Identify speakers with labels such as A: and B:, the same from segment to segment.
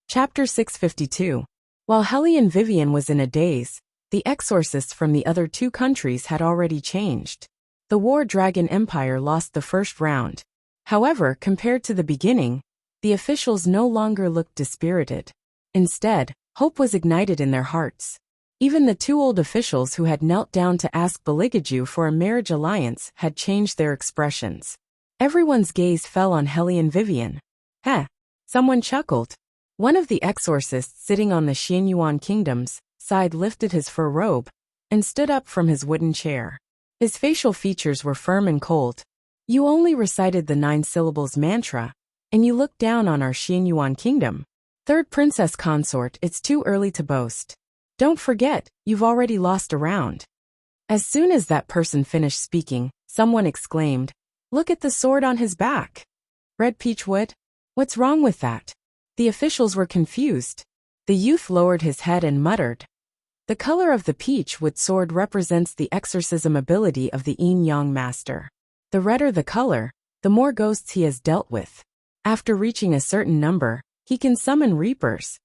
A: Chapter 652. While Hellion Vivian was in a daze, the exorcists from the other two countries had already changed. The War Dragon Empire lost the first round. However, compared to the beginning, the officials no longer looked dispirited. Instead, hope was ignited in their hearts. Even the two old officials who had knelt down to ask Beligaju for a marriage alliance had changed their expressions. Everyone's gaze fell on Hellion Vivian. Heh! Someone chuckled. One of the exorcists sitting on the Xianyuan kingdom's side lifted his fur robe and stood up from his wooden chair. His facial features were firm and cold. You only recited the 9 syllables mantra, and you looked down on our Xianyuan kingdom. Third Princess Consort, it's too early to boast. Don't forget, you've already lost a round. As soon as that person finished speaking, someone exclaimed, "Look at the sword on his back. Red peachwood? What's wrong with that?" The officials were confused. The youth lowered his head and muttered, "The color of the peachwood sword represents the exorcism ability of the yin-yang master. The redder the color, the more ghosts he has dealt with. After reaching a certain number, he can summon reapers."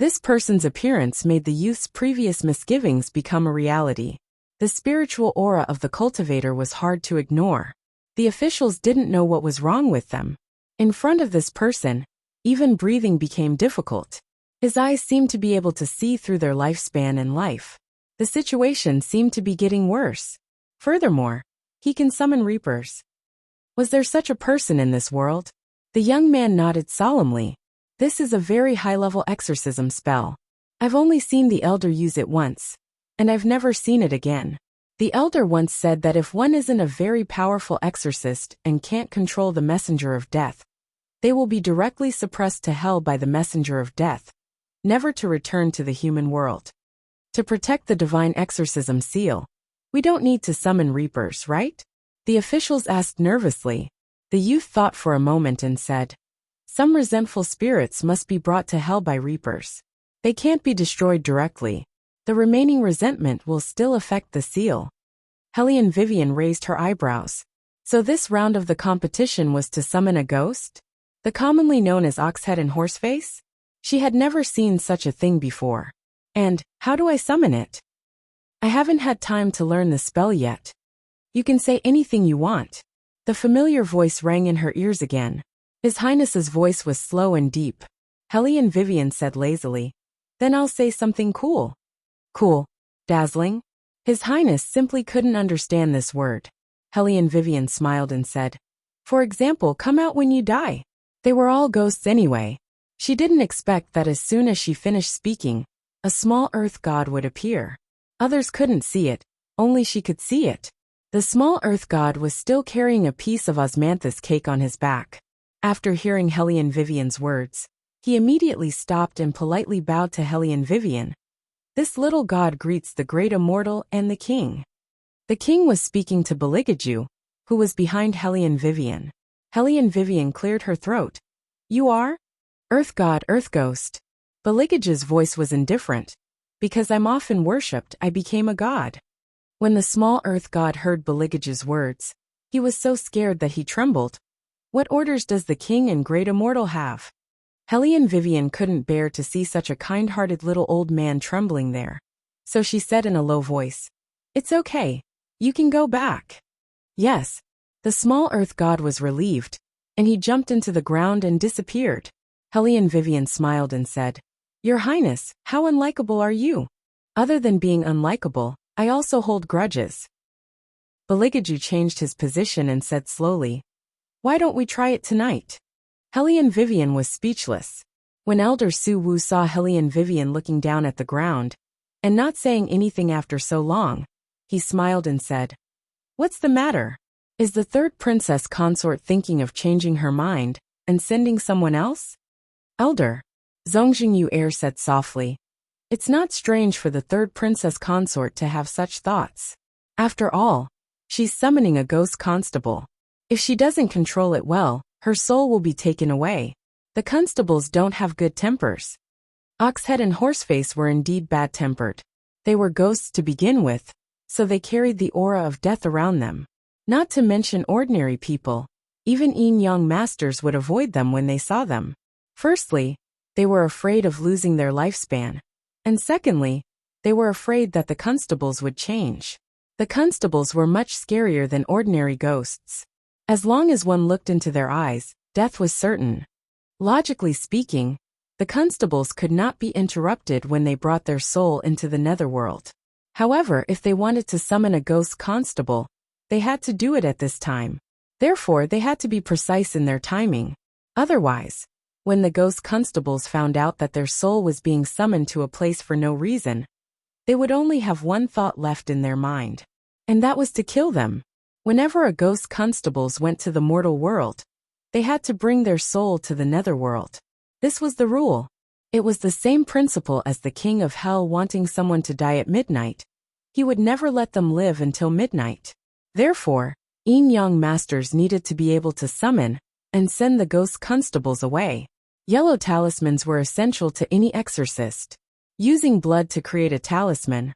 A: This person's appearance made the youth's previous misgivings become a reality. The spiritual aura of the cultivator was hard to ignore. The officials didn't know what was wrong with them. In front of this person, even breathing became difficult. His eyes seemed to be able to see through their lifespan and life. The situation seemed to be getting worse. Furthermore, he can summon reapers. Was there such a person in this world? The young man nodded solemnly. This is a very high-level exorcism spell. I've only seen the elder use it once, and I've never seen it again. The elder once said that if one isn't a very powerful exorcist and can't control the messenger of death, they will be directly suppressed to hell by the messenger of death, never to return to the human world. To protect the divine exorcism seal, we don't need to summon reapers, right? The officials asked nervously. The youth thought for a moment and said, "Some resentful spirits must be brought to hell by reapers. They can't be destroyed directly. The remaining resentment will still affect the seal." Hellion Vivian raised her eyebrows. So this round of the competition was to summon a ghost? The commonly known as Oxhead and Horseface? She had never seen such a thing before. And, how do I summon it? I haven't had time to learn the spell yet. You can say anything you want. The familiar voice rang in her ears again. His Highness's voice was slow and deep. Hellion Vivian said lazily, "Then I'll say something cool." Cool? Dazzling? His Highness simply couldn't understand this word. Hellion Vivian smiled and said, "For example, come out when you die." They were all ghosts anyway. She didn't expect that as soon as she finished speaking, a small earth god would appear. Others couldn't see it, only she could see it. The small earth god was still carrying a piece of osmanthus cake on his back. After hearing Hellion Vivian's words, he immediately stopped and politely bowed to Hellion Vivian. This little god greets the great immortal and the king. The king was speaking to Beligaju, who was behind Hellion Vivian. Hellion Vivian cleared her throat. "You are? Earth god, earth ghost." Beligaju's voice was indifferent. "Because I'm often worshipped, I became a god." When the small earth god heard Beligaju's words, he was so scared that he trembled. What orders does the king and great immortal have? Hellion Vivian couldn't bear to see such a kind-hearted little old man trembling there. So she said in a low voice, "It's okay. You can go back." Yes. The small earth god was relieved, and he jumped into the ground and disappeared. Hellion Vivian smiled and said, "Your Highness, how unlikable are you? Other than being unlikable, I also hold grudges." Beligaju changed his position and said slowly, "Why don't we try it tonight?" Hellion Vivian was speechless. When Elder Su Wu saw Hellion Vivian looking down at the ground, and not saying anything after so long, he smiled and said, "What's the matter? Is the third princess consort thinking of changing her mind and sending someone else?" "Elder," Zongjingyu Air said softly, "it's not strange for the third princess consort to have such thoughts. After all, she's summoning a ghost constable. If she doesn't control it well, her soul will be taken away. The constables don't have good tempers." Oxhead and Horseface were indeed bad-tempered. They were ghosts to begin with, so they carried the aura of death around them. Not to mention ordinary people. Even yin-yang masters would avoid them when they saw them. Firstly, They were afraid of losing their lifespan. And secondly, they were afraid that the constables would change. The constables were much scarier than ordinary ghosts. As long as one looked into their eyes, death was certain. Logically speaking, the constables could not be interrupted when they brought their soul into the netherworld. However, if they wanted to summon a ghost constable, they had to do it at this time. Therefore, they had to be precise in their timing. Otherwise, when the ghost constables found out that their soul was being summoned to a place for no reason, they would only have one thought left in their mind. And that was to kill them. Whenever a ghost constables went to the mortal world, they had to bring their soul to the netherworld. This was the rule. It was the same principle as the king of hell wanting someone to die at midnight. He would never let them live until midnight. Therefore, yin-yang masters needed to be able to summon and send the ghost constables away. Yellow talismans were essential to any exorcist. Using blood to create a talisman,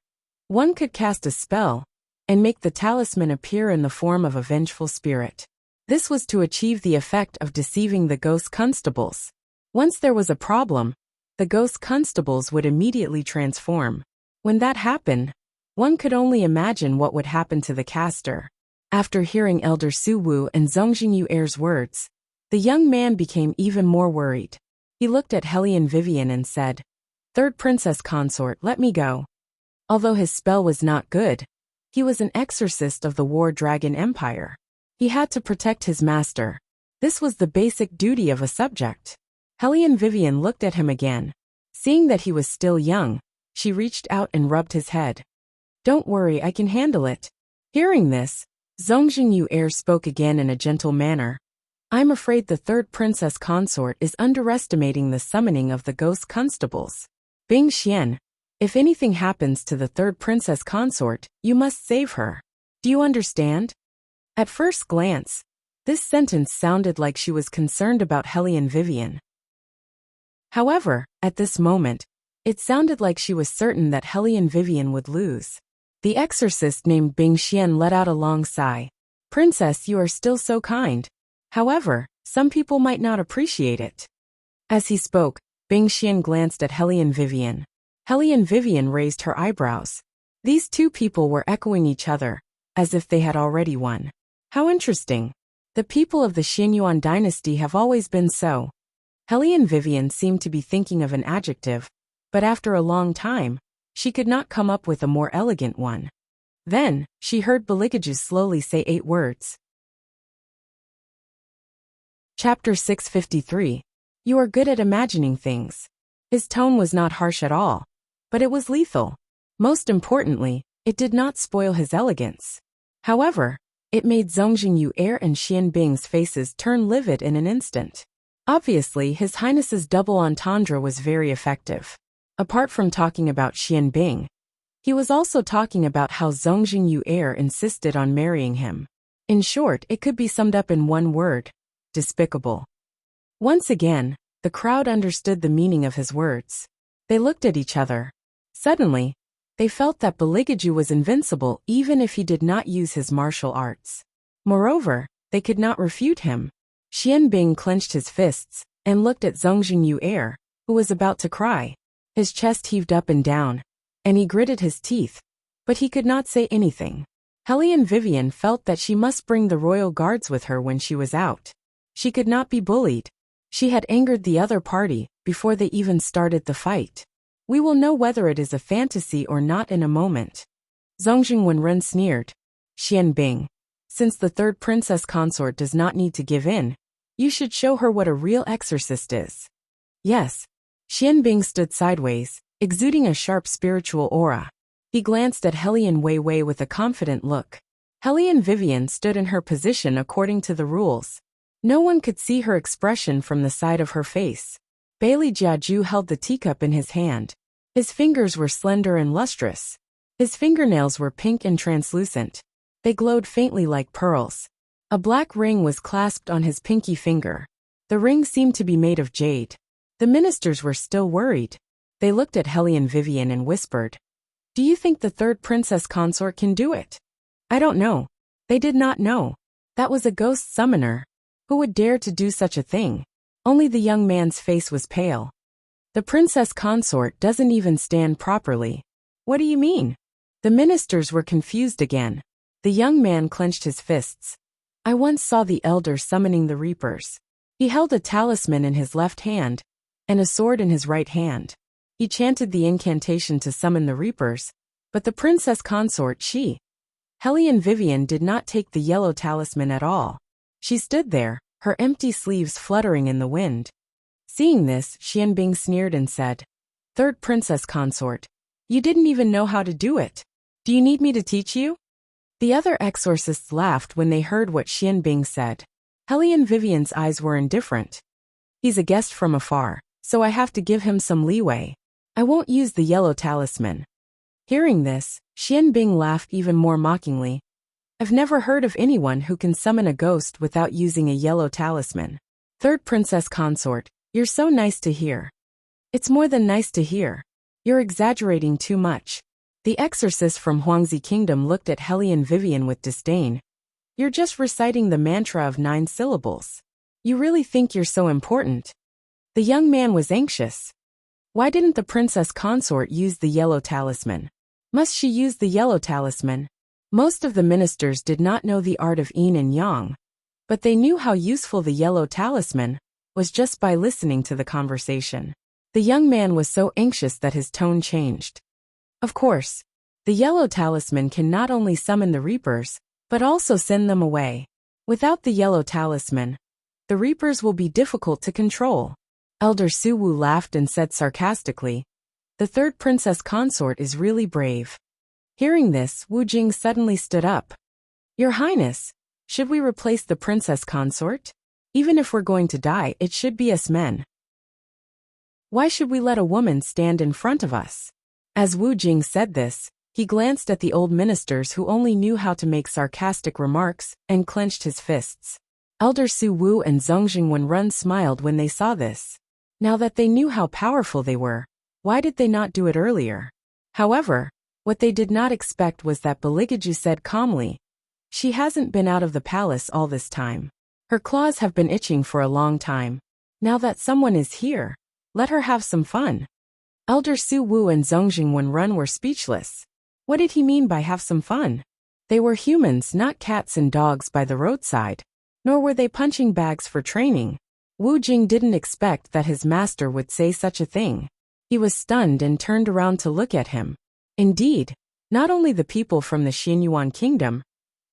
A: one could cast a spell and make the talisman appear in the form of a vengeful spirit. This was to achieve the effect of deceiving the ghost constables. Once there was a problem, the ghost constables would immediately transform. When that happened, one could only imagine what would happen to the caster. After hearing Elder Su Wu and Zongjing Yuer's words, the young man became even more worried. He looked at Hellion Vivian and said, "Third Princess Consort, let me go." Although his spell was not good, he was an exorcist of the War Dragon Empire. He had to protect his master. This was the basic duty of a subject. Hellion Vivian looked at him again. Seeing that he was still young, she reached out and rubbed his head. "Don't worry, I can handle it." Hearing this, Zongjing Yuer spoke again in a gentle manner. "I'm afraid the third princess consort is underestimating the summoning of the ghost constables. Bing Xian, if anything happens to the third princess consort, you must save her. Do you understand?" At first glance, this sentence sounded like she was concerned about Hellion Vivian. However, at this moment, it sounded like she was certain that Hellion Vivian would lose. The exorcist named Bing Xian let out a long sigh. "Princess, you are still so kind. However, some people might not appreciate it." As he spoke, Bing Xian glanced at Hellion Vivian. Hellion Vivian raised her eyebrows. These two people were echoing each other, as if they had already won. How interesting. The people of the Xianyuan dynasty have always been so. Hellion Vivian seemed to be thinking of an adjective, but after a long time, she could not come up with a more elegant one. Then, she heard Beligaju slowly say 8 words. Chapter 653. You are good at imagining things. His tone was not harsh at all, but it was lethal. Most importantly, it did not spoil his elegance. However, it made Zongjing Yuer and Xian Bing's faces turn livid in an instant. Obviously, His Highness's double entendre was very effective. Apart from talking about Xian Bing, he was also talking about how Zongjing Yuer insisted on marrying him. In short, it could be summed up in one word: despicable. Once again, the crowd understood the meaning of his words. They looked at each other. Suddenly, they felt that Beligaju was invincible even if he did not use his martial arts. Moreover, they could not refute him. Xian Bing clenched his fists and looked at Zongjing Yuer, who was about to cry. His chest heaved up and down, and he gritted his teeth, but he could not say anything. Hellion Vivian felt that she must bring the royal guards with her when she was out. She could not be bullied. She had angered the other party before they even started the fight. We will know whether it is a fantasy or not in a moment. Zongjing Wenren sneered. Xian Bing, since the third princess consort does not need to give in, you should show her what a real exorcist is. Yes. Xian Bing stood sideways, exuding a sharp spiritual aura. He glanced at Hellion Wei Wei with a confident look. Hellion Vivian stood in her position according to the rules. No one could see her expression from the side of her face. Bailey Jiaju held the teacup in his hand. His fingers were slender and lustrous. His fingernails were pink and translucent. They glowed faintly like pearls. A black ring was clasped on his pinky finger. The ring seemed to be made of jade. The ministers were still worried. They looked at Hellion Vivian and whispered, "Do you think the third princess consort can do it?" "I don't know." They did not know. That was a ghost summoner. Who would dare to do such a thing? Only the young man's face was pale. The princess consort doesn't even stand properly. What do you mean? The ministers were confused again. The young man clenched his fists. I once saw the elder summoning the reapers. He held a talisman in his left hand and a sword in his right hand. He chanted the incantation to summon the reapers, but the princess consort, Hellion Vivian, did not take the yellow talisman at all. She stood there, her empty sleeves fluttering in the wind. Seeing this, Xianbing sneered and said, "Third princess consort, you didn't even know how to do it. Do you need me to teach you?" The other exorcists laughed when they heard what Xianbing said. Hellion Vivian's eyes were indifferent. He's a guest from afar, so I have to give him some leeway. I won't use the yellow talisman. Hearing this, Xianbing laughed even more mockingly. I've never heard of anyone who can summon a ghost without using a yellow talisman. Third princess consort, you're so nice to hear. It's more than nice to hear. You're exaggerating too much. The exorcist from Huangzi Kingdom looked at Hellion Vivian with disdain. You're just reciting the mantra of 9 syllables. You really think you're so important? The young man was anxious. Why didn't the princess consort use the yellow talisman? Must she use the yellow talisman? Most of the ministers did not know the art of yin and yang, but they knew how useful the yellow talisman was just by listening to the conversation. The young man was so anxious that his tone changed. Of course, the yellow talisman can not only summon the reapers, but also send them away. Without the yellow talisman, the reapers will be difficult to control. Elder Suwu laughed and said sarcastically, "The third princess consort is really brave." Hearing this, Wu Jing suddenly stood up. "Your Highness, should we replace the princess consort? Even if we're going to die, it should be us men. Why should we let a woman stand in front of us?" As Wu Jing said this, he glanced at the old ministers who only knew how to make sarcastic remarks and clenched his fists. Elder Su Wu and Zhongjing Wenrun smiled when they saw this. Now that they knew how powerful they were, why did they not do it earlier? However, what they did not expect was that Beligaju said calmly, "She hasn't been out of the palace all this time. Her claws have been itching for a long time. Now that someone is here, let her have some fun." Elder Su Wu and Zhongjing Wenrun were speechless. What did he mean by have some fun? They were humans, not cats and dogs by the roadside. Nor were they punching bags for training. Wu Jing didn't expect that his master would say such a thing. He was stunned and turned around to look at him. Indeed, not only the people from the Xianyuan kingdom,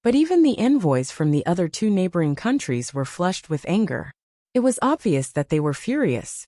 A: but even the envoys from the other 2 neighboring countries were flushed with anger. It was obvious that they were furious.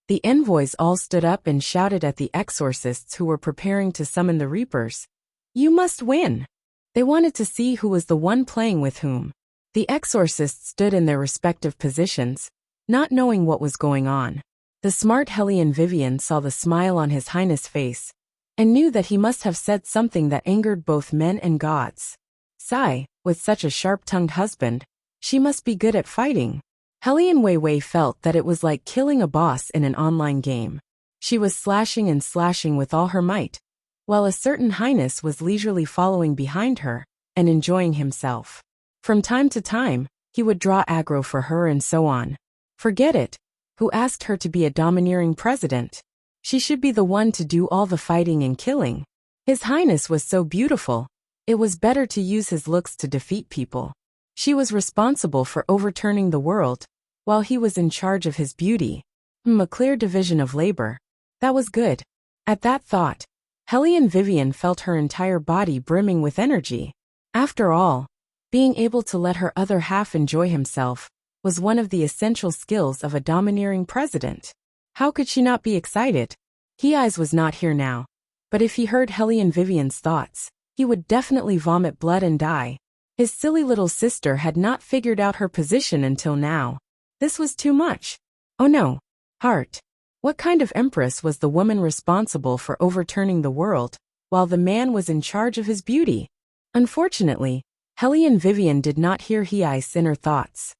A: The envoys all stood up and shouted at the exorcists who were preparing to summon the reapers, "You must win!" They wanted to see who was the one playing with whom. The exorcists stood in their respective positions, not knowing what was going on. The smart Hellion Vivian saw the smile on his highness' face, and knew that he must have said something that angered both men and gods. Sigh, with such a sharp-tongued husband, she must be good at fighting. Hellion Weiwei felt that it was like killing a boss in an online game. She was slashing and slashing with all her might, while a certain highness was leisurely following behind her and enjoying himself. From time to time, he would draw aggro for her and so on. Forget it. Who asked her to be a domineering president? She should be the one to do all the fighting and killing. His highness was so beautiful, it was better to use his looks to defeat people. She was responsible for overturning the world, while he was in charge of his beauty. A clear division of labor. That was good. At that thought, Hellion Vivian felt her entire body brimming with energy. After all, being able to let her other half enjoy himself was one of the essential skills of a domineering president. How could she not be excited? Hei's was not here now, but if he heard Hellion Vivian's thoughts, he would definitely vomit blood and die. His silly little sister had not figured out her position until now. This was too much. Oh no, heart. What kind of empress was the woman responsible for overturning the world, while the man was in charge of his beauty? Unfortunately, Hellion Vivian did not hear Hei's inner thoughts.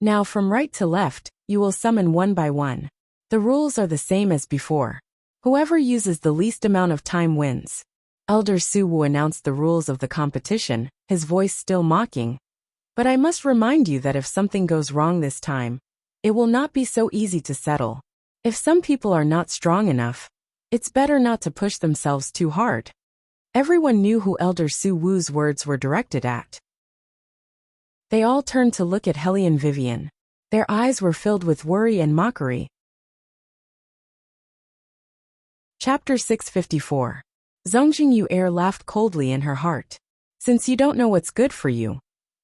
A: Now from right to left, you will summon one by one. The rules are the same as before. Whoever uses the least amount of time wins. Elder Su Wu announced the rules of the competition, his voice still mocking. But I must remind you that if something goes wrong this time, it will not be so easy to settle. If some people are not strong enough, it's better not to push themselves too hard. Everyone knew who Elder Su Wu's words were directed at. They all turned to look at Hellion Vivian. Their eyes were filled with worry and mockery. Chapter 654. Zongjing Yu laughed coldly in her heart. Since you don't know what's good for you,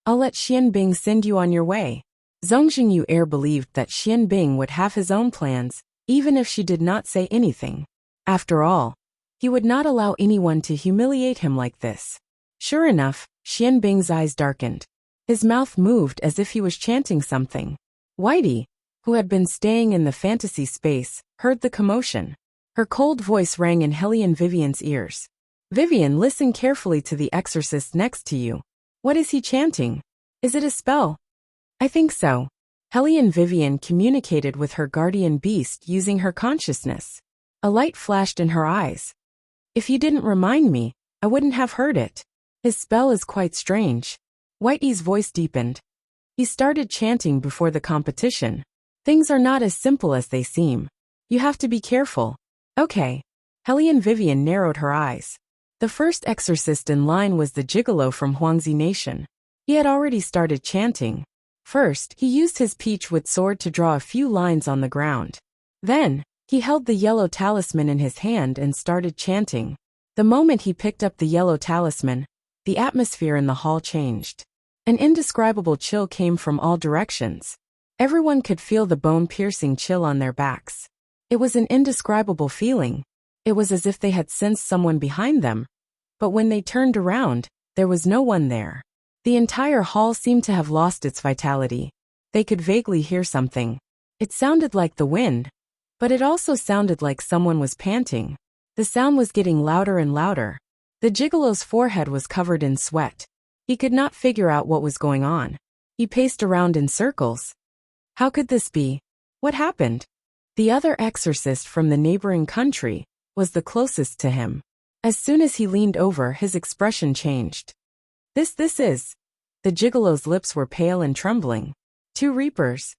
A: I'll let Xianbing send you on your way. Zongjing Yu believed that Xianbing would have his own plans, even if she did not say anything. After all, he would not allow anyone to humiliate him like this. Sure enough, Xianbing's eyes darkened. His mouth moved as if he was chanting something. Whitey, who had been staying in the fantasy space, heard the commotion. Her cold voice rang in Hellion Vivian's ears. Vivian, listen carefully to the exorcist next to you. What is he chanting? Is it a spell? I think so. Hellion Vivian communicated with her guardian beast using her consciousness. A light flashed in her eyes. If you didn't remind me, I wouldn't have heard it. His spell is quite strange. Whitey's voice deepened. He started chanting before the competition. Things are not as simple as they seem. You have to be careful. Okay. Hellion Vivian narrowed her eyes. The first exorcist in line was the gigolo from Huangzi Nation. He had already started chanting. First, he used his peachwood sword to draw a few lines on the ground. Then, he held the yellow talisman in his hand and started chanting. The moment he picked up the yellow talisman, the atmosphere in the hall changed. An indescribable chill came from all directions. Everyone could feel the bone-piercing chill on their backs. It was an indescribable feeling. It was as if they had sensed someone behind them. But when they turned around, there was no one there. The entire hall seemed to have lost its vitality. They could vaguely hear something. It sounded like the wind, but it also sounded like someone was panting. The sound was getting louder and louder. The gigolo's forehead was covered in sweat. He could not figure out what was going on. He paced around in circles. How could this be? What happened? The other exorcist from the neighboring country was the closest to him. As soon as he leaned over, his expression changed. This is. The gigolo's lips were pale and trembling. 2 reapers.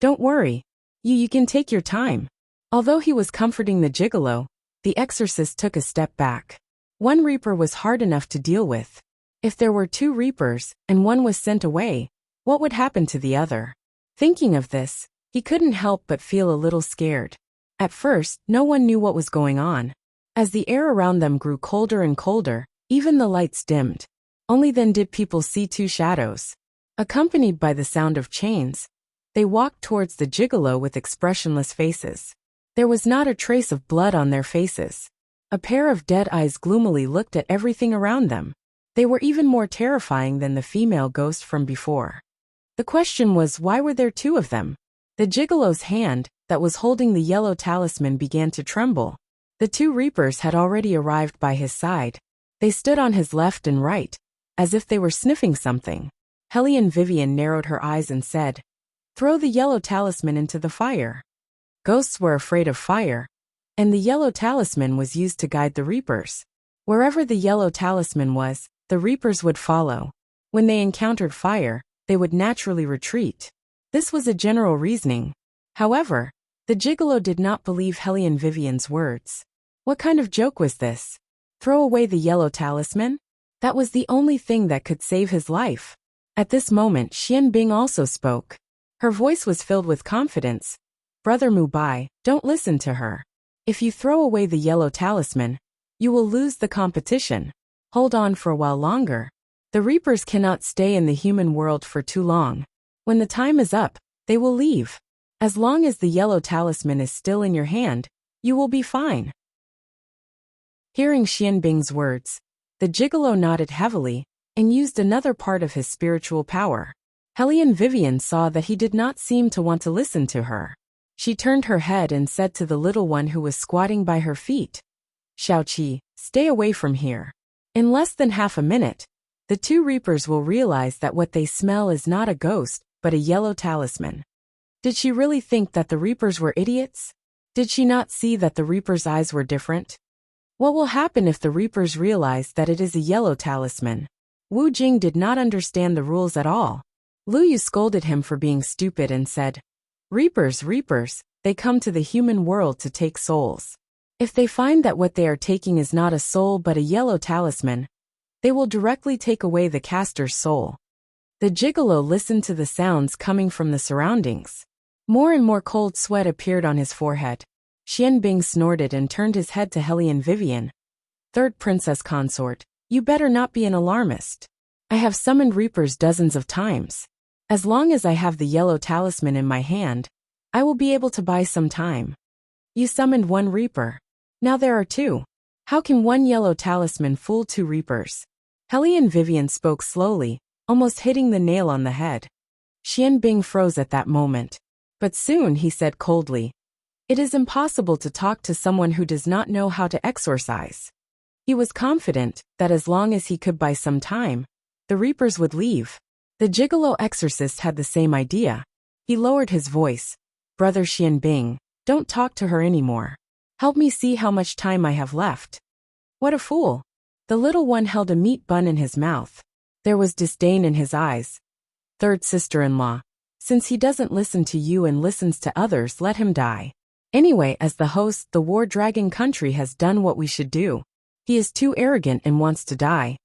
A: Don't worry. You can take your time. Although he was comforting the gigolo, the exorcist took a step back. 1 reaper was hard enough to deal with. If there were 2 reapers, and one was sent away, what would happen to the other? Thinking of this, he couldn't help but feel a little scared. At first, no one knew what was going on. As the air around them grew colder and colder, even the lights dimmed. Only then did people see 2 shadows. Accompanied by the sound of chains, they walked towards the gigolo with expressionless faces. There was not a trace of blood on their faces. A pair of dead eyes gloomily looked at everything around them. They were even more terrifying than the female ghost from before. The question was, why were there 2 of them? The gigolo's hand, that was holding the yellow talisman, began to tremble. The 2 reapers had already arrived by his side. They stood on his left and right, as if they were sniffing something. Hellion Vivian narrowed her eyes and said, "Throw the yellow talisman into the fire." Ghosts were afraid of fire, and the yellow talisman was used to guide the reapers. Wherever the yellow talisman was, the reapers would follow. When they encountered fire, they would naturally retreat. This was a general reasoning. However, the gigolo did not believe Hellion Vivian's words. What kind of joke was this? Throw away the yellow talisman? That was the only thing that could save his life. At this moment, Xianbing also spoke. Her voice was filled with confidence. "Brother Mubai, don't listen to her. If you throw away the yellow talisman, you will lose the competition. Hold on for a while longer. The reapers cannot stay in the human world for too long. When the time is up, they will leave. As long as the yellow talisman is still in your hand, you will be fine." Hearing Xianbing's words, the gigolo nodded heavily and used another part of his spiritual power. Hellion Vivian saw that he did not seem to want to listen to her. She turned her head and said to the little one who was squatting by her feet, "Xiaoqi, stay away from here. In less than half a minute, the 2 reapers will realize that what they smell is not a ghost, but a yellow talisman." Did she really think that the reapers were idiots? Did she not see that the reapers' eyes were different? What will happen if the reapers realize that it is a yellow talisman? Wu Jing did not understand the rules at all. Lu Yu scolded him for being stupid and said, Reapers, they come to the human world to take souls. If they find that what they are taking is not a soul but a yellow talisman, they will directly take away the caster's soul. The gigolo listened to the sounds coming from the surroundings. More and more cold sweat appeared on his forehead. Xianbing snorted and turned his head to Hellion Vivian. Third Princess Consort, you better not be an alarmist. I have summoned reapers dozens of times. As long as I have the yellow talisman in my hand, I will be able to buy some time. You summoned one reaper. Now there are two. How can one yellow talisman fool two reapers? Hellion Vivian spoke slowly, almost hitting the nail on the head. Xianbing froze at that moment. But soon he said coldly, "It is impossible to talk to someone who does not know how to exorcise." He was confident that as long as he could buy some time, the reapers would leave. The gigolo exorcist had the same idea. He lowered his voice. "Brother Xianbing, don't talk to her anymore. Help me see how much time I have left." What a fool. The little one held a meat bun in his mouth. There was disdain in his eyes. Third sister-in-law, since he doesn't listen to you and listens to others, let him die. Anyway, as the host, the war dragon country has done what we should do. He is too arrogant and wants to die.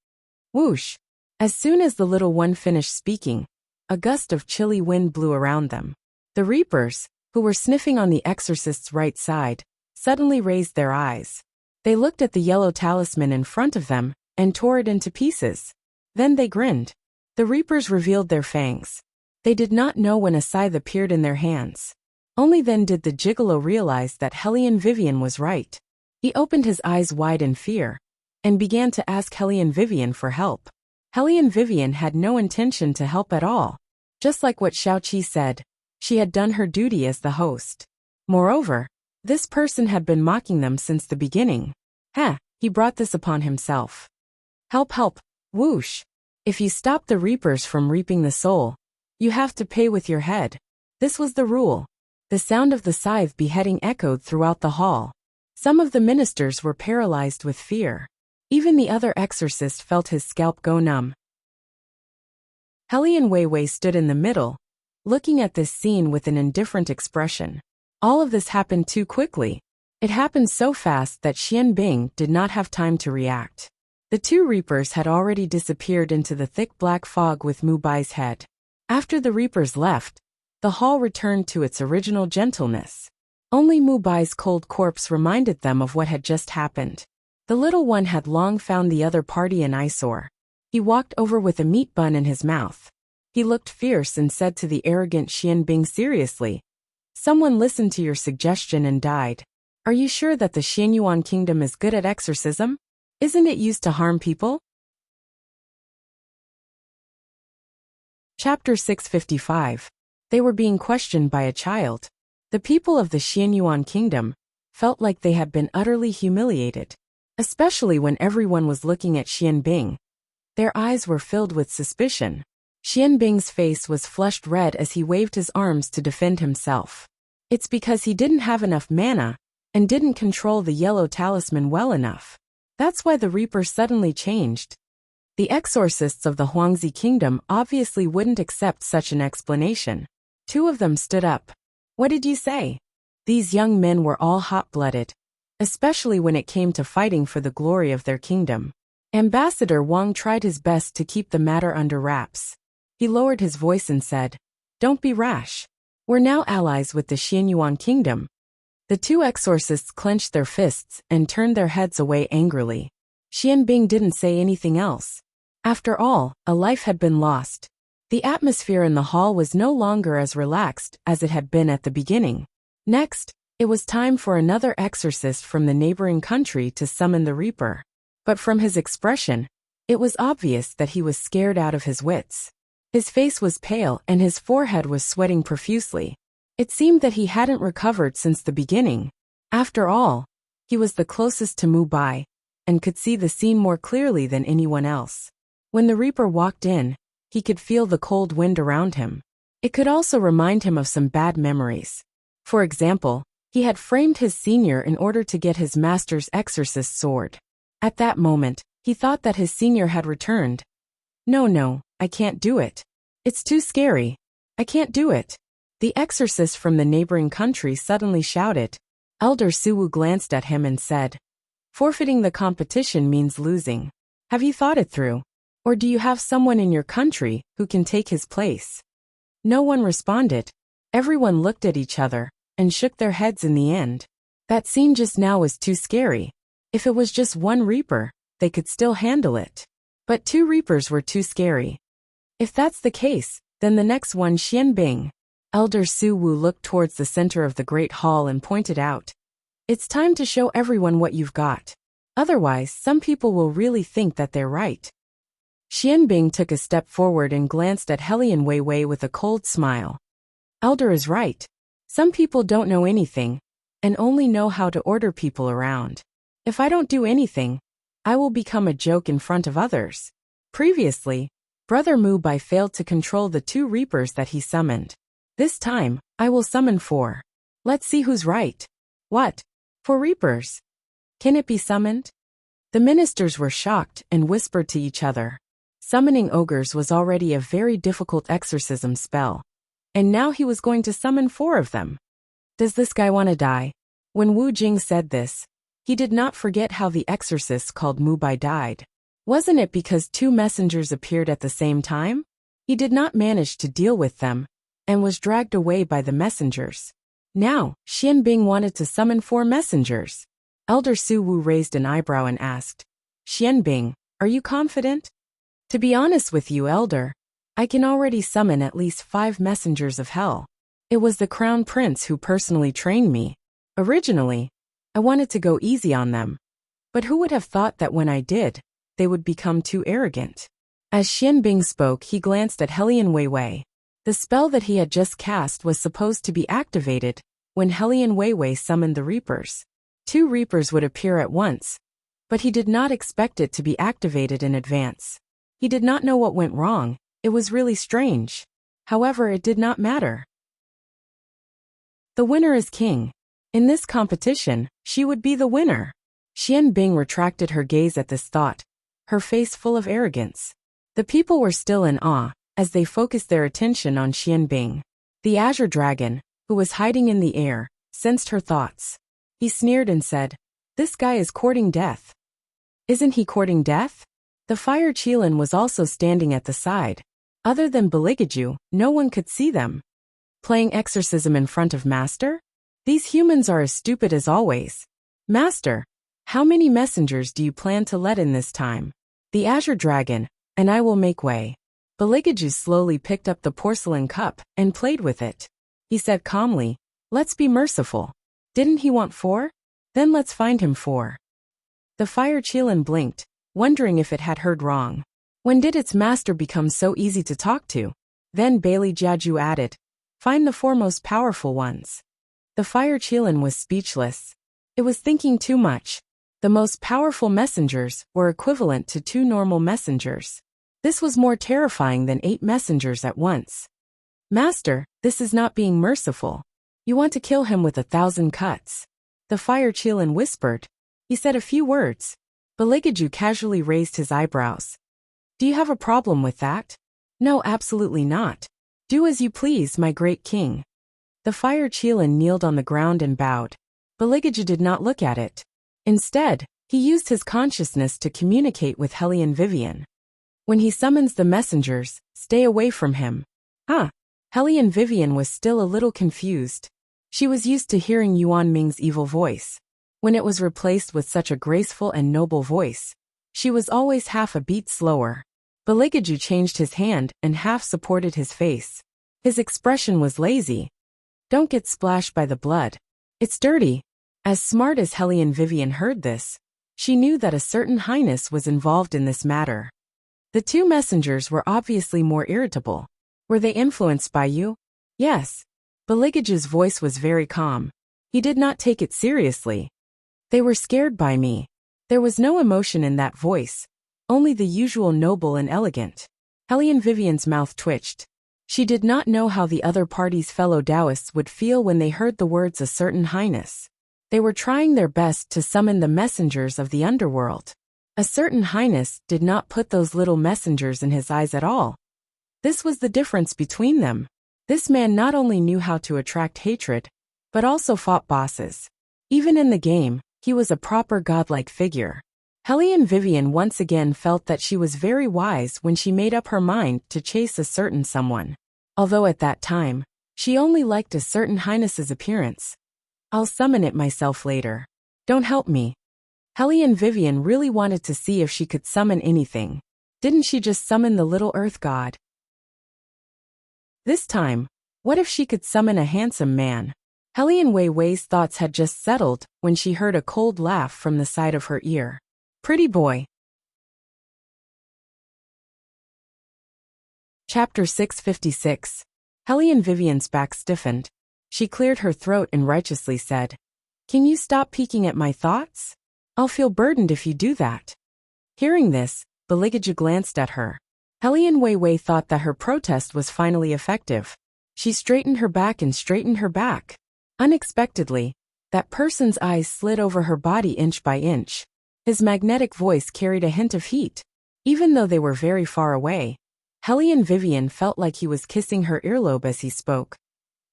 A: Whoosh. As soon as the little one finished speaking, a gust of chilly wind blew around them. The reapers, who were sniffing on the exorcist's right side, suddenly raised their eyes. They looked at the yellow talisman in front of them and tore it into pieces. Then they grinned. The reapers revealed their fangs. They did not know when a scythe appeared in their hands. Only then did the gigolo realize that Hellion Vivian was right. He opened his eyes wide in fear and began to ask Hellion Vivian for help. Hellion Vivian had no intention to help at all. Just like what Xiaoqi said, she had done her duty as the host. Moreover, this person had been mocking them since the beginning. He brought this upon himself. Help, help, whoosh. If you stop the reapers from reaping the soul, you have to pay with your head. This was the rule. The sound of the scythe beheading echoed throughout the hall. Some of the ministers were paralyzed with fear. Even the other exorcist felt his scalp go numb. Hellion Weiwei stood in the middle, looking at this scene with an indifferent expression. All of this happened too quickly. It happened so fast that Xianbing did not have time to react. The two reapers had already disappeared into the thick black fog with Mu Bai's head. After the reapers left, the hall returned to its original gentleness. Only Mu Bai's cold corpse reminded them of what had just happened. The little one had long found the other party an eyesore. He walked over with a meat bun in his mouth. He looked fierce and said to the arrogant Xianbing seriously, "Someone listened to your suggestion and died. Are you sure that the Xianyuan kingdom is good at exorcism? Isn't it used to harm people?" Chapter 655. They were being questioned by a child. The people of the Xianyuan kingdom felt like they had been utterly humiliated, especially when everyone was looking at Xianbing. Their eyes were filled with suspicion. Xianbing's face was flushed red as he waved his arms to defend himself. It's because he didn't have enough mana and didn't control the yellow talisman well enough. That's why the Reaper suddenly changed. The exorcists of the Huangzi kingdom obviously wouldn't accept such an explanation. Two of them stood up. "What did you say?" These young men were all hot-blooded, especially when it came to fighting for the glory of their kingdom. Ambassador Wang tried his best to keep the matter under wraps. He lowered his voice and said, "Don't be rash. We're now allies with the Xianyuan kingdom." The two exorcists clenched their fists and turned their heads away angrily. Xianbing didn't say anything else. After all, a life had been lost. The atmosphere in the hall was no longer as relaxed as it had been at the beginning. Next, it was time for another exorcist from the neighboring country to summon the Reaper. But from his expression, it was obvious that he was scared out of his wits. His face was pale and his forehead was sweating profusely. It seemed that he hadn't recovered since the beginning. After all, he was the closest to Mu Bai and could see the scene more clearly than anyone else. When the Reaper walked in, he could feel the cold wind around him. It could also remind him of some bad memories. For example, he had framed his senior in order to get his master's exorcist sword. At that moment, he thought that his senior had returned. No, I can't do it. It's too scary. I can't do it. The exorcist from the neighboring country suddenly shouted. Elder Suwu glanced at him and said, "Forfeiting the competition means losing. Have you thought it through? Or do you have someone in your country who can take his place?" No one responded. Everyone looked at each other and shook their heads in the end. That scene just now was too scary. If it was just one Reaper, they could still handle it. But 2 Reapers were too scary. If that's the case, then the next one, Xianbing. Elder Su Wu looked towards the center of the great hall and pointed out, "It's time to show everyone what you've got. Otherwise, some people will really think that they're right." Xianbing took a step forward and glanced at Helian Weiwei with a cold smile. Elder is right. Some people don't know anything, and only know how to order people around. If I don't do anything, I will become a joke in front of others. Previously, Brother Mu Bai failed to control the 2 Reapers that he summoned. This time, I will summon 4. Let's see who's right. What? 4 Reapers? Can it be summoned? The ministers were shocked and whispered to each other. Summoning ogres was already a very difficult exorcism spell. And now he was going to summon 4 of them. Does this guy want to die? When Wu Jing said this, he did not forget how the exorcist called Mu Bai died. Wasn't it because 2 messengers appeared at the same time? He did not manage to deal with them, and was dragged away by the messengers. Now, Xianbing wanted to summon 4 messengers. Elder Su Wu raised an eyebrow and asked, "Xianbing, are you confident?" "To be honest with you, Elder, I can already summon at least 5 messengers of hell. It was the Crown Prince who personally trained me. Originally, I wanted to go easy on them. But who would have thought that when I did, they would become too arrogant?" As Xianbing spoke, he glanced at Helian Weiwei. The spell that he had just cast was supposed to be activated when Helian Weiwei summoned the Reapers. 2 Reapers would appear at once, but he did not expect it to be activated in advance. He did not know what went wrong. It was really strange. However, it did not matter. The winner is king. In this competition, she would be the winner. Xianbing retracted her gaze at this thought, her face full of arrogance. The people were still in awe as they focused their attention on Xianbing. The Azure Dragon, who was hiding in the air, sensed her thoughts. He sneered and said, "This guy is courting death." "Isn't he courting death?" The Fire Qilin was also standing at the side. Other than Beligaju, no one could see them. Playing exorcism in front of Master? These humans are as stupid as always. "Master, how many messengers do you plan to let in this time?" "The Azure Dragon, and I will make way." Beligaju slowly picked up the porcelain cup and played with it. He said calmly, "Let's be merciful. Didn't he want 4? Then let's find him 4. The Fire Qilin blinked, wondering if it had heard wrong. When did its master become so easy to talk to? Then Bailey Jiaju added, "Find the 4 most powerful ones." The Fire Qilin was speechless. It was thinking too much. The most powerful messengers were equivalent to 2 normal messengers. This was more terrifying than 8 messengers at once. "Master, this is not being merciful. You want to kill him with 1,000 cuts." The Fire Qilin whispered. He said a few words. Beligaju casually raised his eyebrows. "Do you have a problem with that?" "No, absolutely not. Do as you please, my great king." The Fire Qilin kneeled on the ground and bowed. Beligaju did not look at it. Instead, he used his consciousness to communicate with Helian Vivian. "When he summons the messengers, stay away from him." "Huh?" Helian Vivian was still a little confused. She was used to hearing Yuan Ming's evil voice. When it was replaced with such a graceful and noble voice, she was always half a beat slower. Beligaju changed his hand and half supported his face. His expression was lazy. "Don't get splashed by the blood. It's dirty." As smart as Helian Vivian heard this, she knew that a certain highness was involved in this matter. The 2 messengers were obviously more irritable. "Were they influenced by you?" "Yes." Beligaju's voice was very calm. He did not take it seriously. "They were scared by me." There was no emotion in that voice, only the usual noble and elegant. Helian Vivian's mouth twitched. She did not know how the other party's fellow Taoists would feel when they heard the words "a certain highness." They were trying their best to summon the messengers of the underworld. A certain highness did not put those little messengers in his eyes at all. This was the difference between them. This man not only knew how to attract hatred, but also fought bosses. Even in the game, he was a proper godlike figure. Hellion Vivian once again felt that she was very wise when she made up her mind to chase a certain someone. Although at that time, she only liked a certain highness's appearance. I'll summon it myself later. Don't help me. Hellion Vivian really wanted to see if she could summon anything. Didn't she just summon the little earth god? This time, what if she could summon a handsome man? Hellion Wei Wei's thoughts had just settled when she heard a cold laugh from the side of her ear. Pretty boy. Chapter 656. Hellion Vivian's back stiffened. She cleared her throat and righteously said, "Can you stop peeking at my thoughts? I'll feel burdened if you do that." Hearing this, Beligaju glanced at her. Hellion Wei Wei thought that her protest was finally effective. She straightened her back and straightened her back. Unexpectedly, that person's eyes slid over her body inch by inch. His magnetic voice carried a hint of heat. Even though they were very far away, Hellion Vivian felt like he was kissing her earlobe as he spoke.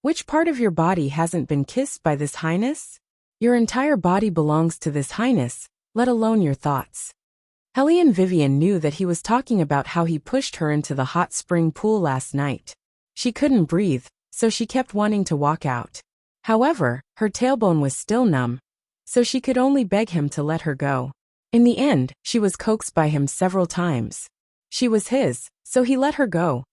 A: Which part of your body hasn't been kissed by this highness? Your entire body belongs to this highness, let alone your thoughts. Hellion Vivian knew that he was talking about how he pushed her into the hot spring pool last night. She couldn't breathe, so she kept wanting to walk out. However, her tailbone was still numb, so she could only beg him to let her go. In the end, she was coaxed by him several times. She was his, so he let her go.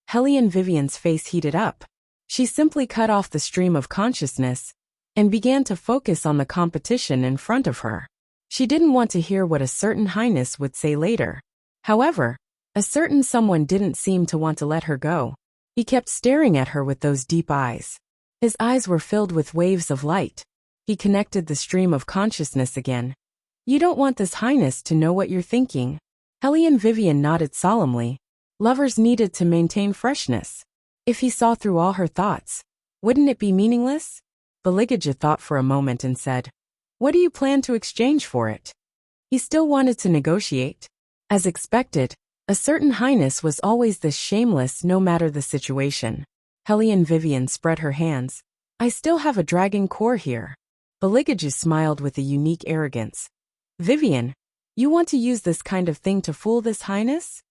A: Hellion Vivian's face heated up. She simply cut off the stream of consciousness and began to focus on the competition in front of her. She didn't want to hear what a certain highness would say later. However, a certain someone didn't seem to want to let her go. He kept staring at her with those deep eyes. His eyes were filled with waves of light. He connected the stream of consciousness again. You don't want this highness to know what you're thinking. Hellion Vivian nodded solemnly. Lovers needed to maintain freshness. If he saw through all her thoughts, wouldn't it be meaningless? Beligaju thought for a moment and said, "What do you plan to exchange for it?" He still wanted to negotiate. As expected, a certain highness was always this shameless no matter the situation. Hellion Vivian spread her hands. I still have a dragon core here. Beligaju smiled with a unique arrogance. Vivian, you want to use this kind of thing to fool this highness?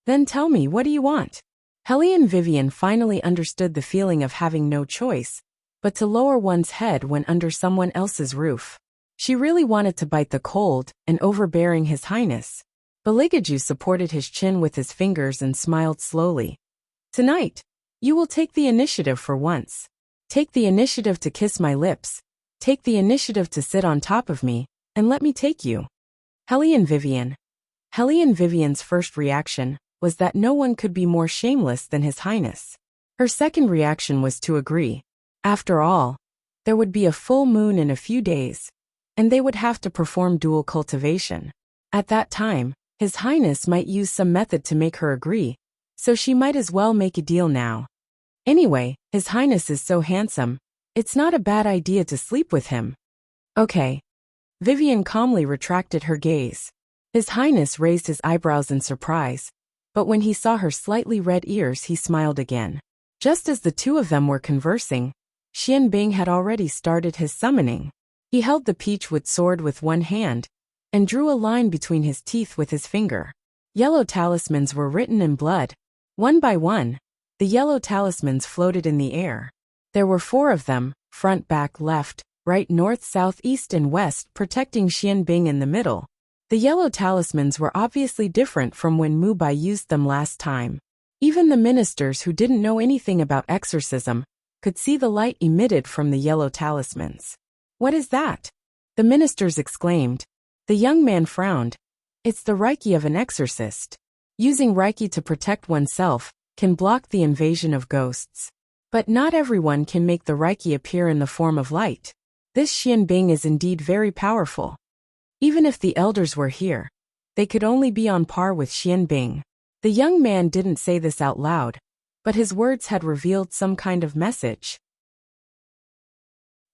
A: Then tell me, what do you want? Hellion Vivian finally understood the feeling of having no choice but to lower one's head when under someone else's roof. She really wanted to bite the cold and overbearing his highness. Beligaju supported his chin with his fingers and smiled slowly. Tonight, you will take the initiative for once. Take the initiative to kiss my lips. Take the initiative to sit on top of me, and let me take you. Hellion Vivian. Hellion Vivian's first reaction was that no one could be more shameless than his highness. Her second reaction was to agree. After all, there would be a full moon in a few days, and they would have to perform dual cultivation. At that time, his highness might use some method to make her agree, so she might as well make a deal now. Anyway, his highness is so handsome, it's not a bad idea to sleep with him. Okay. Vivian calmly retracted her gaze. His highness raised his eyebrows in surprise, but when he saw her slightly red ears he smiled again. Just as the two of them were conversing, Xian Bing had already started his summoning. He held the peachwood sword with one hand and drew a line between his teeth with his finger. Yellow talismans were written in blood. One by one, the yellow talismans floated in the air. There were 4 of them, front, back, left, right, north, south, east, and west, protecting Xian Bing in the middle. The yellow talismans were obviously different from when Mu Bai used them last time. Even the ministers who didn't know anything about exorcism could see the light emitted from the yellow talismans. What is that? The ministers exclaimed. The young man frowned. It's the Reiki of an exorcist. Using Reiki to protect oneself can block the invasion of ghosts. But not everyone can make the Reiki appear in the form of light. This Xian Bing is indeed very powerful. Even if the elders were here, they could only be on par with Xian Bing. The young man didn't say this out loud, but his words had revealed some kind of message.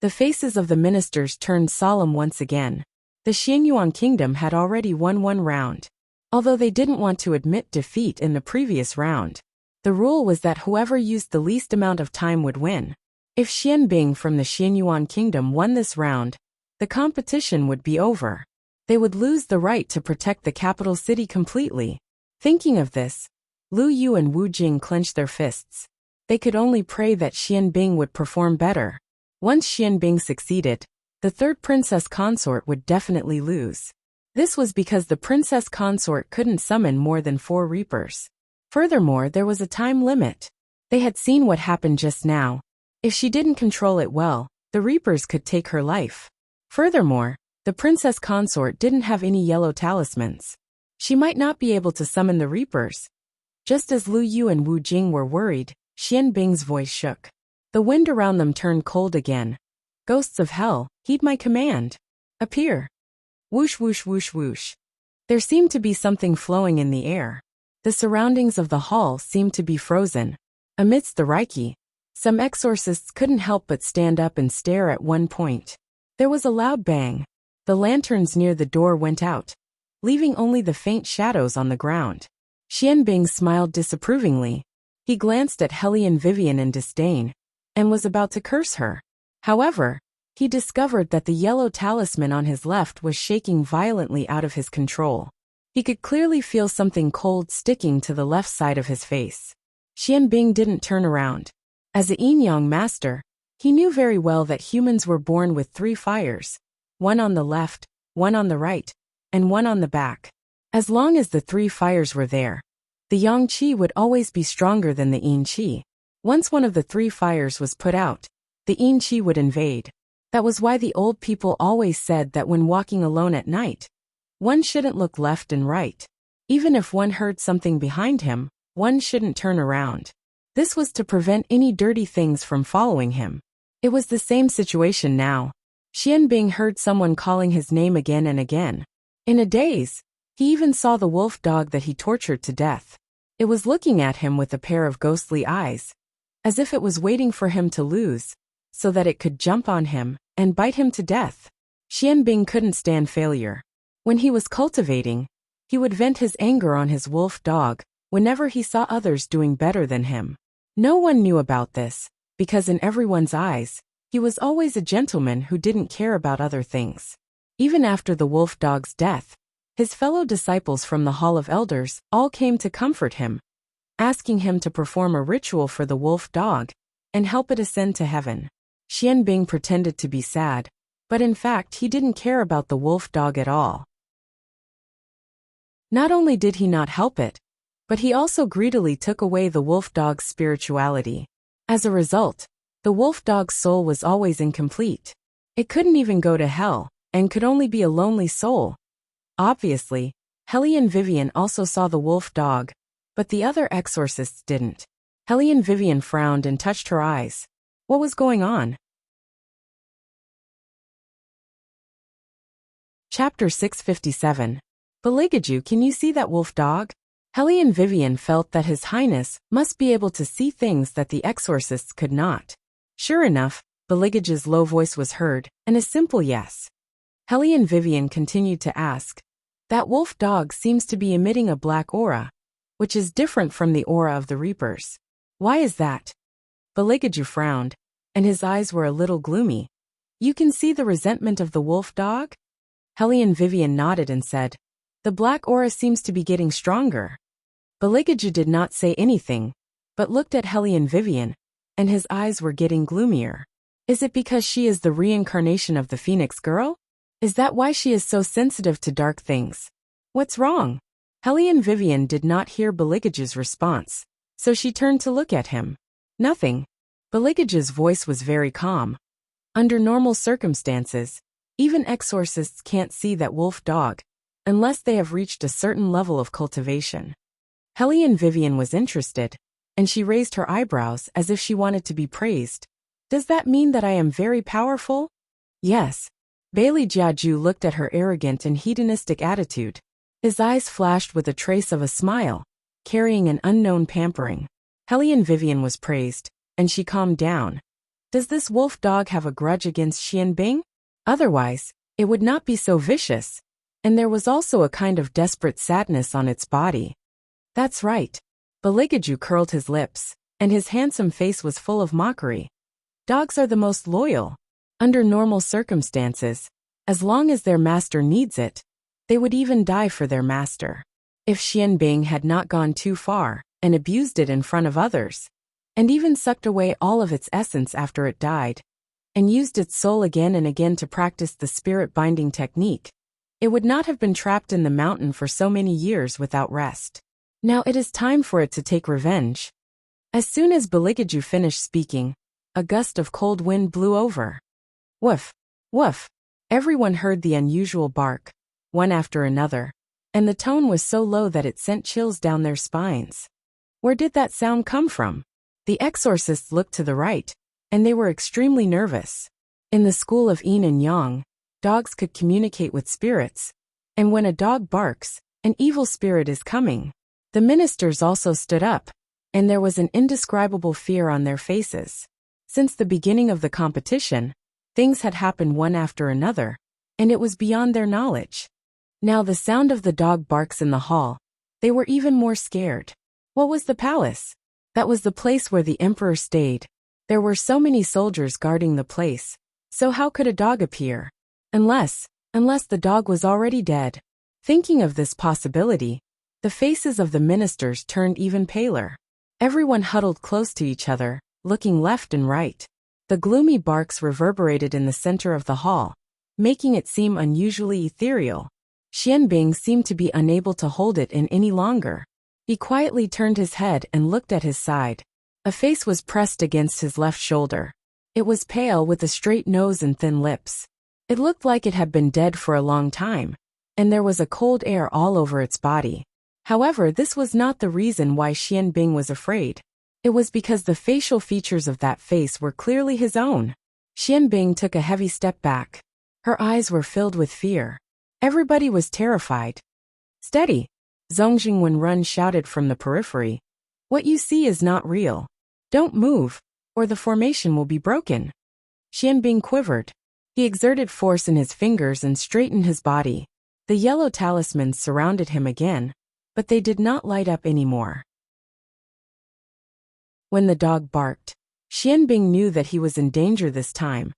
A: The faces of the ministers turned solemn once again. The Xianyuan kingdom had already won 1 round. Although they didn't want to admit defeat in the previous round, The rule was that whoever used the least amount of time would win. If Xianbing from the Xianyuan kingdom won this round, the competition would be over. They would lose the right to protect the capital city completely. Thinking of this, Lu Yu and Wu Jing clenched their fists. They could only pray that Xianbing would perform better. Once Xianbing succeeded, the third princess consort would definitely lose. This was because the princess consort couldn't summon more than 4 reapers. Furthermore, there was a time limit. They had seen what happened just now. If she didn't control it well, the reapers could take her life. Furthermore, the princess consort didn't have any yellow talismans. She might not be able to summon the reapers. Just as Lu Yu and Wu Jing were worried, Xianbing's voice shook. The wind around them turned cold again. Ghosts of hell, heed my command. Appear. Whoosh whoosh whoosh whoosh. There seemed to be something flowing in the air. The surroundings of the hall seemed to be frozen. Amidst the Reiki, some exorcists couldn't help but stand up and stare at one point. There was a loud bang. The lanterns near the door went out, leaving only the faint shadows on the ground. Xianbing smiled disapprovingly. He glanced at Hellion Vivian in disdain, and was about to curse her. However, he discovered that the yellow talisman on his left was shaking violently out of his control. He could clearly feel something cold sticking to the left side of his face. Xianbing didn't turn around. As a yin-yang master, he knew very well that humans were born with 3 fires, one on the left, one on the right, and one on the back. As long as the 3 fires were there, the yang qi would always be stronger than the yin qi. Once one of the 3 fires was put out, the yin qi would invade. That was why the old people always said that when walking alone at night, one shouldn't look left and right. Even if one heard something behind him, one shouldn't turn around. This was to prevent any dirty things from following him. It was the same situation now. Xianbing heard someone calling his name again and again. In a daze, he even saw the wolf dog that he tortured to death. It was looking at him with a pair of ghostly eyes, as if it was waiting for him to lose, so that it could jump on him and bite him to death. Xianbing couldn't stand failure. When he was cultivating, he would vent his anger on his wolf dog whenever he saw others doing better than him. No one knew about this, because in everyone's eyes, he was always a gentleman who didn't care about other things. Even after the wolf dog's death, his fellow disciples from the Hall of Elders all came to comfort him, asking him to perform a ritual for the wolf dog and help it ascend to heaven. Xianbing pretended to be sad, but in fact he didn't care about the wolf dog at all. Not only did he not help it, but he also greedily took away the wolf dog's spirituality. As a result, the wolf dog's soul was always incomplete. It couldn't even go to hell, and could only be a lonely soul. Obviously, Hellion Vivian also saw the wolf dog, but the other exorcists didn't. Hellion Vivian frowned and touched her eyes. What was going on? Chapter 657. Beligaju, can you see that wolf dog? Hellion Vivian felt that His Highness must be able to see things that the exorcists could not. Sure enough, Beligaju's low voice was heard, and a simple yes. Hellion Vivian continued to ask, that wolf dog seems to be emitting a black aura, which is different from the aura of the Reapers. Why is that? Beligaju frowned, and his eyes were a little gloomy. You can see the resentment of the wolf dog? Hellion Vivian nodded and said, the black aura seems to be getting stronger. Beligaju did not say anything, but looked at Hellion Vivian, and his eyes were getting gloomier. Is it because she is the reincarnation of the Phoenix girl? Is that why she is so sensitive to dark things? What's wrong? Hellion Vivian did not hear Beligaju's response, so she turned to look at him. Nothing. Beligaju's voice was very calm. Under normal circumstances, even exorcists can't see that wolf dog, unless they have reached a certain level of cultivation. Hellion Vivian was interested, and she raised her eyebrows as if she wanted to be praised. Does that mean that I am very powerful? Yes. Bailey Jiaju looked at her arrogant and hedonistic attitude. His eyes flashed with a trace of a smile, carrying an unknown pampering. Hellion Vivian was praised, and she calmed down. Does this wolf dog have a grudge against Xianbing? Otherwise, it would not be so vicious. And there was also a kind of desperate sadness on its body. That's right. Beligaju curled his lips, and his handsome face was full of mockery. Dogs are the most loyal. Under normal circumstances, as long as their master needs it, they would even die for their master. If Xianbing had not gone too far, and abused it in front of others, and even sucked away all of its essence after it died, and used its soul again and again to practice the spirit-binding technique, it would not have been trapped in the mountain for so many years without rest. Now it is time for it to take revenge. As soon as Beligaju finished speaking, a gust of cold wind blew over. Woof! Woof! Everyone heard the unusual bark, one after another, and the tone was so low that it sent chills down their spines. Where did that sound come from? The exorcists looked to the right, and they were extremely nervous. In the school of Yin and Yang, dogs could communicate with spirits, and when a dog barks, an evil spirit is coming. The ministers also stood up, and there was an indescribable fear on their faces. Since the beginning of the competition, things had happened one after another, and it was beyond their knowledge. Now the sound of the dog barks in the hall, they were even more scared. What was the palace? That was the place where the emperor stayed. There were so many soldiers guarding the place, so how could a dog appear? Unless the dog was already dead. Thinking of this possibility, the faces of the ministers turned even paler. Everyone huddled close to each other, looking left and right. The gloomy barks reverberated in the center of the hall, making it seem unusually ethereal. Xianbing seemed to be unable to hold it in any longer. He quietly turned his head and looked at his side. A face was pressed against his left shoulder. It was pale with a straight nose and thin lips. It looked like it had been dead for a long time, and there was a cold air all over its body. However, this was not the reason why Xianbing was afraid. It was because the facial features of that face were clearly his own. Xianbing took a heavy step back. Her eyes were filled with fear. Everybody was terrified. Steady! Zongjing Wenrun shouted from the periphery. What you see is not real. Don't move, or the formation will be broken. Xianbing quivered. He exerted force in his fingers and straightened his body. The yellow talismans surrounded him again, but they did not light up anymore. When the dog barked, Xianbing knew that he was in danger this time,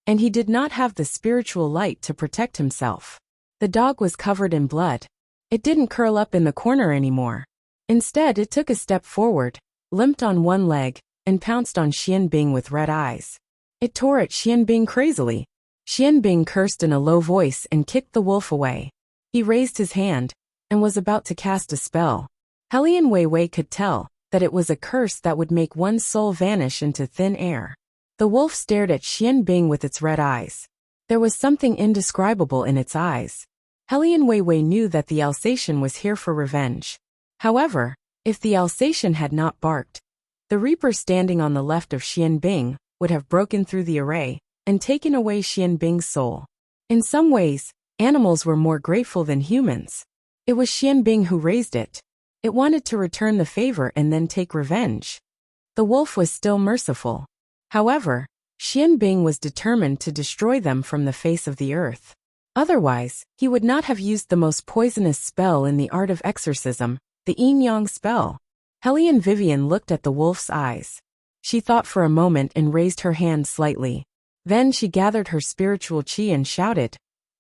A: and he did not have the spiritual light to protect himself. The dog was covered in blood. It didn't curl up in the corner anymore. Instead, it took a step forward, limped on one leg, and pounced on Xianbing with red eyes. It tore at Xianbing crazily. Xianbing cursed in a low voice and kicked the wolf away. He raised his hand, and was about to cast a spell. Helian Weiwei could tell that it was a curse that would make one's soul vanish into thin air. The wolf stared at Xianbing with its red eyes. There was something indescribable in its eyes. Helian Weiwei knew that the Alsatian was here for revenge. However, if the Alsatian had not barked, the Reaper standing on the left of Xianbing would have broken through the array and taken away Xianbing's soul. In some ways, animals were more grateful than humans. It was Xianbing who raised it. It wanted to return the favor and then take revenge. The wolf was still merciful. However, Xianbing was determined to destroy them from the face of the earth. Otherwise, he would not have used the most poisonous spell in the art of exorcism, the yin-yang spell. Helian Vivian looked at the wolf's eyes. She thought for a moment and raised her hand slightly. Then she gathered her spiritual qi and shouted,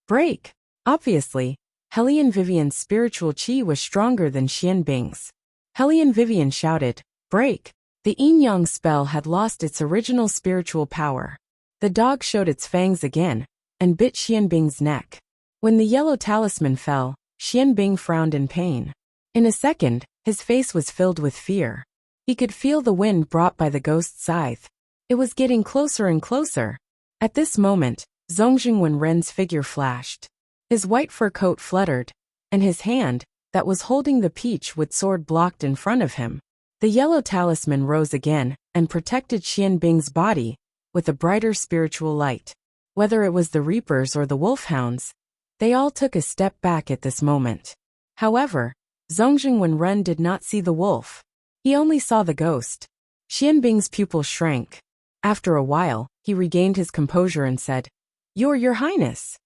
A: "Break!" Obviously, Helian Vivian's spiritual qi was stronger than Xianbing's. Helian Vivian shouted, "Break!" The yin-yang spell had lost its original spiritual power. The dog showed its fangs again, and bit Xianbing's neck. When the yellow talisman fell, Xianbing frowned in pain. In a second, his face was filled with fear. He could feel the wind brought by the ghost's scythe. It was getting closer and closer. At this moment, Zongjing Wenren's figure flashed. His white fur coat fluttered, and his hand, that was holding the peach-wood sword blocked in front of him. The yellow talisman rose again and protected Xianbing's body with a brighter spiritual light. Whether it was the Reapers or the Wolfhounds, they all took a step back at this moment. However, Zongjing Wenren did not see the wolf. He only saw the ghost. Xianbing's pupil shrank. After a while, he regained his composure and said, Your Highness.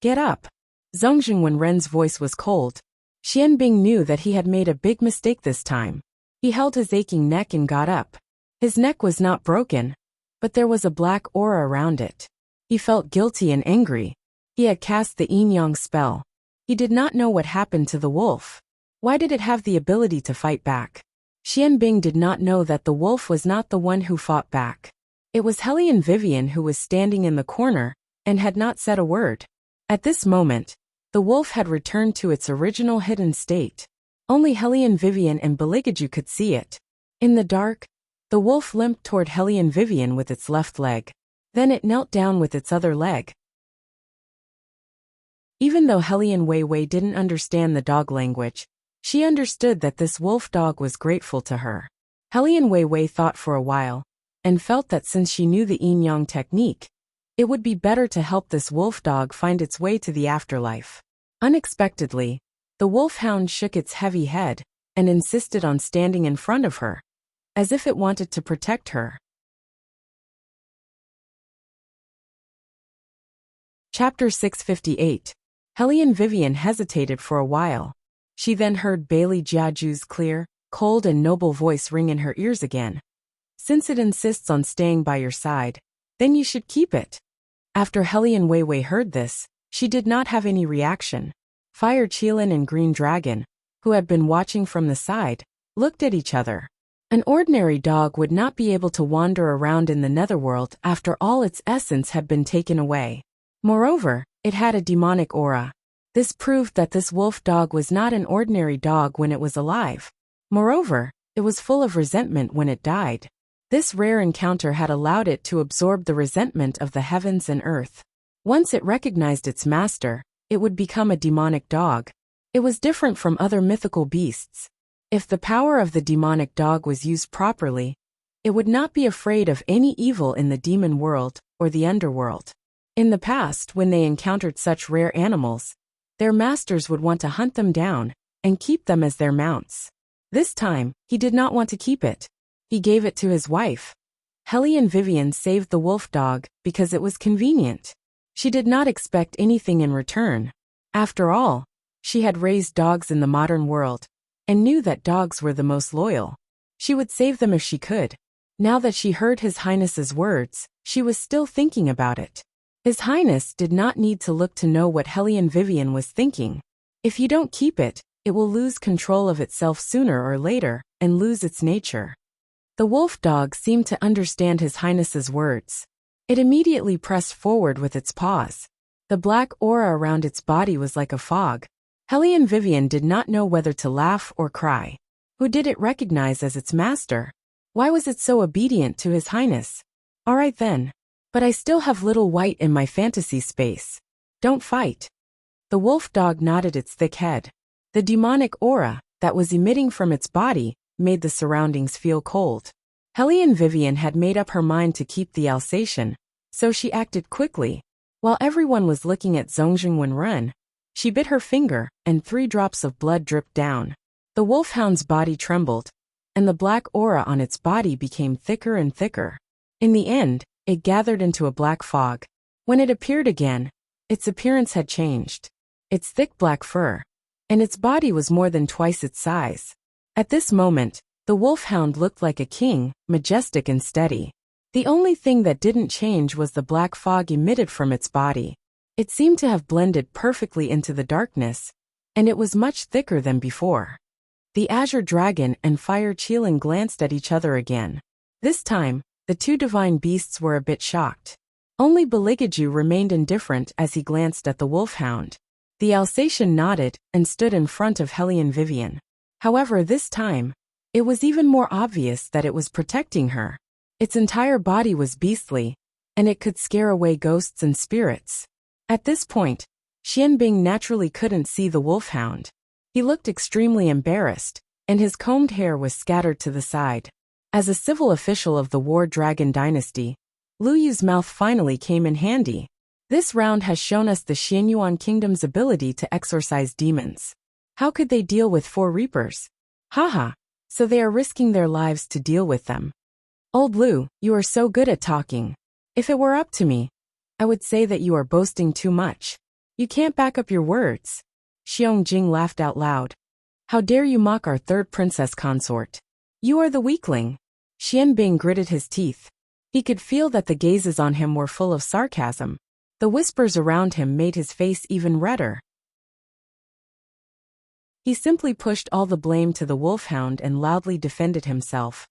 A: Get up." Zongjing Wenren's voice was cold. Xianbing knew that he had made a big mistake this time. He held his aching neck and got up. His neck was not broken, but there was a black aura around it. He felt guilty and angry. He had cast the yin-yang spell. He did not know what happened to the wolf. Why did it have the ability to fight back? Xianbing did not know that the wolf was not the one who fought back. It was Hellion Vivian who was standing in the corner and had not said a word. At this moment, the wolf had returned to its original hidden state. Only Hellion Vivian and Beligaju could see it. In the dark, the wolf limped toward Hellion Vivian with its left leg. Then it knelt down with its other leg. Even though Hellion Weiwei didn't understand the dog language, she understood that this wolf dog was grateful to her. Hellion Weiwei thought for a while, and felt that since she knew the yin-yang technique, it would be better to help this wolf dog find its way to the afterlife. Unexpectedly, the wolfhound shook its heavy head and insisted on standing in front of her, as if it wanted to protect her. Chapter 658. Hellion Vivian hesitated for a while. She then heard Bailey Jiaju's clear, cold and noble voice ring in her ears again. Since it insists on staying by your side, then you should keep it. After Hellion Weiwei heard this, she did not have any reaction. Fire Qilin and Green Dragon, who had been watching from the side, looked at each other. An ordinary dog would not be able to wander around in the netherworld after all its essence had been taken away. Moreover, it had a demonic aura. This proved that this wolf dog was not an ordinary dog when it was alive. Moreover, it was full of resentment when it died. This rare encounter had allowed it to absorb the resentment of the heavens and earth. Once it recognized its master, it would become a demonic dog. It was different from other mythical beasts. If the power of the demonic dog was used properly, it would not be afraid of any evil in the demon world or the underworld. In the past, when they encountered such rare animals, their masters would want to hunt them down and keep them as their mounts. This time, he did not want to keep it. He gave it to his wife. Hellion Vivian saved the wolf dog because it was convenient. She did not expect anything in return. After all, she had raised dogs in the modern world and knew that dogs were the most loyal. She would save them if she could. Now that she heard His Highness's words, she was still thinking about it. His Highness did not need to look to know what Hellion Vivian was thinking. If you don't keep it, it will lose control of itself sooner or later and lose its nature. The wolf dog seemed to understand His Highness's words. It immediately pressed forward with its paws. The black aura around its body was like a fog. Hellion Vivian did not know whether to laugh or cry. Who did it recognize as its master? Why was it so obedient to His Highness? All right then. But I still have little white in my fantasy space. Don't fight. The wolf dog nodded its thick head. The demonic aura that was emitting from its body made the surroundings feel cold. Hellion Vivian had made up her mind to keep the Alsatian, so she acted quickly. While everyone was looking at Zhongjingwen run, she bit her finger and 3 drops of blood dripped down. The wolfhound's body trembled, and the black aura on its body became thicker and thicker. In the end, it gathered into a black fog. When it appeared again, its appearance had changed. Its thick black fur, and its body was more than twice its size. At this moment, the wolfhound looked like a king, majestic and steady. The only thing that didn't change was the black fog emitted from its body. It seemed to have blended perfectly into the darkness, and it was much thicker than before. The azure dragon and fire Qilin glanced at each other again. This time, the 2 divine beasts were a bit shocked. Only Beligaju remained indifferent as he glanced at the wolfhound. The Alsatian nodded and stood in front of Hellion Vivian. However, this time, it was even more obvious that it was protecting her. Its entire body was beastly, and it could scare away ghosts and spirits. At this point, Xianbing naturally couldn't see the wolfhound. He looked extremely embarrassed, and his combed hair was scattered to the side. As a civil official of the War Dragon dynasty, Lu Yu's mouth finally came in handy. This round has shown us the Xianyuan kingdom's ability to exorcise demons. How could they deal with 4 reapers? Haha, so they are risking their lives to deal with them. Old Lu, you are so good at talking. If it were up to me, I would say that you are boasting too much. You can't back up your words. Xiong Jing laughed out loud. How dare you mock our 3rd princess consort? You are the weakling. Xianbing gritted his teeth. He could feel that the gazes on him were full of sarcasm. The whispers around him made his face even redder. He simply pushed all the blame to the wolfhound and loudly defended himself.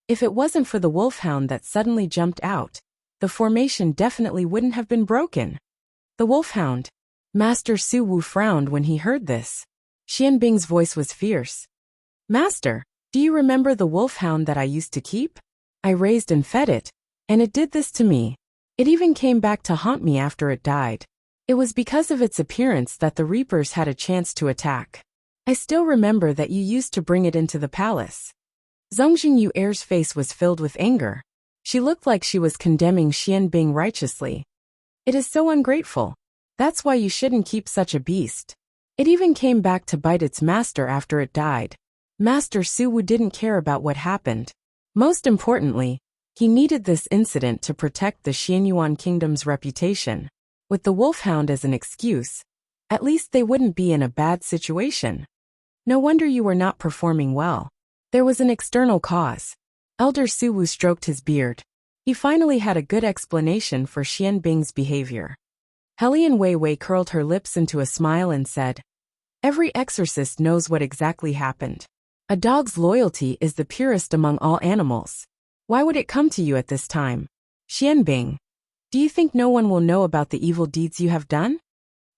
A: If it wasn't for the wolfhound that suddenly jumped out, the formation definitely wouldn't have been broken. The wolfhound. Master Su Wu frowned when he heard this. Xianbing's voice was fierce. Master, do you remember the wolfhound that I used to keep? I raised and fed it, and it did this to me. It even came back to haunt me after it died. It was because of its appearance that the reapers had a chance to attack. I still remember that you used to bring it into the palace. Zongjing Yuer's face was filled with anger. She looked like she was condemning Xianbing righteously. It is so ungrateful. That's why you shouldn't keep such a beast. It even came back to bite its master after it died. Master Su Wu didn't care about what happened. Most importantly, he needed this incident to protect the Xianyuan kingdom's reputation. With the wolfhound as an excuse, at least they wouldn't be in a bad situation. No wonder you were not performing well. There was an external cause. Elder Su Wu stroked his beard. He finally had a good explanation for Xianbing's behavior. Helian Wei Wei curled her lips into a smile and said, Every exorcist knows what exactly happened. A dog's loyalty is the purest among all animals. Why would it come to you at this time? Xianbing, do you think no one will know about the evil deeds you have done?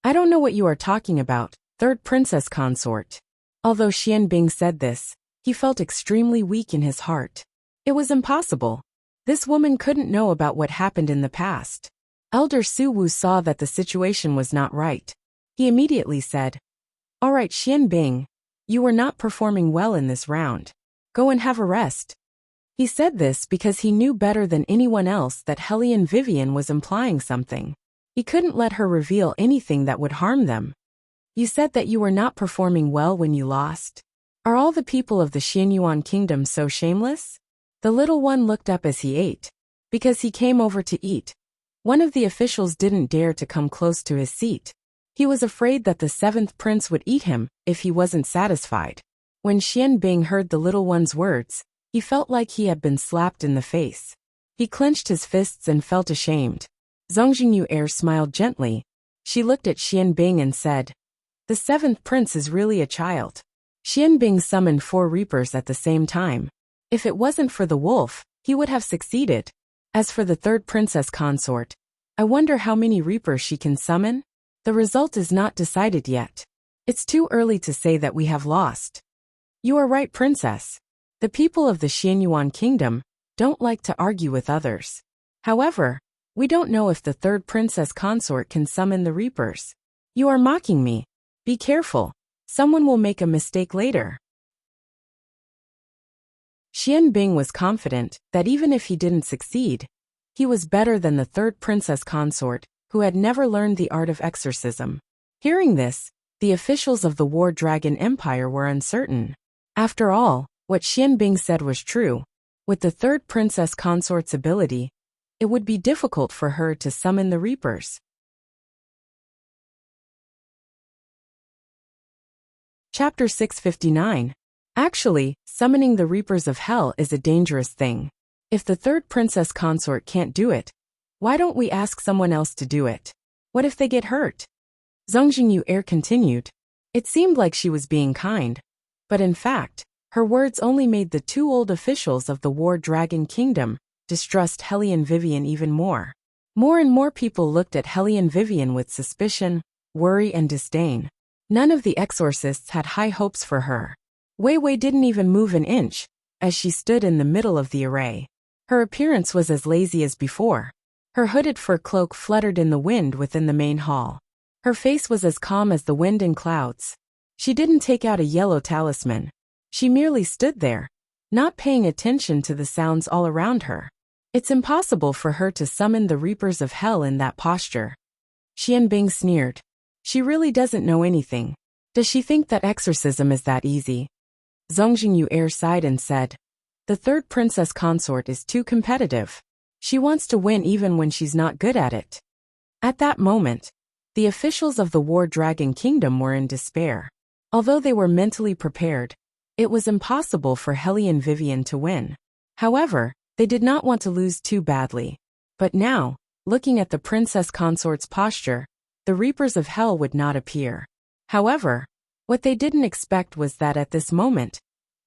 A: I don't know what you are talking about, third princess consort. Although Xianbing said this, he felt extremely weak in his heart. It was impossible. This woman couldn't know about what happened in the past. Elder Su Wu saw that the situation was not right. He immediately said, All right, Xianbing, you were not performing well in this round. Go and have a rest. He said this because he knew better than anyone else that Helian Vivian was implying something. He couldn't let her reveal anything that would harm them. You said that you were not performing well when you lost. Are all the people of the Xianyuan kingdom so shameless? The little one looked up as he ate. Because he came over to eat. One of the officials didn't dare to come close to his seat. He was afraid that the seventh prince would eat him if he wasn't satisfied. When Xianbing heard the little one's words, he felt like he had been slapped in the face. He clenched his fists and felt ashamed. Zongjing Yuer smiled gently. She looked at Xianbing and said, The seventh prince is really a child. Xianbing summoned 4 reapers at the same time. If it wasn't for the wolf, he would have succeeded. As for the third princess consort, I wonder how many reapers she can summon? The result is not decided yet. It's too early to say that we have lost. You are right, princess. The people of the Xianyuan kingdom don't like to argue with others. However, we don't know if the third princess consort can summon the reapers. You are mocking me. Be careful. Someone will make a mistake later. Xianbing was confident that even if he didn't succeed, he was better than the third princess consort, who had never learned the art of exorcism. Hearing this, the officials of the War Dragon Empire were uncertain. After all, what Xianbing said was true. With the third princess consort's ability, it would be difficult for her to summon the reapers. Chapter 659. Actually, summoning the reapers of hell is a dangerous thing. If the third princess consort can't do it, why don't we ask someone else to do it? What if they get hurt? Zongjing Yuer continued. It seemed like she was being kind, but in fact, her words only made the 2 old officials of the War Dragon Kingdom distrust Helian Vivian even more. More and more people looked at Helian Vivian with suspicion, worry and disdain. None of the exorcists had high hopes for her. Wei Wei didn't even move an inch, as she stood in the middle of the array. Her appearance was as lazy as before. Her hooded fur cloak fluttered in the wind within the main hall. Her face was as calm as the wind and clouds. She didn't take out a yellow talisman. She merely stood there, not paying attention to the sounds all around her. It's impossible for her to summon the reapers of hell in that posture. Xianbing sneered. She really doesn't know anything. Does she think that exorcism is that easy? Zongjing Yuer sighed and said, The third princess consort is too competitive. She wants to win even when she's not good at it. At that moment, the officials of the War Dragon Kingdom were in despair. Although they were mentally prepared, It was impossible for Helly and Vivian to win. However, they did not want to lose too badly. But now, looking at the princess consort's posture, the Reapers of Hell would not appear. However, what they didn't expect was that at this moment,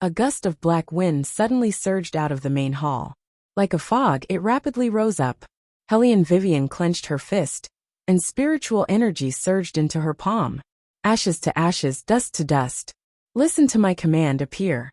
A: a gust of black wind suddenly surged out of the main hall. Like a fog, it rapidly rose up. Helly and Vivian clenched her fist, and spiritual energy surged into her palm. Ashes to ashes, dust to dust. Listen to my command, appear.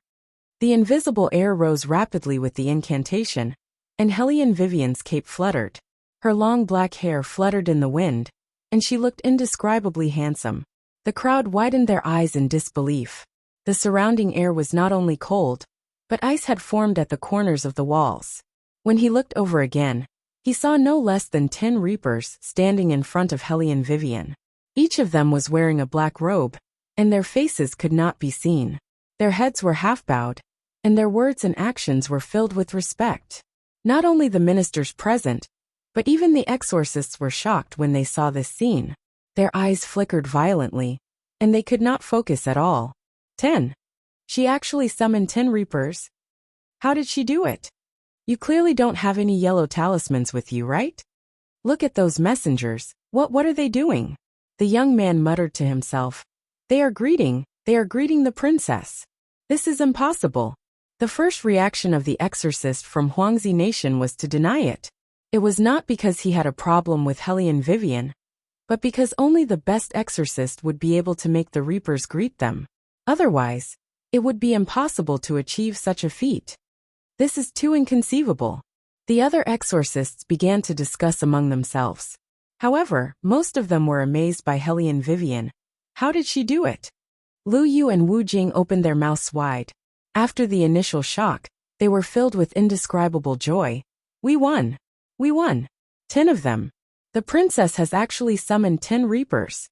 A: The invisible air rose rapidly with the incantation, and Helly and Vivian's cape fluttered. Her long black hair fluttered in the wind, and she looked indescribably handsome. The crowd widened their eyes in disbelief. The surrounding air was not only cold, but ice had formed at the corners of the walls. When he looked over again, he saw no less than 10 Reapers standing in front of Helly and Vivian. Each of them was wearing a black robe, and their faces could not be seen. Their heads were half-bowed, and their words and actions were filled with respect. Not only the ministers present, but even the exorcists were shocked when they saw this scene. Their eyes flickered violently, and they could not focus at all. 10. She actually summoned 10 Reapers? How did she do it? You clearly don't have any yellow talismans with you, right? Look at those messengers. What are they doing? The young man muttered to himself. They are greeting the princess. This is impossible. The first reaction of the exorcist from Huangzi Nation was to deny it. It was not because he had a problem with Helly and Vivian, but because only the best exorcist would be able to make the Reapers greet them. Otherwise, it would be impossible to achieve such a feat. This is too inconceivable. The other exorcists began to discuss among themselves. However, most of them were amazed by Helly and Vivian. How did she do it? Lu Yu and Wu Jing opened their mouths wide. After the initial shock, they were filled with indescribable joy. We won! We won! 10 of them. The princess has actually summoned 10 Reapers.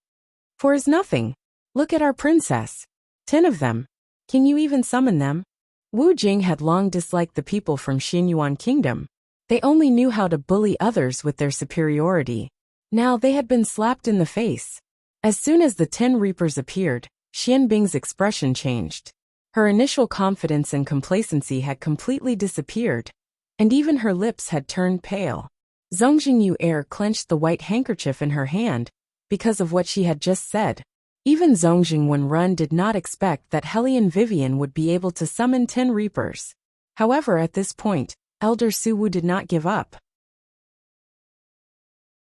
A: For is nothing. Look at our princess. 10 of them. Can you even summon them? Wu Jing had long disliked the people from Xinyuan Kingdom. They only knew how to bully others with their superiority. Now they had been slapped in the face. As soon as the 10 Reapers appeared, Xian Bing's expression changed. Her initial confidence and complacency had completely disappeared, and even her lips had turned pale. Zongjingyu Air clenched the white handkerchief in her hand because of what she had just said. Even Zongjing Wenrun did not expect that Helly and Vivian would be able to summon 10 Reapers. However, at this point, Elder Su Wu did not give up.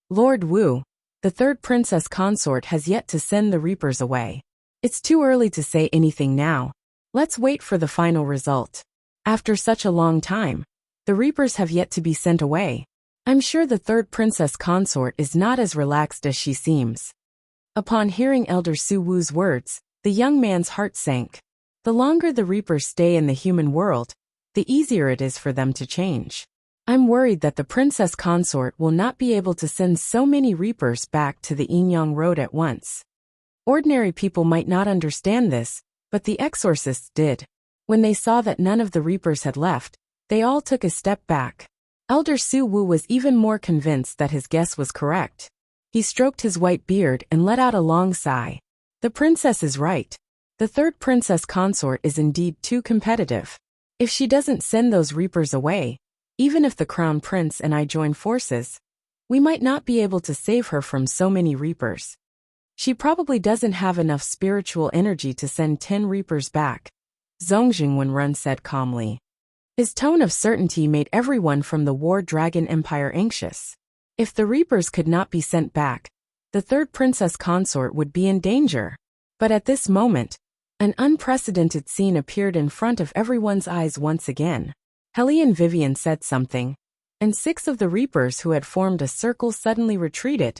A: Lord Wu, the third princess consort, has yet to send the Reapers away. It's too early to say anything now. Let's wait for the final result. After such a long time, the Reapers have yet to be sent away. I'm sure the third princess consort is not as relaxed as she seems. Upon hearing Elder Su Wu's words, the young man's heart sank. The longer the Reapers stay in the human world, the easier it is for them to change. I'm worried that the princess consort will not be able to send so many Reapers back to the Yinyang Road at once. Ordinary people might not understand this, but the exorcists did. When they saw that none of the Reapers had left, they all took a step back. Elder Su Wu was even more convinced that his guess was correct. He stroked his white beard and let out a long sigh. The princess is right. The third princess consort is indeed too competitive. If she doesn't send those Reapers away, even if the crown prince and I join forces, we might not be able to save her from so many Reapers. She probably doesn't have enough spiritual energy to send 10 Reapers back, Zongjing Wenrun said calmly. His tone of certainty made everyone from the War Dragon Empire anxious. If the Reapers could not be sent back, the third princess consort would be in danger. But at this moment, an unprecedented scene appeared in front of everyone's eyes once again. Helly and Vivian said something, and 6 of the Reapers who had formed a circle suddenly retreated,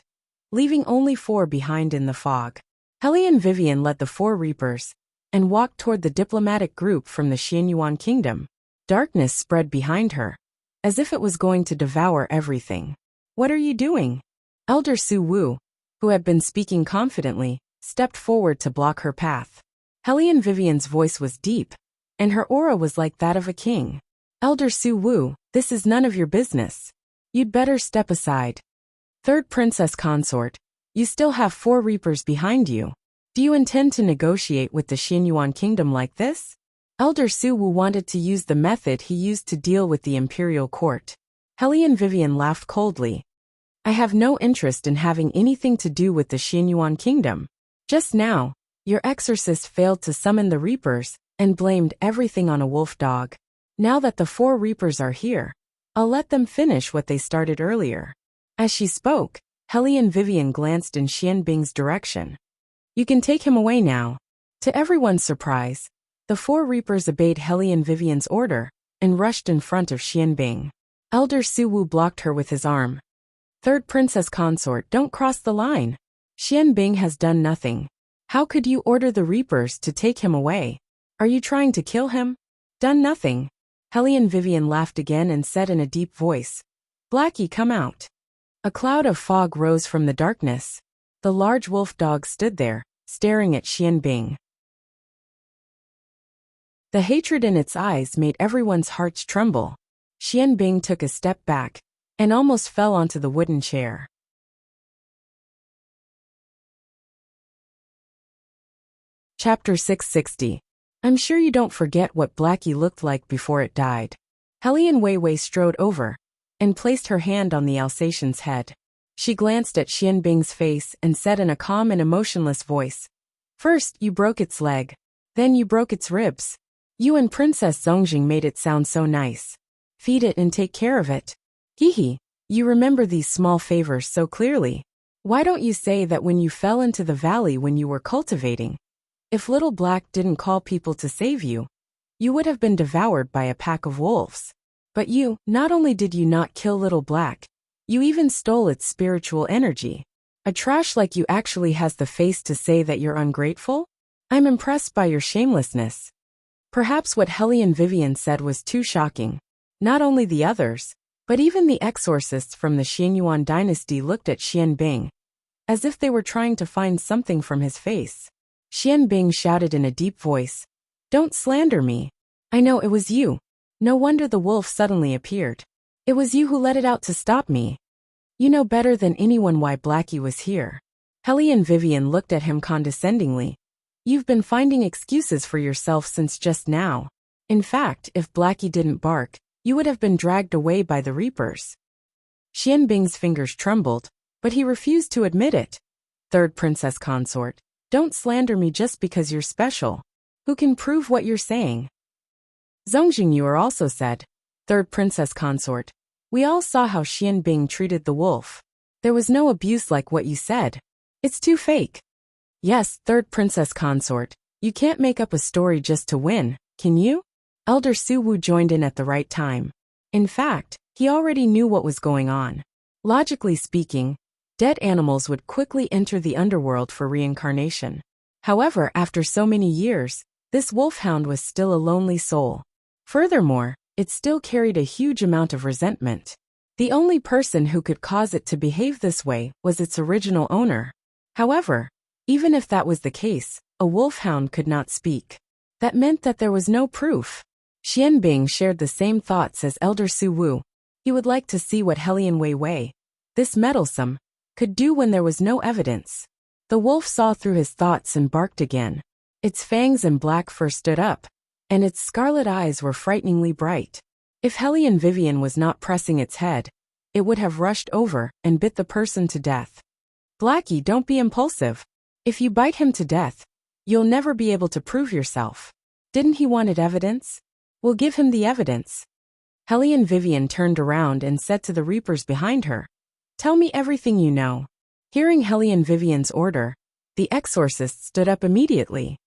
A: leaving only 4 behind in the fog. Helly and Vivian led the 4 Reapers, and walked toward the diplomatic group from the Xianyuan Kingdom. Darkness spread behind her, as if it was going to devour everything. What are you doing? Elder Su Wu, who had been speaking confidently, stepped forward to block her path. Helly and Vivian's voice was deep, and her aura was like that of a king. Elder Su Wu, this is none of your business. You'd better step aside. Third princess consort, you still have 4 Reapers behind you. Do you intend to negotiate with the Xianyuan Kingdom like this? Elder Suwu wanted to use the method he used to deal with the imperial court. Hellion Vivian laughed coldly. I have no interest in having anything to do with the Xianyuan kingdom. Just now, your exorcist failed to summon the Reapers and blamed everything on a wolf dog. Now that the 4 Reapers are here, I'll let them finish what they started earlier. As she spoke, Hellion Vivian glanced in Xianbing's direction. You can take him away now. To everyone's surprise, the 4 Reapers obeyed Hellion Vivian's order and rushed in front of Xianbing. Elder Suwu blocked her with his arm. Third Princess Consort, don't cross the line. Xianbing has done nothing. How could you order the Reapers to take him away? Are you trying to kill him? Done nothing. Hellion Vivian laughed again and said in a deep voice, Blackie, come out. A cloud of fog rose from the darkness. The large wolf dog stood there, staring at Xianbing. The hatred in its eyes made everyone's hearts tremble. Xianbing took a step back and almost fell onto the wooden chair. Chapter 660. I'm sure you don't forget what Blackie looked like before it died. Hellion Weiwei strode over and placed her hand on the Alsatian's head. She glanced at Xianbing's face and said in a calm and emotionless voice, First, you broke its leg. Then you broke its ribs. You and Princess Zongjing made it sound so nice. Feed it and take care of it. Hehe, you remember these small favors so clearly. Why don't you say that when you fell into the valley when you were cultivating? If Little Black didn't call people to save you, you would have been devoured by a pack of wolves. But you, not only did you not kill Little Black, you even stole its spiritual energy. A trash like you actually has the face to say that you're ungrateful? I'm impressed by your shamelessness. Perhaps what Hellion Vivian said was too shocking. Not only the others, but even the exorcists from the Xianyuan dynasty looked at Xianbing, as if they were trying to find something from his face. Xianbing shouted in a deep voice, Don't slander me. I know it was you. No wonder the wolf suddenly appeared. It was you who let it out to stop me. You know better than anyone why Blackie was here. Hellion Vivian looked at him condescendingly. You've been finding excuses for yourself since just now. In fact, if Blackie didn't bark, you would have been dragged away by the Reapers. Xianbing's fingers trembled, but he refused to admit it. Third Princess Consort, don't slander me just because you're special. Who can prove what you're saying? Zongjing Yuer also said, Third Princess Consort, we all saw how Xianbing treated the wolf. There was no abuse like what you said. It's too fake. Yes, Third Princess Consort, you can't make up a story just to win, can you? Elder Suwu joined in at the right time. In fact, he already knew what was going on. Logically speaking, dead animals would quickly enter the underworld for reincarnation. However, after so many years, this wolfhound was still a lonely soul. Furthermore, it still carried a huge amount of resentment. The only person who could cause it to behave this way was its original owner. However, even if that was the case, a wolfhound could not speak. That meant that there was no proof. Xianbing shared the same thoughts as Elder Suwu. He would like to see what Hellion Weiwei, this meddlesome, could do when there was no evidence. The wolf saw through his thoughts and barked again. Its fangs and black fur stood up, and its scarlet eyes were frighteningly bright. If Hellion Vivian was not pressing its head, it would have rushed over and bit the person to death. Blackie, don't be impulsive. If you bite him to death, you'll never be able to prove yourself. Didn't he wanted evidence? We'll give him the evidence. Hellion Vivian turned around and said to the Reapers behind her, Tell me everything you know. Hearing Hellion Vivian's order, the exorcist stood up immediately.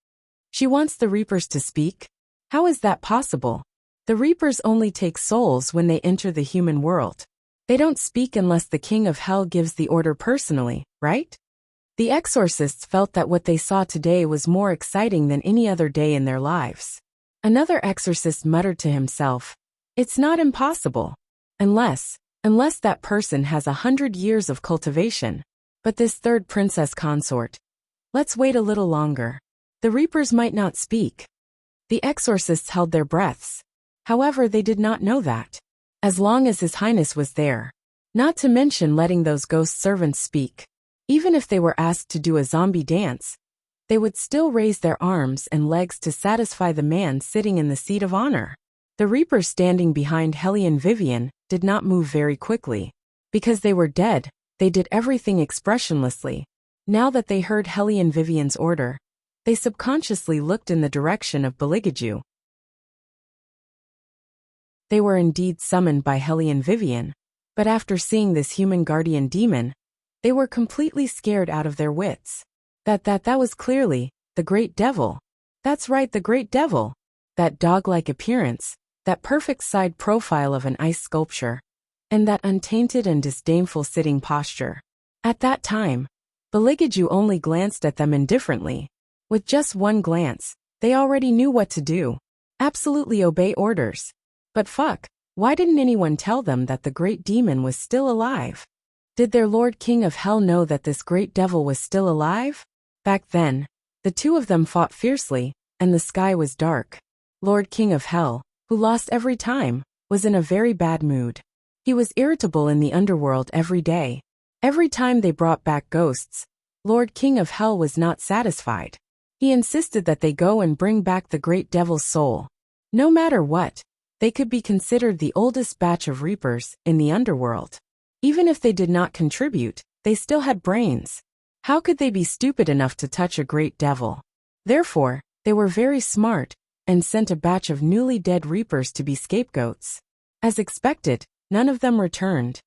A: She wants the Reapers to speak? How is that possible? The Reapers only take souls when they enter the human world. They don't speak unless the King of Hell gives the order personally, right? The exorcists felt that what they saw today was more exciting than any other day in their lives. Another exorcist muttered to himself, It's not impossible. Unless that person has 100 years of cultivation. But this Third Princess Consort. Let's wait a little longer. The Reapers might not speak. The exorcists held their breaths. However, they did not know that. As long as His Highness was there. Not to mention letting those ghost servants speak. Even if they were asked to do a zombie dance, they would still raise their arms and legs to satisfy the man sitting in the seat of honor. The reapers standing behind Helly and Vivian did not move very quickly. Because they were dead, they did everything expressionlessly. Now that they heard Helly and Vivian's order, they subconsciously looked in the direction of Beligaju. They were indeed summoned by Helly and Vivian, but after seeing this human guardian demon, they were completely scared out of their wits. That was clearly the Great Devil. That's right, the Great Devil. That dog-like appearance, that perfect side profile of an ice sculpture, and that untainted and disdainful sitting posture. At that time, Beligaju only glanced at them indifferently. With just one glance, they already knew what to do. Absolutely obey orders. But fuck, why didn't anyone tell them that the great demon was still alive? Did their Lord King of Hell know that this great devil was still alive? Back then, the two of them fought fiercely, and the sky was dark. Lord King of Hell, who lost every time, was in a very bad mood. He was irritable in the underworld every day. Every time they brought back ghosts, Lord King of Hell was not satisfied. He insisted that they go and bring back the great devil's soul. No matter what, they could be considered the oldest batch of reapers in the underworld. Even if they did not contribute, they still had brains. How could they be stupid enough to touch a great devil? Therefore, they were very smart, and sent a batch of newly dead reapers to be scapegoats. As expected, none of them returned.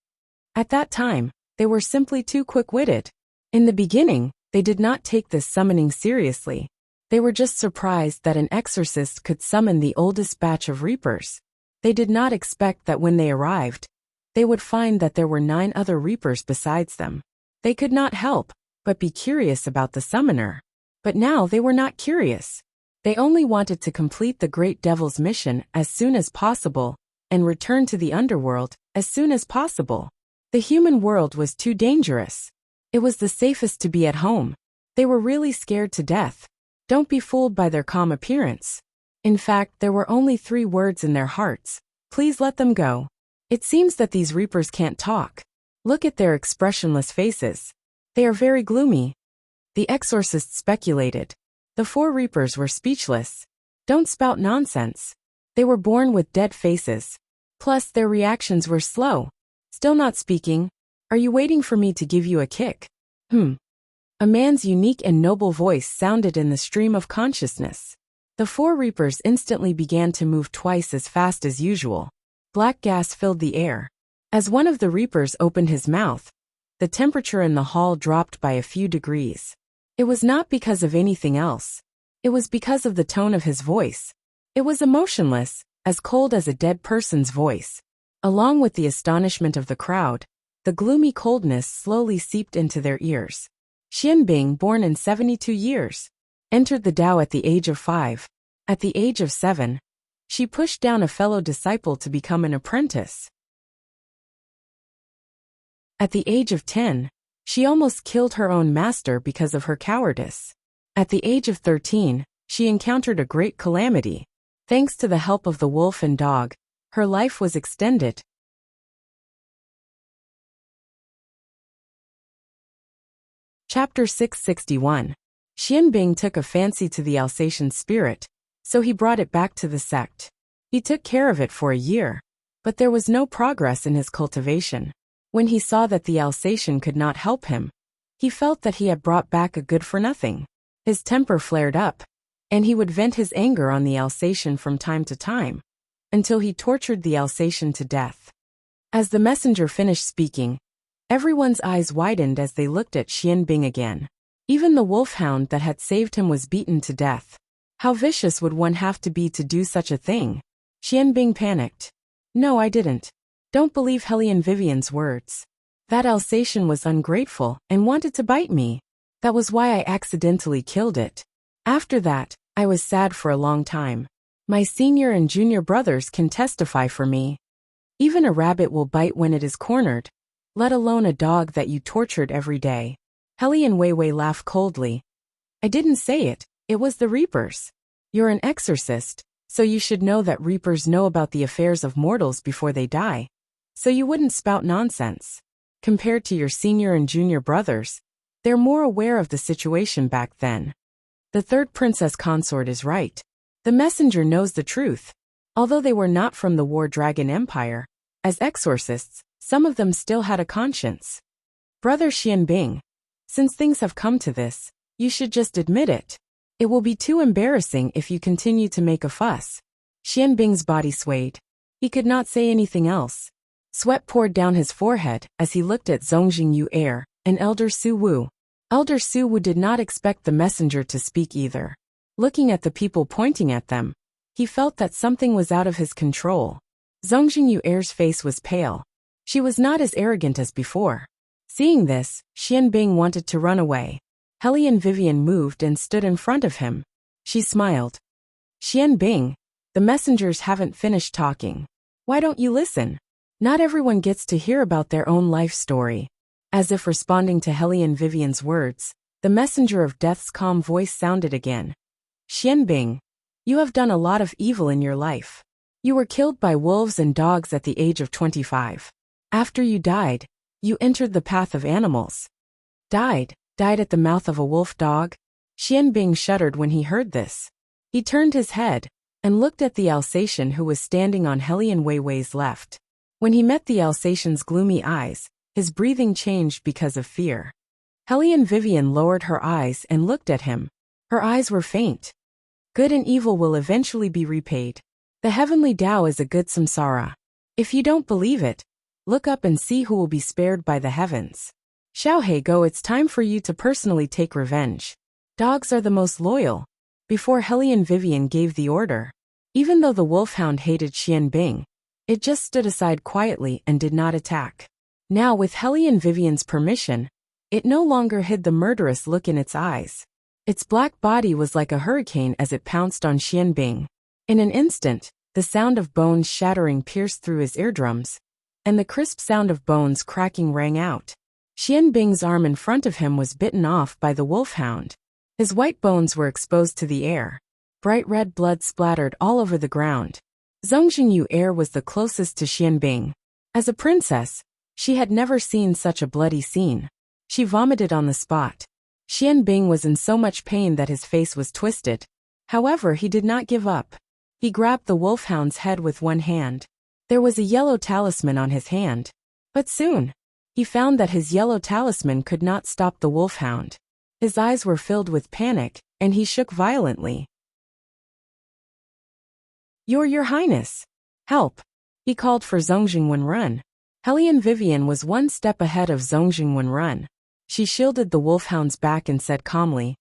A: At that time, they were simply too quick-witted. In the beginning, they did not take this summoning seriously. They were just surprised that an exorcist could summon the oldest batch of reapers. They did not expect that when they arrived, they would find that there were 9 other reapers besides them. They could not help but be curious about the summoner. But now they were not curious. They only wanted to complete the great devil's mission as soon as possible and return to the underworld as soon as possible. The human world was too dangerous. It was the safest to be at home. They were really scared to death. Don't be fooled by their calm appearance. In fact, there were only 3 words in their hearts. Please let them go. It seems that these reapers can't talk. Look at their expressionless faces. They are very gloomy. The exorcist speculated. The 4 reapers were speechless. Don't spout nonsense. They were born with dead faces. Plus, their reactions were slow. Still not speaking. Are you waiting for me to give you a kick? A man's unique and noble voice sounded in the stream of consciousness. The 4 reapers instantly began to move twice as fast as usual. Black gas filled the air. As one of the reapers opened his mouth, the temperature in the hall dropped by a few degrees. It was not because of anything else. It was because of the tone of his voice. It was emotionless, as cold as a dead person's voice. Along with the astonishment of the crowd, the gloomy coldness slowly seeped into their ears. Xianbing, born in 72 years, entered the Tao at the age of 5. At the age of 7, she pushed down a fellow disciple to become an apprentice. At the age of 10, she almost killed her own master because of her cowardice. At the age of 13, she encountered a great calamity. Thanks to the help of the wolf and dog, her life was extended. Chapter 661. Xianbing took a fancy to the Alsatian spirit, so he brought it back to the sect. He took care of it for a year, but there was no progress in his cultivation. When he saw that the Alsatian could not help him, he felt that he had brought back a good-for-nothing. His temper flared up, and he would vent his anger on the Alsatian from time to time, until he tortured the Alsatian to death. As the messenger finished speaking, everyone's eyes widened as they looked at Xianbing again. Even the wolfhound that had saved him was beaten to death. How vicious would one have to be to do such a thing? Xianbing panicked. No, I didn't. Don't believe Helly and Vivian's words. That Alsatian was ungrateful and wanted to bite me. That was why I accidentally killed it. After that, I was sad for a long time. My senior and junior brothers can testify for me. Even a rabbit will bite when it is cornered, let alone a dog that you tortured every day. Helly and Weiwei laughed coldly. I didn't say it, it was the Reapers. You're an exorcist, so you should know that Reapers know about the affairs of mortals before they die. So you wouldn't spout nonsense. Compared to your senior and junior brothers, they're more aware of the situation back then. The third princess consort is right. The messenger knows the truth. Although they were not from the War Dragon Empire, as exorcists, some of them still had a conscience. Brother Xianbing, since things have come to this, you should just admit it. It will be too embarrassing if you continue to make a fuss. Xianbing's body swayed. He could not say anything else. Sweat poured down his forehead as he looked at Zongjing Yu and Elder Su Wu. Elder Su Wu did not expect the messenger to speak either. Looking at the people pointing at them, he felt that something was out of his control. Zongjing Yu's face was pale. She was not as arrogant as before. Seeing this, Xianbing wanted to run away. Hellion Vivian moved and stood in front of him. She smiled. Xianbing, the messengers haven't finished talking. Why don't you listen? Not everyone gets to hear about their own life story. As if responding to Hellion Vivian's words, the messenger of death's calm voice sounded again. Xianbing, you have done a lot of evil in your life. You were killed by wolves and dogs at the age of 25. After you died, you entered the path of animals. Died at the mouth of a wolf dog? Xianbing shuddered when he heard this. He turned his head and looked at the Alsatian who was standing on Hellion Weiwei's left. When he met the Alsatian's gloomy eyes, his breathing changed because of fear. Hellion Vivian lowered her eyes and looked at him. Her eyes were faint. Good and evil will eventually be repaid. The heavenly Tao is a good samsara. If you don't believe it, look up and see who will be spared by the heavens. Xiaohei Go, it's time for you to personally take revenge. Dogs are the most loyal. Before Hellion Vivian gave the order, even though the wolfhound hated Xianbing, it just stood aside quietly and did not attack. Now with Hellion Vivian's permission, it no longer hid the murderous look in its eyes. Its black body was like a hurricane as it pounced on Xianbing. In an instant, the sound of bones shattering pierced through his eardrums, and the crisp sound of bones cracking rang out. Xianbing's arm in front of him was bitten off by the wolfhound. His white bones were exposed to the air. Bright red blood splattered all over the ground. Zongjing Yu was the closest to Xianbing. As a princess, she had never seen such a bloody scene. She vomited on the spot. Xianbing was in so much pain that his face was twisted. However, he did not give up. He grabbed the wolfhound's head with one hand. There was a yellow talisman on his hand. But soon, he found that his yellow talisman could not stop the wolfhound. His eyes were filled with panic, and he shook violently. Your Highness! Help! He called for Zongjing Wenrun. Hellion Vivian was one step ahead of Zongjing Wenrun. She shielded the wolfhound's back and said calmly,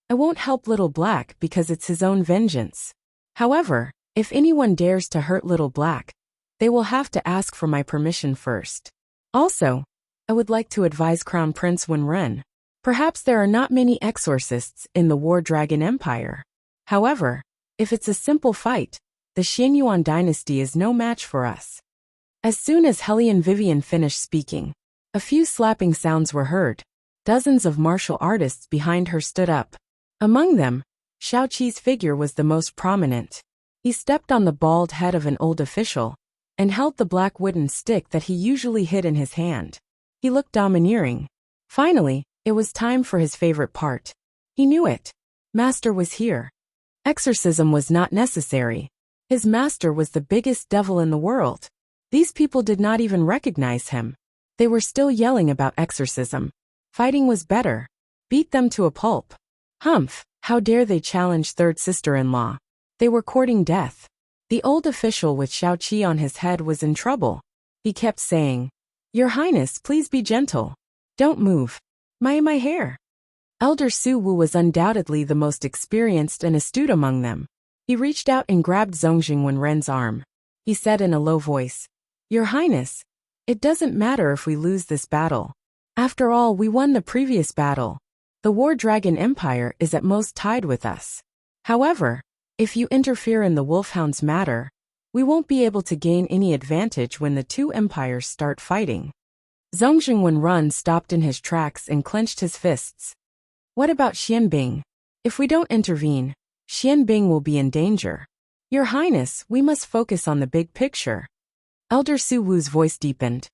A: I won't help Little Black because it's his own vengeance. However, if anyone dares to hurt Little Black, they will have to ask for my permission first. Also, I would like to advise Crown Prince Wenren. Perhaps there are not many exorcists in the War Dragon Empire. However, if it's a simple fight, the Xianyuan dynasty is no match for us. As soon as Hellion Vivian finished speaking, a few slapping sounds were heard. Dozens of martial artists behind her stood up. Among them, Xiaoqi's figure was the most prominent. He stepped on the bald head of an old official and held the black wooden stick that he usually hid in his hand. He looked domineering. Finally, it was time for his favorite part. He knew it. Master was here. Exorcism was not necessary. His master was the biggest devil in the world. These people did not even recognize him. They were still yelling about exorcism. Fighting was better. Beat them to a pulp. Humph, how dare they challenge third sister-in-law. They were courting death. The old official with Xiaoqi on his head was in trouble. He kept saying, Your Highness, please be gentle. Don't move. My hair. Elder Su Wu was undoubtedly the most experienced and astute among them. He reached out and grabbed Zongjing Wenren's arm. He said in a low voice, Your Highness, it doesn't matter if we lose this battle. After all, we won the previous battle. The War Dragon Empire is at most tied with us. However, if you interfere in the Wolfhound's matter, we won't be able to gain any advantage when the two empires start fighting. Zongjing Wenren stopped in his tracks and clenched his fists. What about Xianbing? If we don't intervene, Xianbing will be in danger. Your Highness, we must focus on the big picture. Elder Su Wu's voice deepened.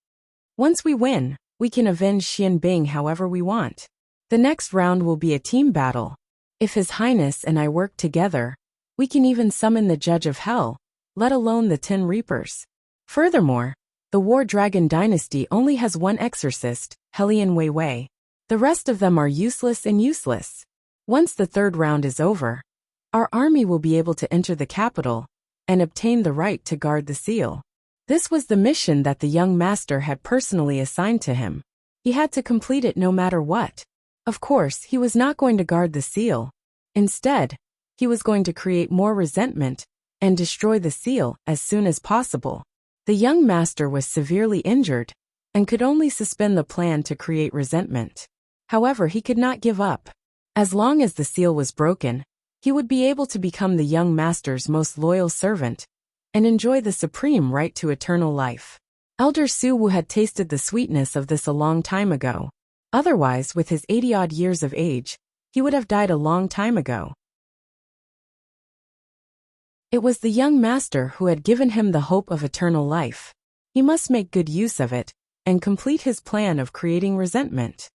A: Once we win, we can avenge Xianbing however we want. The next round will be a team battle. If His Highness and I work together, we can even summon the Judge of Hell, let alone the 10 Reapers. Furthermore, the War Dragon Dynasty only has one exorcist, Hellion Wei Wei. The rest of them are useless and useless. Once the third round is over, our army will be able to enter the capital and obtain the right to guard the seal. This was the mission that the young master had personally assigned to him. He had to complete it no matter what. Of course, he was not going to guard the seal. Instead, he was going to create more resentment and destroy the seal as soon as possible. The young master was severely injured and could only suspend the plan to create resentment. However, he could not give up. As long as the seal was broken, he would be able to become the young master's most loyal servant and enjoy the supreme right to eternal life. Elder Su Wu had tasted the sweetness of this a long time ago. Otherwise, with his 80-odd years of age, he would have died a long time ago. It was the young master who had given him the hope of eternal life. He must make good use of it and complete his plan of creating resentment.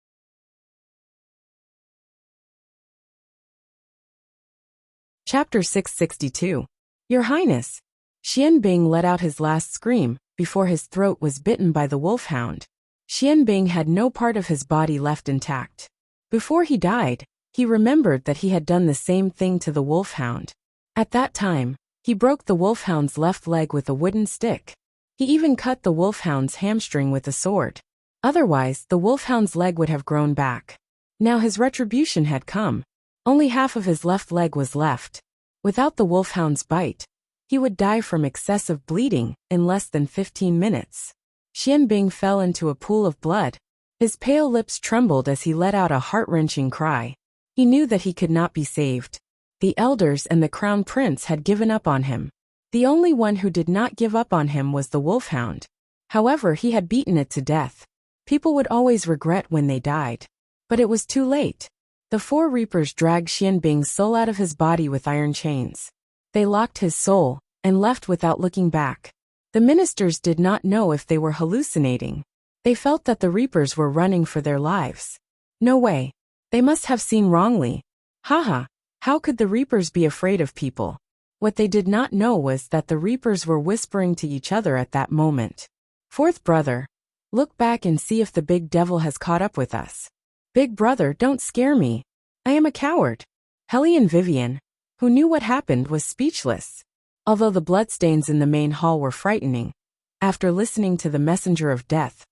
A: Chapter 662. Your Highness. Xian Bing let out his last scream before his throat was bitten by the wolfhound. Xian Bing had no part of his body left intact. Before he died, he remembered that he had done the same thing to the wolfhound. At that time, he broke the wolfhound's left leg with a wooden stick. He even cut the wolfhound's hamstring with a sword. Otherwise, the wolfhound's leg would have grown back. Now his retribution had come. Only half of his left leg was left. Without the wolfhound's bite, he would die from excessive bleeding in less than 15 minutes. Xian Bing fell into a pool of blood. His pale lips trembled as he let out a heart-wrenching cry. He knew that he could not be saved. The elders and the crown prince had given up on him. The only one who did not give up on him was the wolfhound. However, he had beaten it to death. People would always regret when they died. But it was too late. The 4 Reapers dragged Xian Bing's soul out of his body with iron chains. They locked his soul and left without looking back. The ministers did not know if they were hallucinating. They felt that the Reapers were running for their lives. No way. They must have seen wrongly. Haha, how could the Reapers be afraid of people? What they did not know was that the Reapers were whispering to each other at that moment. Fourth brother, look back and see if the big devil has caught up with us. Big brother, don't scare me. I am a coward. Hellion Vivian, who knew what happened, was speechless. Although the bloodstains in the main hall were frightening, after listening to the messenger of death,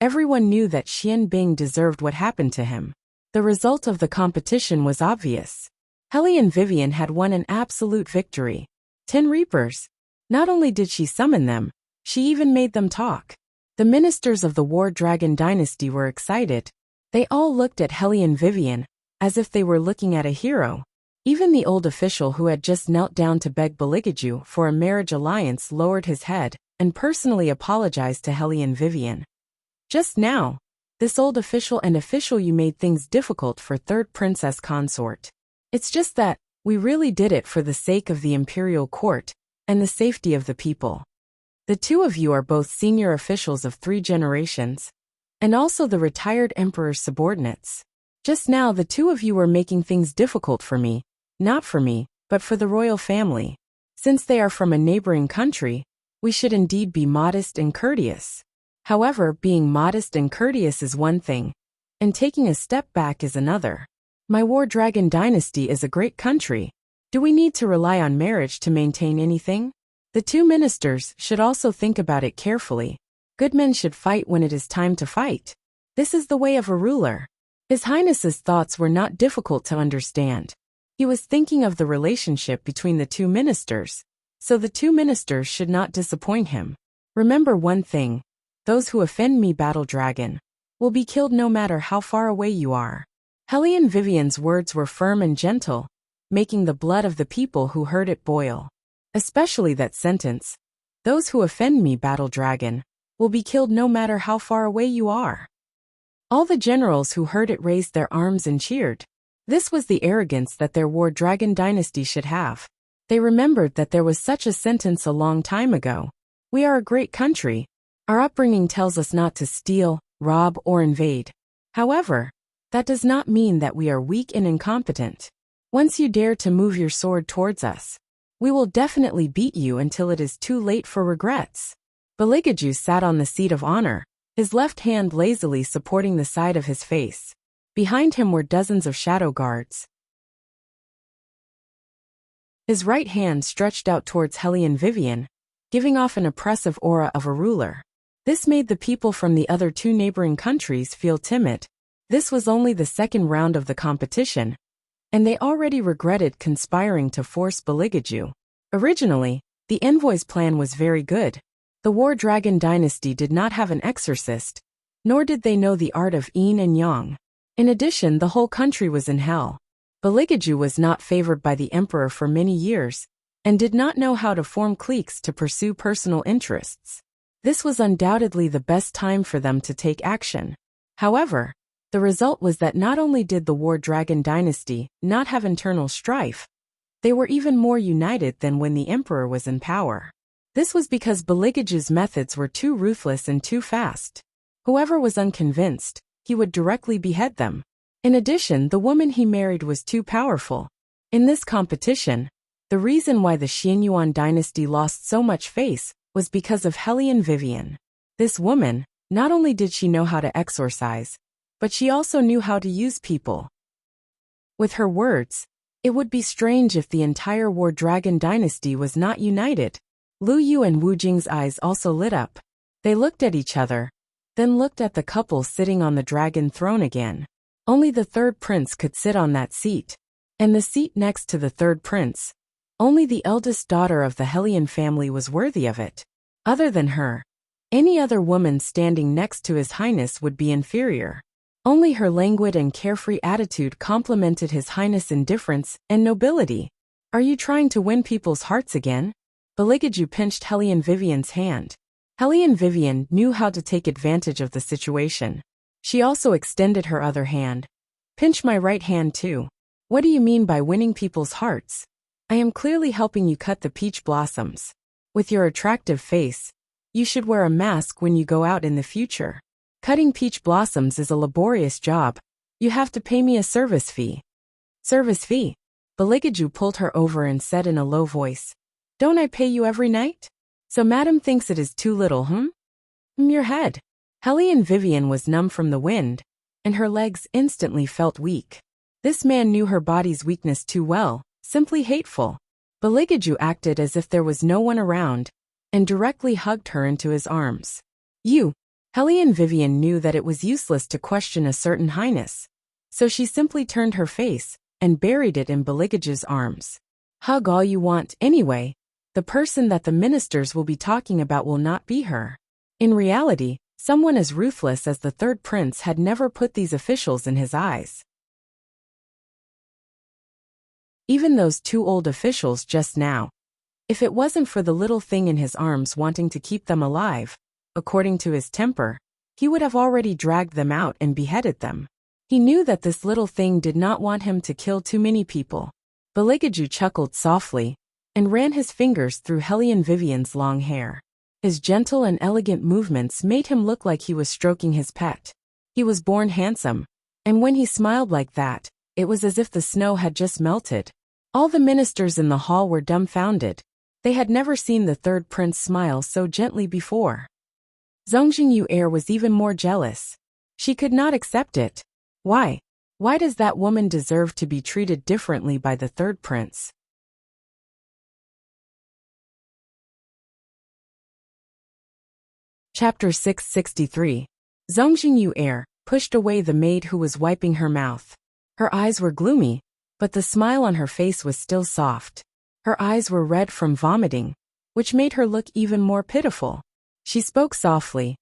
A: everyone knew that Xian Bing deserved what happened to him. The result of the competition was obvious. Hellion Vivian had won an absolute victory. 10 Reapers. Not only did she summon them, she even made them talk. The ministers of the War Dragon Dynasty were excited. They all looked at Hellion Vivian as if they were looking at a hero. Even the old official who had just knelt down to beg Beligaju for a marriage alliance lowered his head and personally apologized to Hellion Vivian. Just now, this old official and official, you made things difficult for third princess consort. It's just that we really did it for the sake of the imperial court and the safety of the people. The two of you are both senior officials of 3 generations and also the retired emperor's subordinates. Just now the two of you were making things difficult for me. Not for me, but for the royal family. Since they are from a neighboring country, we should indeed be modest and courteous. However, being modest and courteous is one thing, and taking a step back is another. My War Dragon Dynasty is a great country. Do we need to rely on marriage to maintain anything? The 2 ministers should also think about it carefully. Good men should fight when it is time to fight. This is the way of a ruler. His Highness's thoughts were not difficult to understand. He was thinking of the relationship between the 2 ministers, so the 2 ministers should not disappoint him. Remember one thing, those who offend me, Battle Dragon, will be killed no matter how far away you are. Hellion Vivian's words were firm and gentle, making the blood of the people who heard it boil. Especially that sentence, those who offend me, Battle Dragon, will be killed no matter how far away you are. All the generals who heard it raised their arms and cheered. This was the arrogance that their War Dragon Dynasty should have. They remembered that there was such a sentence a long time ago. We are a great country. Our upbringing tells us not to steal, rob, or invade. However, that does not mean that we are weak and incompetent. Once you dare to move your sword towards us, we will definitely beat you until it is too late for regrets. Beligaju sat on the seat of honor, his left hand lazily supporting the side of his face. Behind him were dozens of shadow guards. His right hand stretched out towards Hellion Vivian, giving off an oppressive aura of a ruler. This made the people from the other two neighboring countries feel timid. This was only the second round of the competition, and they already regretted conspiring to force Beligaju. Originally, the envoy's plan was very good. The War Dragon dynasty did not have an exorcist, nor did they know the art of yin and yang. In addition, the whole country was in hell. Beligaju was not favored by the emperor for many years, and did not know how to form cliques to pursue personal interests. This was undoubtedly the best time for them to take action. However, the result was that not only did the War Dragon dynasty not have internal strife, they were even more united than when the emperor was in power. This was because Beligaju's methods were too ruthless and too fast. Whoever was unconvinced, he would directly behead them. In addition, the woman he married was too powerful. In this competition, the reason why the Xianyuan dynasty lost so much face was because of Hellion Vivian. This woman, not only did she know how to exorcise, but she also knew how to use people. With her words, it would be strange if the entire War Dragon dynasty was not united. Lu Yu and Wu Jing's eyes also lit up. They looked at each other, then looked at the couple sitting on the dragon throne again. Only the third prince could sit on that seat. And the seat next to the third prince, only the eldest daughter of the Hellion family was worthy of it. Other than her, any other woman standing next to His Highness would be inferior. Only her languid and carefree attitude complemented His Highness' indifference and nobility. Are you trying to win people's hearts again? Beligaju pinched Hellion Vivian's hand. Hellion Vivian knew how to take advantage of the situation. She also extended her other hand. Pinch my right hand too. What do you mean by winning people's hearts? I am clearly helping you cut the peach blossoms. With your attractive face, you should wear a mask when you go out in the future. Cutting peach blossoms is a laborious job. You have to pay me a service fee. Service fee? Beligaju pulled her over and said in a low voice. Don't I pay you every night? So madam thinks it is too little, Your head. Hellion Vivian was numb from the wind, and her legs instantly felt weak. This man knew her body's weakness too well, simply hateful. Beligaju acted as if there was no one around, and directly hugged her into his arms. You. Hellion Vivian knew that it was useless to question a certain highness, so she simply turned her face and buried it in Beligaju's arms. Hug all you want anyway. The person that the ministers will be talking about will not be her. In reality, someone as ruthless as the third prince had never put these officials in his eyes. Even those two old officials just now. If it wasn't for the little thing in his arms wanting to keep them alive, according to his temper, he would have already dragged them out and beheaded them. He knew that this little thing did not want him to kill too many people. Beligaju chuckled softly and ran his fingers through Hellion Vivian's long hair. His gentle and elegant movements made him look like he was stroking his pet. He was born handsome, and when he smiled like that, it was as if the snow had just melted. All the ministers in the hall were dumbfounded. They had never seen the third prince smile so gently before. Zongjingyu Heir was even more jealous. She could not accept it. Why? Why does that woman deserve to be treated differently by the third prince? Chapter 663. Zongjingyu Heir pushed away the maid who was wiping her mouth. Her eyes were gloomy, but the smile on her face was still soft. Her eyes were red from vomiting, which made her look even more pitiful. She spoke softly.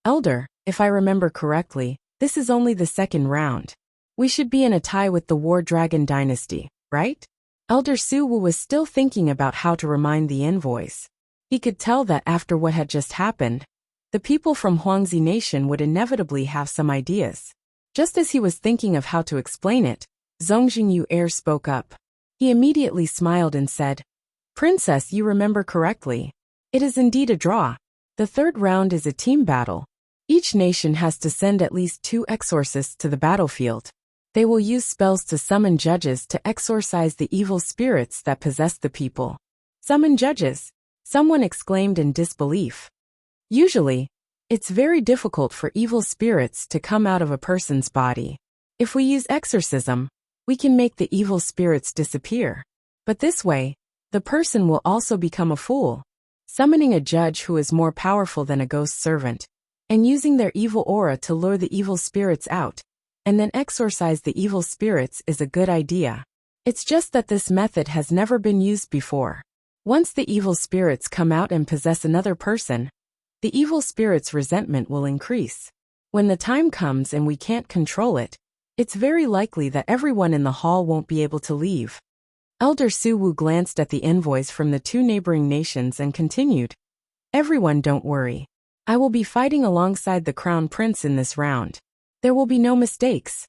A: Elder, if I remember correctly, this is only the second round. We should be in a tie with the War Dragon dynasty, right? Elder Su Wu was still thinking about how to remind the envoys. He could tell that after what had just happened, the people from Huangzi Nation would inevitably have some ideas. Just as he was thinking of how to explain it, Zongjingyu Heir spoke up. He immediately smiled and said, Princess, you remember correctly. It is indeed a draw. The third round is a team battle. Each nation has to send at least 2 exorcists to the battlefield. They will use spells to summon judges to exorcise the evil spirits that possess the people. Summon judges? Someone exclaimed in disbelief. Usually, it's very difficult for evil spirits to come out of a person's body. If we use exorcism, we can make the evil spirits disappear. But this way, the person will also become a fool, summoning a judge who is more powerful than a ghost servant, and using their evil aura to lure the evil spirits out, and then exorcise the evil spirits is a good idea. It's just that this method has never been used before. Once the evil spirits come out and possess another person, the evil spirit's resentment will increase. When the time comes and we can't control it, it's very likely that everyone in the hall won't be able to leave. Elder Suwu glanced at the envoys from the two neighboring nations and continued, "Everyone, don't worry. I will be fighting alongside the crown prince in this round. There will be no mistakes."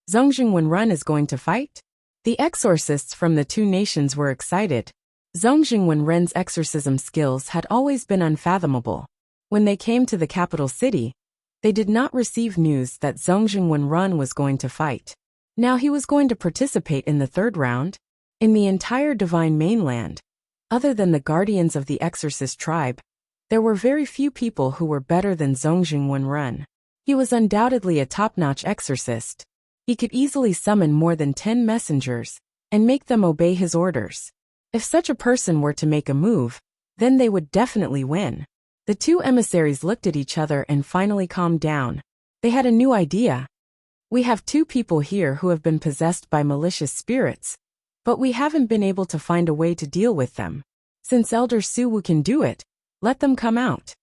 A: Zongjing Wenrun is going to fight? The exorcists from the two nations were excited. Zongjing Wenrun's exorcism skills had always been unfathomable. When they came to the capital city, they did not receive news that Zongjing Wenrun was going to fight. Now he was going to participate in the third round? In the entire Divine Mainland, other than the guardians of the exorcist tribe, there were very few people who were better than Zongjing Wenrun. He was undoubtedly a top-notch exorcist. He could easily summon more than 10 messengers and make them obey his orders. If such a person were to make a move, then they would definitely win. The two emissaries looked at each other and finally calmed down. They had a new idea. "We have two people here who have been possessed by malicious spirits, but we haven't been able to find a way to deal with them. Since Elder Suwu can do it, let them come out."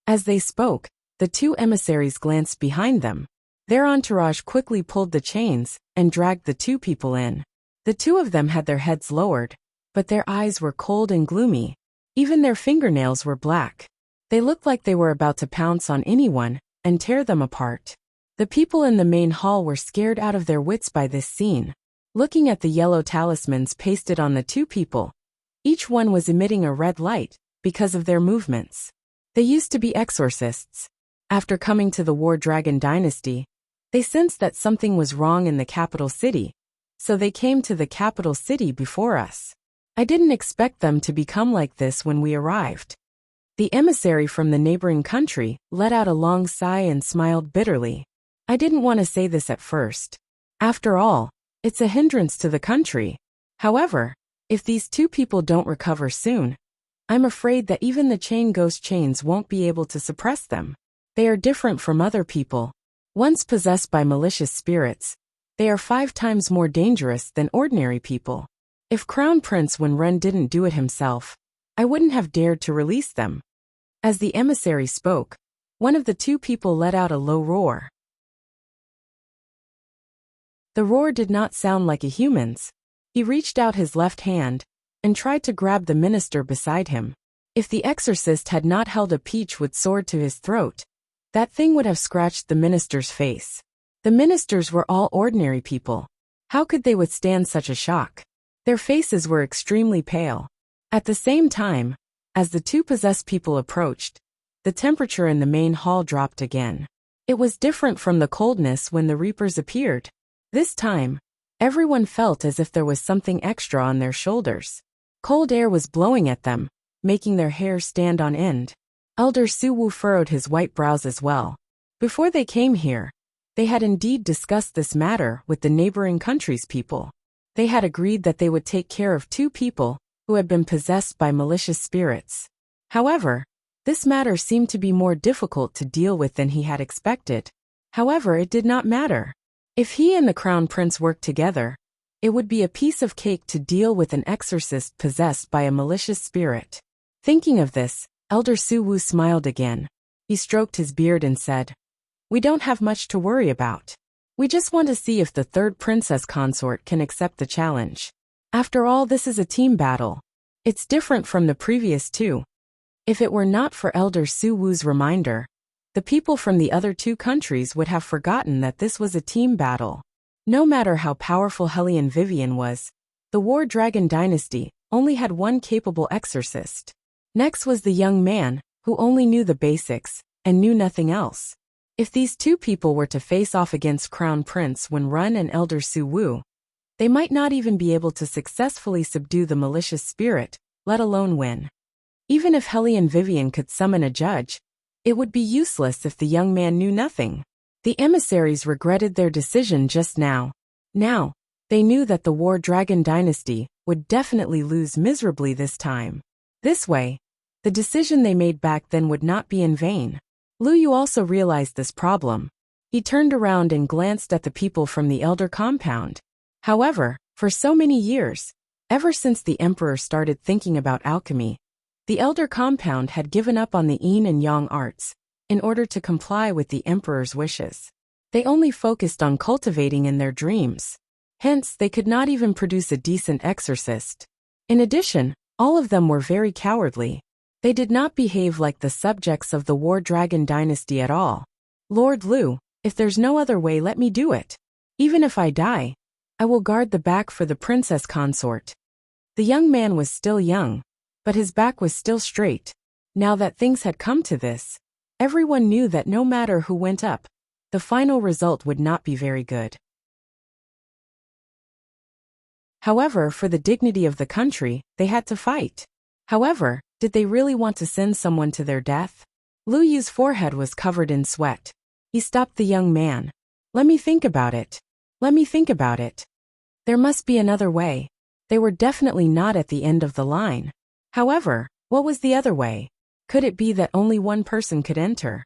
A: As they spoke, the two emissaries glanced behind them. Their entourage quickly pulled the chains and dragged the two people in. The two of them had their heads lowered, but their eyes were cold and gloomy. Even their fingernails were black. They looked like they were about to pounce on anyone and tear them apart. The people in the main hall were scared out of their wits by this scene. Looking at the yellow talismans pasted on the two people, each one was emitting a red light because of their movements. They used to be exorcists. After coming to the War Dragon Dynasty, they sensed that something was wrong in the capital city, so they came to the capital city before us. I didn't expect them to become like this when we arrived. The emissary from the neighboring country let out a long sigh and smiled bitterly. I didn't want to say this at first. After all, it's a hindrance to the country. However, if these two people don't recover soon, I'm afraid that even the chain ghost chains won't be able to suppress them. They are different from other people. Once possessed by malicious spirits, they are 5 times more dangerous than ordinary people. If Crown Prince Wenrun didn't do it himself, I wouldn't have dared to release them. As the emissary spoke, one of the two people let out a low roar. The roar did not sound like a human's. He reached out his left hand and tried to grab the minister beside him. If the exorcist had not held a peachwood sword to his throat, that thing would have scratched the minister's face. The ministers were all ordinary people. How could they withstand such a shock? Their faces were extremely pale. At the same time, as the two possessed people approached, the temperature in the main hall dropped again. It was different from the coldness when the reapers appeared. This time, everyone felt as if there was something extra on their shoulders. Cold air was blowing at them, making their hair stand on end. Elder Suwu furrowed his white brows as well. Before they came here, they had indeed discussed this matter with the neighboring country's people. They had agreed that they would take care of 2 people who had been possessed by malicious spirits. However, this matter seemed to be more difficult to deal with than he had expected. However, it did not matter. If he and the Crown Prince worked together, it would be a piece of cake to deal with an exorcist possessed by a malicious spirit. Thinking of this, Elder Suwu smiled again. He stroked his beard and said, "We don't have much to worry about. We just want to see if the third princess consort can accept the challenge. After all, this is a team battle. It's different from the previous 2. If it were not for Elder Suwu's reminder, the people from the other 2 countries would have forgotten that this was a team battle. No matter how powerful Hellion Vivian was, the War Dragon Dynasty only had 1 capable exorcist. Next was the young man, who only knew the basics and knew nothing else. If these two people were to face off against Crown Prince Wenrun and Elder Su Wu, they might not even be able to successfully subdue the malicious spirit, let alone win. Even if Hellion Vivian could summon a judge, it would be useless if the young man knew nothing. The emissaries regretted their decision just now. Now, they knew that the War Dragon dynasty would definitely lose miserably this time. This way, the decision they made back then would not be in vain. Lu Yu also realized this problem. He turned around and glanced at the people from the Elder Compound. However, for so many years, ever since the Emperor started thinking about alchemy, the Elder Compound had given up on the Yin and Yang arts in order to comply with the Emperor's wishes. They only focused on cultivating in their dreams. Hence, they could not even produce a decent exorcist. In addition, all of them were very cowardly. They did not behave like the subjects of the War Dragon dynasty at all. Lord Lu, if there's no other way, let me do it. Even if I die, I will guard the back for the princess consort. The young man was still young, but his back was still straight. Now that things had come to this, everyone knew that no matter who went up, the final result would not be very good. However, for the dignity of the country, they had to fight. However, did they really want to send someone to their death? Lu Yu's forehead was covered in sweat. He stopped the young man. Let me think about it. Let me think about it. There must be another way. They were definitely not at the end of the line. However, what was the other way? Could it be that only one person could enter?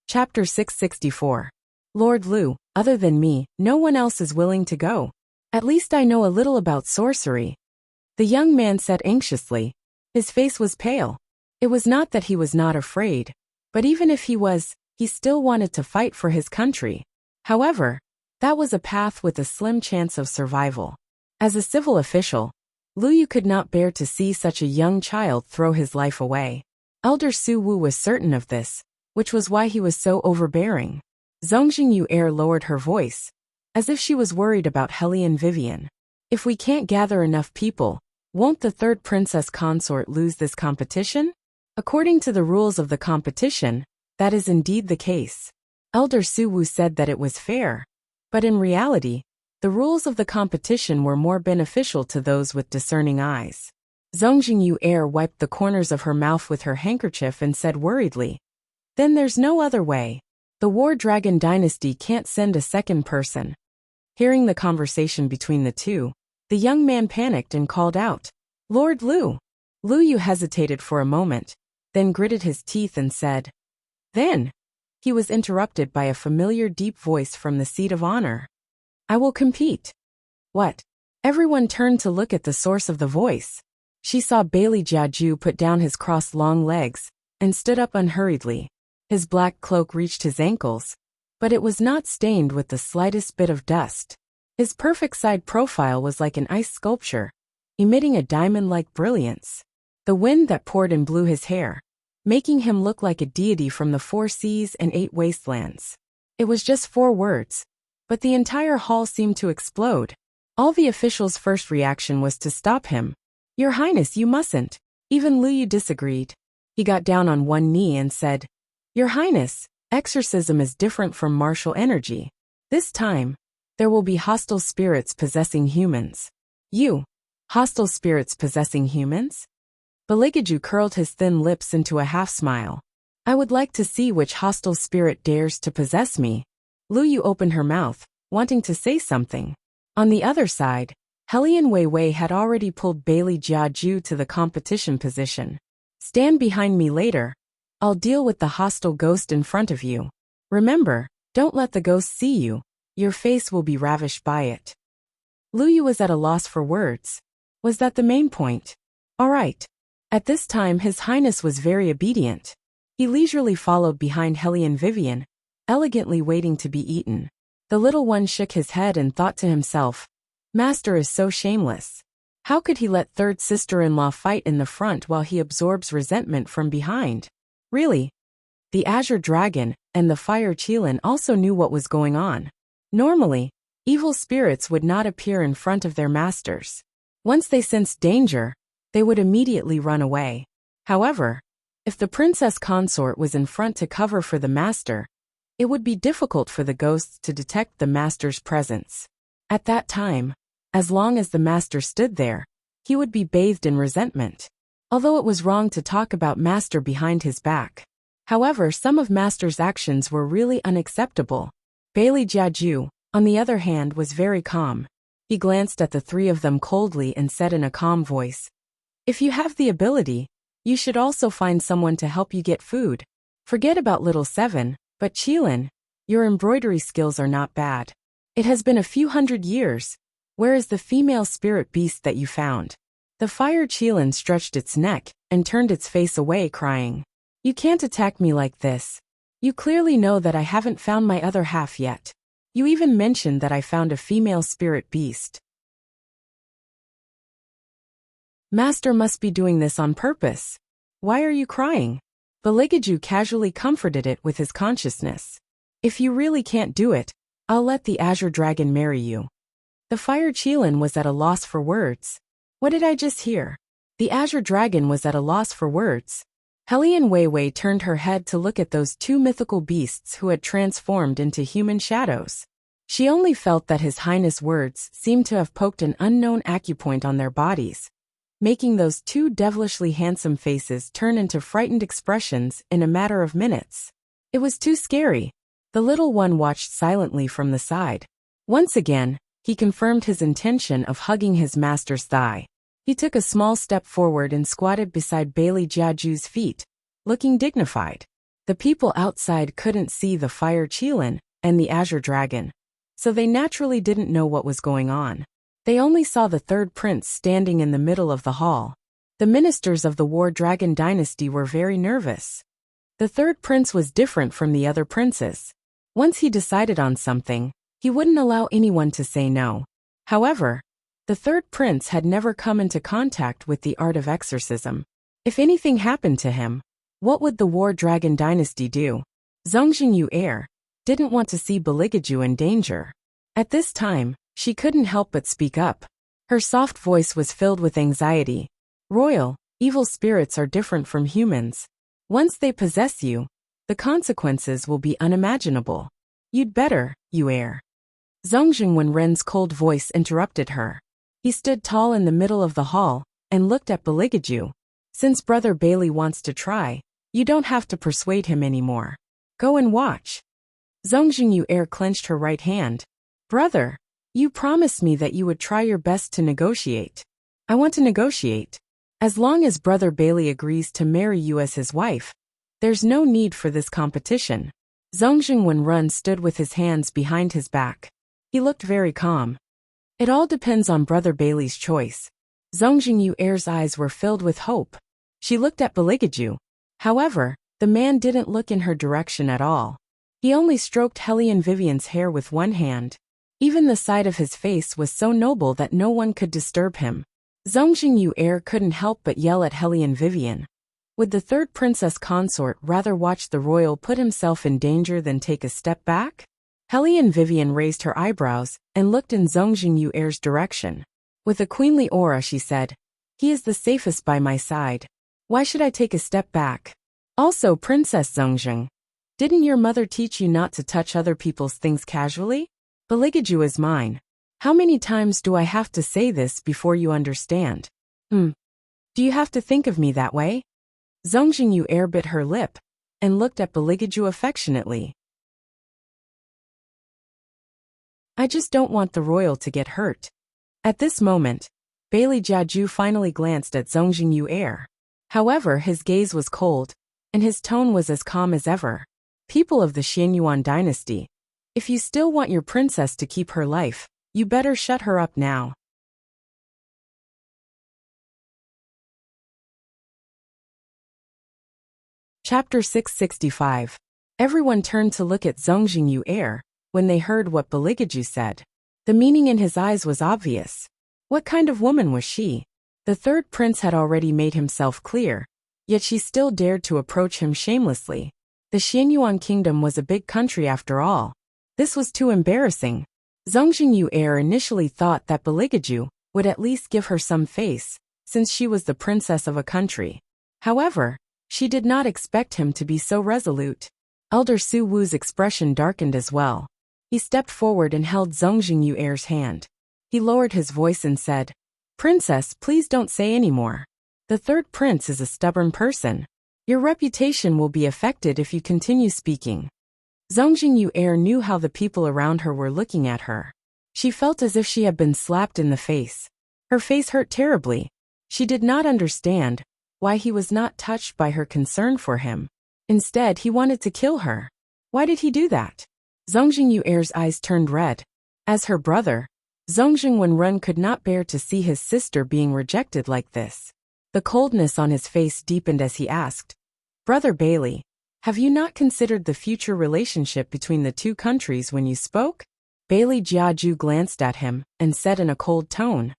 A: Chapter 664. Lord Lu, other than me, no one else is willing to go. At least I know a little about sorcery. The young man said anxiously. His face was pale. It was not that he was not afraid, but even if he was, he still wanted to fight for his country. However, that was a path with a slim chance of survival. As a civil official, Lu Yu could not bear to see such a young child throw his life away. Elder Su Wu was certain of this, which was why he was so overbearing. Zongjing Yu lowered her voice, as if she was worried about Hellion Vivian. If we can't gather enough people, won't the third princess consort lose this competition? According to the rules of the competition, that is indeed the case. Elder Su Wu said that it was fair. But in reality, the rules of the competition were more beneficial to those with discerning eyes. Zongjing Yu wiped the corners of her mouth with her handkerchief and said worriedly, "Then there's no other way. The War Dragon dynasty can't send a second person." Hearing the conversation between the two, the young man panicked and called out, "Lord Lu." Lu Yu hesitated for a moment, then gritted his teeth and said, "Then." He was interrupted by a familiar deep voice from the seat of honor. "I will compete." What? Everyone turned to look at the source of the voice. She saw Bailey Jiaju put down his crossed long legs and stood up unhurriedly. His black cloak reached his ankles, but it was not stained with the slightest bit of dust. His perfect side profile was like an ice sculpture, emitting a diamond-like brilliance. The wind that poured in blew his hair, making him look like a deity from the 4 seas and 8 wastelands. It was just 4 words, but the entire hall seemed to explode. All the officials' first reaction was to stop him. "Your Highness, you mustn't." Even Lu Yu disagreed. He got down on one knee and said, "Your Highness, exorcism is different from martial energy. This time, there will be hostile spirits possessing humans." Hostile spirits possessing humans? Baligaju curled his thin lips into a half-smile. "I would like to see which hostile spirit dares to possess me." Lu Yu opened her mouth, wanting to say something. On the other side, Hellion Wei had already pulled Bailey Jiaju to the competition position. "Stand behind me later. I'll deal with the hostile ghost in front of you. Remember, don't let the ghost see you. Your face will be ravished by it." Lu Yu was at a loss for words. Was that the main point? All right. At this time His Highness was very obedient. He leisurely followed behind Hellion Vivian, elegantly waiting to be eaten. The little one shook his head and thought to himself, "Master is so shameless. How could he let third sister-in-law fight in the front while he absorbs resentment from behind?" Really? The Azure Dragon and the Fire Qilin also knew what was going on. Normally, evil spirits would not appear in front of their masters. Once they sensed danger, they would immediately run away. However, if the princess consort was in front to cover for the master, it would be difficult for the ghosts to detect the master's presence. At that time, as long as the master stood there, he would be bathed in resentment. Although it was wrong to talk about master behind his back. However, some of master's actions were really unacceptable. Bailey Jiaju, on the other hand, was very calm. He glanced at the three of them coldly and said in a calm voice, "If you have the ability, you should also find someone to help you get food. Forget about little Seven, but Qilin, your embroidery skills are not bad. It has been a few hundred years. Where is the female spirit beast that you found?" The fire Qilin stretched its neck and turned its face away, crying, "You can't attack me like this. You clearly know that I haven't found my other half yet. You even mentioned that I found a female spirit beast. Master must be doing this on purpose. Why are you crying?" Beligaju casually comforted it with his consciousness. "If you really can't do it, I'll let the Azure Dragon marry you." The fire Qilin was at a loss for words. What did I just hear? The Azure Dragon was at a loss for words. Hellion Weiwei turned her head to look at those two mythical beasts who had transformed into human shadows. She only felt that His Highness' words seemed to have poked an unknown acupoint on their bodies, making those two devilishly handsome faces turn into frightened expressions in a matter of minutes. It was too scary. The little one watched silently from the side. Once again, he confirmed his intention of hugging his master's thigh. He took a small step forward and squatted beside Bailey Jiaju's feet, looking dignified. The people outside couldn't see the fire Qilin and the Azure Dragon, so they naturally didn't know what was going on. They only saw the third prince standing in the middle of the hall. The ministers of the War Dragon dynasty were very nervous. The third prince was different from the other princes. Once he decided on something, he wouldn't allow anyone to say no. However, the third prince had never come into contact with the art of exorcism. If anything happened to him, what would the War Dragon dynasty do? Zongjingyu Heir didn't want to see Beligaju in danger. At this time, she couldn't help but speak up. Her soft voice was filled with anxiety. "Royal, evil spirits are different from humans. Once they possess you, the consequences will be unimaginable. You'd better, you heir." Zongjing Wenren's cold voice interrupted her. He stood tall in the middle of the hall and looked at Beligaju. "Since Brother Bailey wants to try, you don't have to persuade him anymore. Go and watch." Zongjingyu Heir clenched her right hand. "Brother, you promised me that you would try your best to negotiate." "I want to negotiate. As long as Brother Bailey agrees to marry you as his wife, there's no need for this competition." Zongjing Wenren stood with his hands behind his back. He looked very calm. "It all depends on Brother Bailey's choice." Zongjingyu Heir's eyes were filled with hope. She looked at Beligaju. However, the man didn't look in her direction at all. He only stroked Hellion Vivian's hair with one hand. Even the side of his face was so noble that no one could disturb him. Zongjingyu Heir couldn't help but yell at Hellion Vivian. Would the third princess consort rather watch the royal put himself in danger than take a step back? Hellion Vivian raised her eyebrows and looked in Zongjingyu Heir's direction. With a queenly aura she said, "He is the safest by my side. Why should I take a step back? Also, Princess Zongjing, didn't your mother teach you not to touch other people's things casually? Beligaju is mine. How many times do I have to say this before you understand? Do you have to think of me that way?" Zongjingyu Heir bit her lip and looked at Beligaju affectionately. "I just don't want the royal to get hurt." At this moment, Bailey Jiaju finally glanced at Zongjingyu Heir. However, his gaze was cold, and his tone was as calm as ever. "People of the Xianyuan dynasty, if you still want your princess to keep her life, you better shut her up now." Chapter 665. Everyone turned to look at Zongjingyu Heir when they heard what Beligaju said. The meaning in his eyes was obvious. What kind of woman was she? The third prince had already made himself clear, yet she still dared to approach him shamelessly. The Xianyuan kingdom was a big country after all. This was too embarrassing. Zongjingyu Heir initially thought that Beligaju would at least give her some face, since she was the princess of a country. However, she did not expect him to be so resolute. Elder Su Wu's expression darkened as well. He stepped forward and held Zhong Jingyuer's hand. He lowered his voice and said, "Princess, please don't say any more. The third prince is a stubborn person. Your reputation will be affected if you continue speaking." Zhong Jingyuer knew how the people around her were looking at her. She felt as if she had been slapped in the face. Her face hurt terribly. She did not understand why he was not touched by her concern for him. Instead, he wanted to kill her. Why did he do that? Zhong Jingyuer's eyes turned red. As her brother, Zhong Jingwenrun could not bear to see his sister being rejected like this. The coldness on his face deepened as he asked, "Brother Bailey, have you not considered the future relationship between the two countries when you spoke?" Bailey Jiaju glanced at him and said in a cold tone,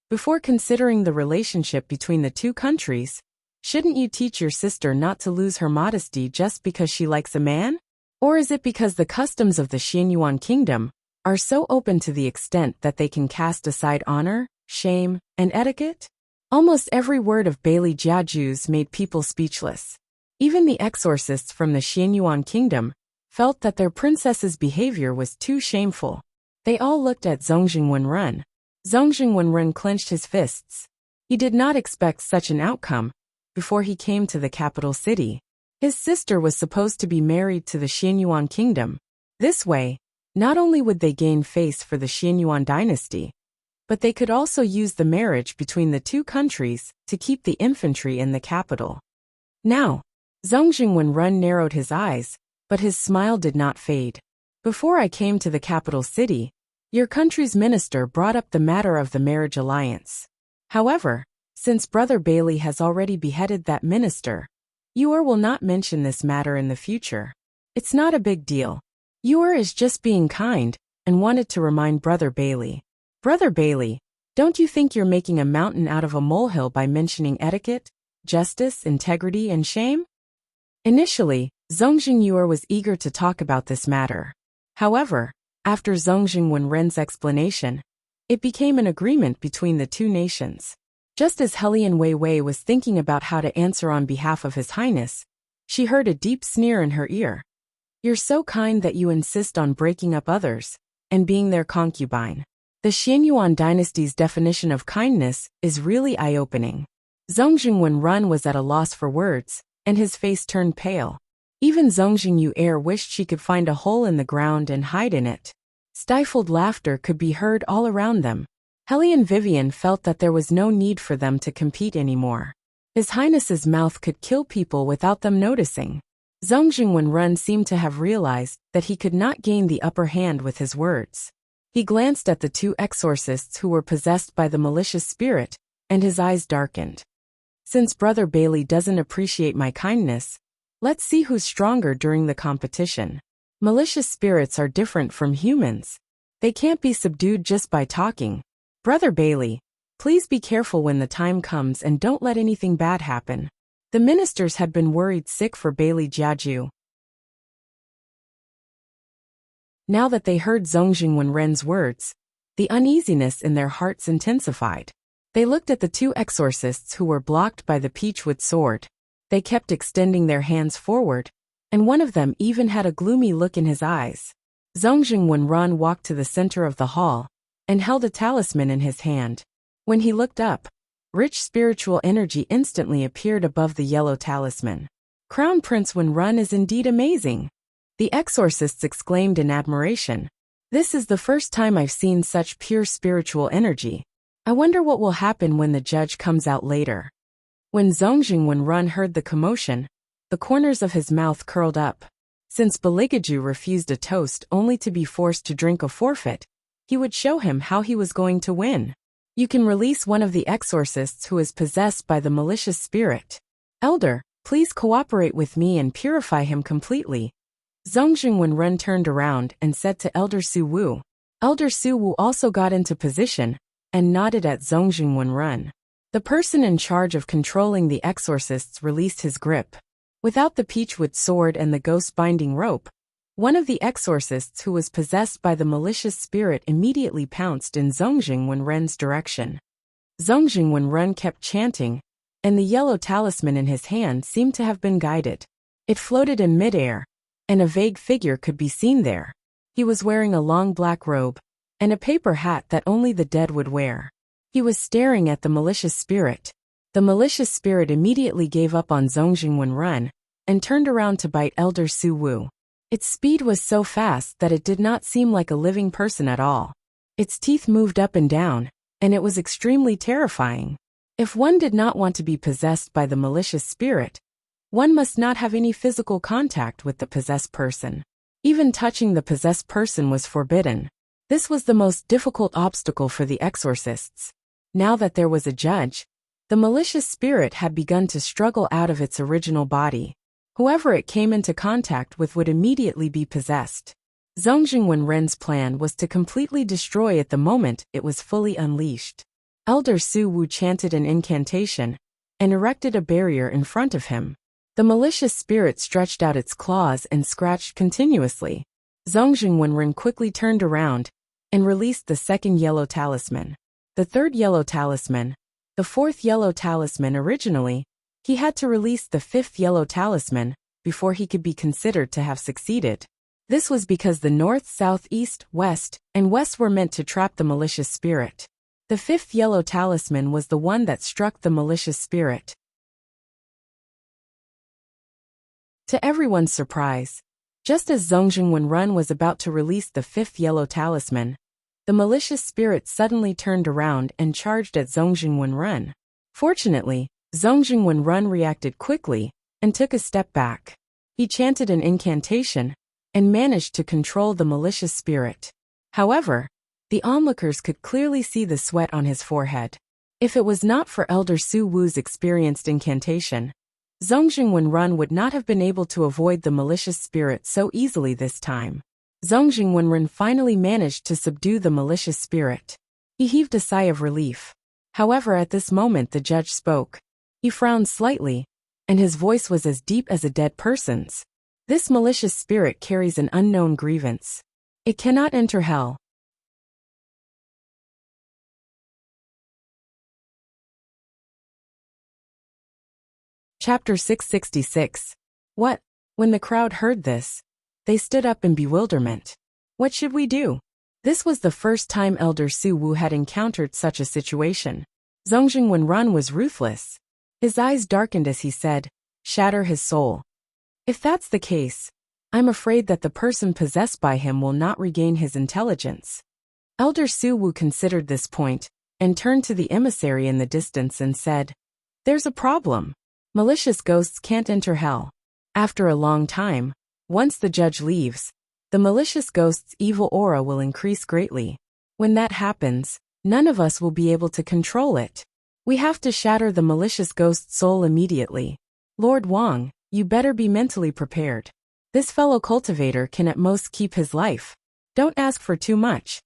A: "Before considering the relationship between the two countries, shouldn't you teach your sister not to lose her modesty just because she likes a man? Or is it because the customs of the Xianyuan kingdom are so open to the extent that they can cast aside honor, shame, and etiquette?" Almost every word of Bailey Jiaju's made people speechless. Even the exorcists from the Xianyuan kingdom felt that their princess's behavior was too shameful. They all looked at Zhong Jingwenrun. Zhong Jingwenrun clenched his fists. He did not expect such an outcome before he came to the capital city. His sister was supposed to be married to the Xianyuan kingdom. This way, not only would they gain face for the Xianyuan dynasty, but they could also use the marriage between the two countries to keep the infantry in the capital. Now, Zhong Jingwenrun narrowed his eyes, but his smile did not fade. "Before I came to the capital city, your country's minister brought up the matter of the marriage alliance. However, since Brother Bailey has already beheaded that minister, Yuer will not mention this matter in the future. It's not a big deal. Yuer is just being kind and wanted to remind Brother Bailey. Brother Bailey, don't you think you're making a mountain out of a molehill by mentioning etiquette, justice, integrity, and shame?" Initially, Zhong Jingyuer was eager to talk about this matter. However, after Zhong Jingwenren's explanation, it became an agreement between the two nations. Just as Helian Weiwei was thinking about how to answer on behalf of His Highness, she heard a deep sneer in her ear. "You're so kind that you insist on breaking up others and being their concubine. The Xianyuan dynasty's definition of kindness is really eye-opening." Zhong Jingwenrun was at a loss for words, and his face turned pale. Even Zhong Jingyuer wished she could find a hole in the ground and hide in it. Stifled laughter could be heard all around them. Helian Vivian felt that there was no need for them to compete anymore. His Highness's mouth could kill people without them noticing. Zhong Jingwenrun seemed to have realized that he could not gain the upper hand with his words. He glanced at the two exorcists who were possessed by the malicious spirit, and his eyes darkened. "Since Brother Bailey doesn't appreciate my kindness, let's see who's stronger during the competition. Malicious spirits are different from humans. They can't be subdued just by talking. Brother Bailey, please be careful when the time comes and don't let anything bad happen." The ministers had been worried sick for Bailey Jiaju. Now that they heard Zhong Jingwenren's words, the uneasiness in their hearts intensified. They looked at the two exorcists who were blocked by the peachwood sword. They kept extending their hands forward, and one of them even had a gloomy look in his eyes. Zhong Jingwenrun walked to the center of the hall and held a talisman in his hand. When he looked up, rich spiritual energy instantly appeared above the yellow talisman. "Crown Prince Wenrun is indeed amazing," the exorcists exclaimed in admiration. "This is the first time I've seen such pure spiritual energy. I wonder what will happen when the judge comes out later." When Zhong Jingwenrun heard the commotion, the corners of his mouth curled up. Since Beligaju refused a toast only to be forced to drink a forfeit, he would show him how he was going to win. "You can release one of the exorcists who is possessed by the malicious spirit. Elder, please cooperate with me and purify him completely." Zhong Jingwenrun turned around and said to Elder Su Wu. Elder Su Wu also got into position and nodded at Zhong Jingwenrun. The person in charge of controlling the exorcists released his grip. Without the peachwood sword and the ghost-binding rope, one of the exorcists who was possessed by the malicious spirit immediately pounced in Zhong Jingwenren's direction. Zongjing Wenrun kept chanting, and the yellow talisman in his hand seemed to have been guided. It floated in midair, and a vague figure could be seen there. He was wearing a long black robe, and a paper hat that only the dead would wear. He was staring at the malicious spirit. The malicious spirit immediately gave up on Zongjing Wenrun, and turned around to bite Elder Su Wu. Its speed was so fast that it did not seem like a living person at all. Its teeth moved up and down, and it was extremely terrifying. If one did not want to be possessed by the malicious spirit, one must not have any physical contact with the possessed person. Even touching the possessed person was forbidden. This was the most difficult obstacle for the exorcists. Now that there was a judge, the malicious spirit had begun to struggle out of its original body. Whoever it came into contact with would immediately be possessed. Zongjing Wenren's plan was to completely destroy it the moment it was fully unleashed. Elder Su Wu chanted an incantation and erected a barrier in front of him. The malicious spirit stretched out its claws and scratched continuously. Zongjing Wenren quickly turned around and released the second yellow talisman. The third yellow talisman, the fourth yellow talisman. Originally, he had to release the fifth yellow talisman before he could be considered to have succeeded. This was because the north, south, east, west, and west were meant to trap the malicious spirit. The fifth yellow talisman was the one that struck the malicious spirit. To everyone's surprise, just as Zongjing Wenrun was about to release the fifth yellow talisman, the malicious spirit suddenly turned around and charged at Zongjing Wenrun. Fortunately, Zongjing Wenrun reacted quickly and took a step back. He chanted an incantation and managed to control the malicious spirit. However, the onlookers could clearly see the sweat on his forehead. If it was not for Elder Su Wu's experienced incantation, Zongjing Wenrun would not have been able to avoid the malicious spirit so easily this time. Zongjing Wenrun finally managed to subdue the malicious spirit. He heaved a sigh of relief. However, at this moment the judge spoke. He frowned slightly, and his voice was as deep as a dead person's. This malicious spirit carries an unknown grievance. It cannot enter hell. Chapter 666. What? When the crowd heard this, they stood up in bewilderment. What should we do? This was the first time Elder Su Wu had encountered such a situation. Zongjing Wenrun was ruthless. His eyes darkened as he said, "Shatter his soul." If that's the case, I'm afraid that the person possessed by him will not regain his intelligence. Elder Su Wu considered this point, and turned to the emissary in the distance and said, "There's a problem. Malicious ghosts can't enter hell. After a long time, once the judge leaves, the malicious ghost's evil aura will increase greatly. When that happens, none of us will be able to control it. We have to shatter the malicious ghost's soul immediately. Lord Wang, you better be mentally prepared. This fellow cultivator can at most keep his life. Don't ask for too much."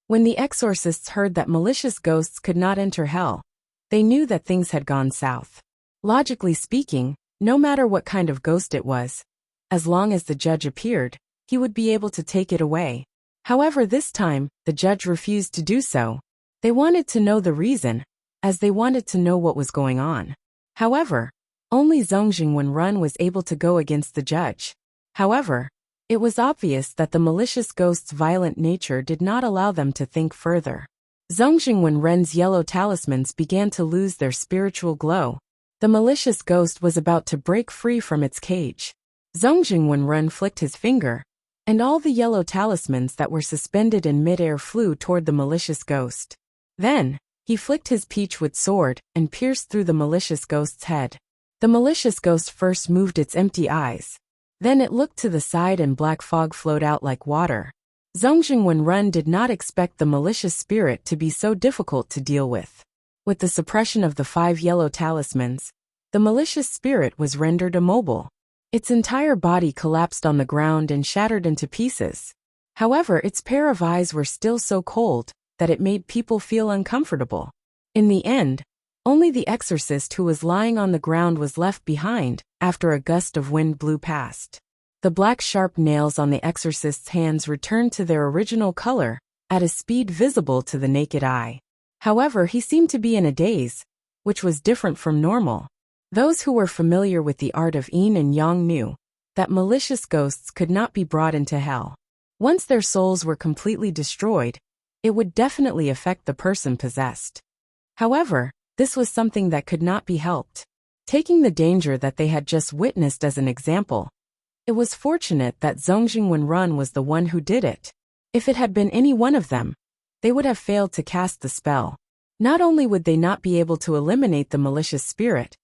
A: When the exorcists heard that malicious ghosts could not enter hell, they knew that things had gone south. Logically speaking, no matter what kind of ghost it was, as long as the judge appeared, he would be able to take it away. However, this time, the judge refused to do so. They wanted to know the reason, as they wanted to know what was going on. However, only Zongjing Wenrun was able to go against the judge. However, it was obvious that the malicious ghost's violent nature did not allow them to think further. Zongjing Wenren's yellow talismans began to lose their spiritual glow. The malicious ghost was about to break free from its cage. Zongjing Wenrun flicked his finger, and all the yellow talismans that were suspended in midair flew toward the malicious ghost. Then, he flicked his peachwood sword and pierced through the malicious ghost's head. The malicious ghost first moved its empty eyes. Then it looked to the side and black fog flowed out like water. Zongjing Wenrun did not expect the malicious spirit to be so difficult to deal with. With the suppression of the 5 yellow talismans, the malicious spirit was rendered immobile. Its entire body collapsed on the ground and shattered into pieces. However, its pair of eyes were still so cold that it made people feel uncomfortable. In the end, only the exorcist who was lying on the ground was left behind after a gust of wind blew past. The black sharp nails on the exorcist's hands returned to their original color at a speed visible to the naked eye. However, he seemed to be in a daze, which was different from normal. Those who were familiar with the art of yin and yang knew that malicious ghosts could not be brought into hell. Once their souls were completely destroyed, it would definitely affect the person possessed. However, this was something that could not be helped. Taking the danger that they had just witnessed as an example, it was fortunate that Zongjing Wenrun was the one who did it. If it had been any one of them, they would have failed to cast the spell. Not only would they not be able to eliminate the malicious spirit,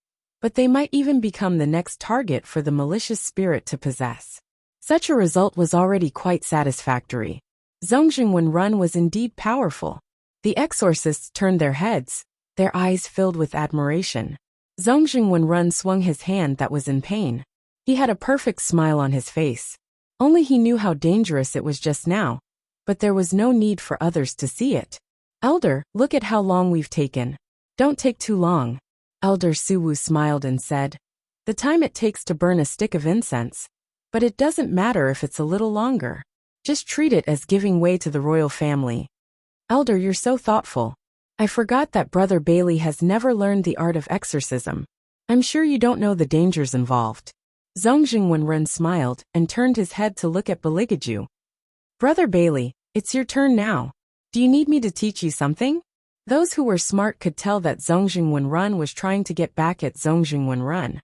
A: but they might even become the next target for the malicious spirit to possess. Such a result was already quite satisfactory. Zongjing Wenrun was indeed powerful. The exorcists turned their heads, their eyes filled with admiration. Zongjing Wenrun swung his hand that was in pain. He had a perfect smile on his face. Only he knew how dangerous it was just now, but there was no need for others to see it. Elder, look at how long we've taken. Don't take too long. Elder Suwu smiled and said, the time it takes to burn a stick of incense, but it doesn't matter if it's a little longer. Just treat it as giving way to the royal family. Elder, you're so thoughtful. I forgot that Brother Bailey has never learned the art of exorcism. I'm sure you don't know the dangers involved. Zongjing Wenrun smiled and turned his head to look at Beligaju. Brother Bailey, it's your turn now. Do you need me to teach you something? Those who were smart could tell that Zongjing Wenrun was trying to get back at Zongjing Wenrun.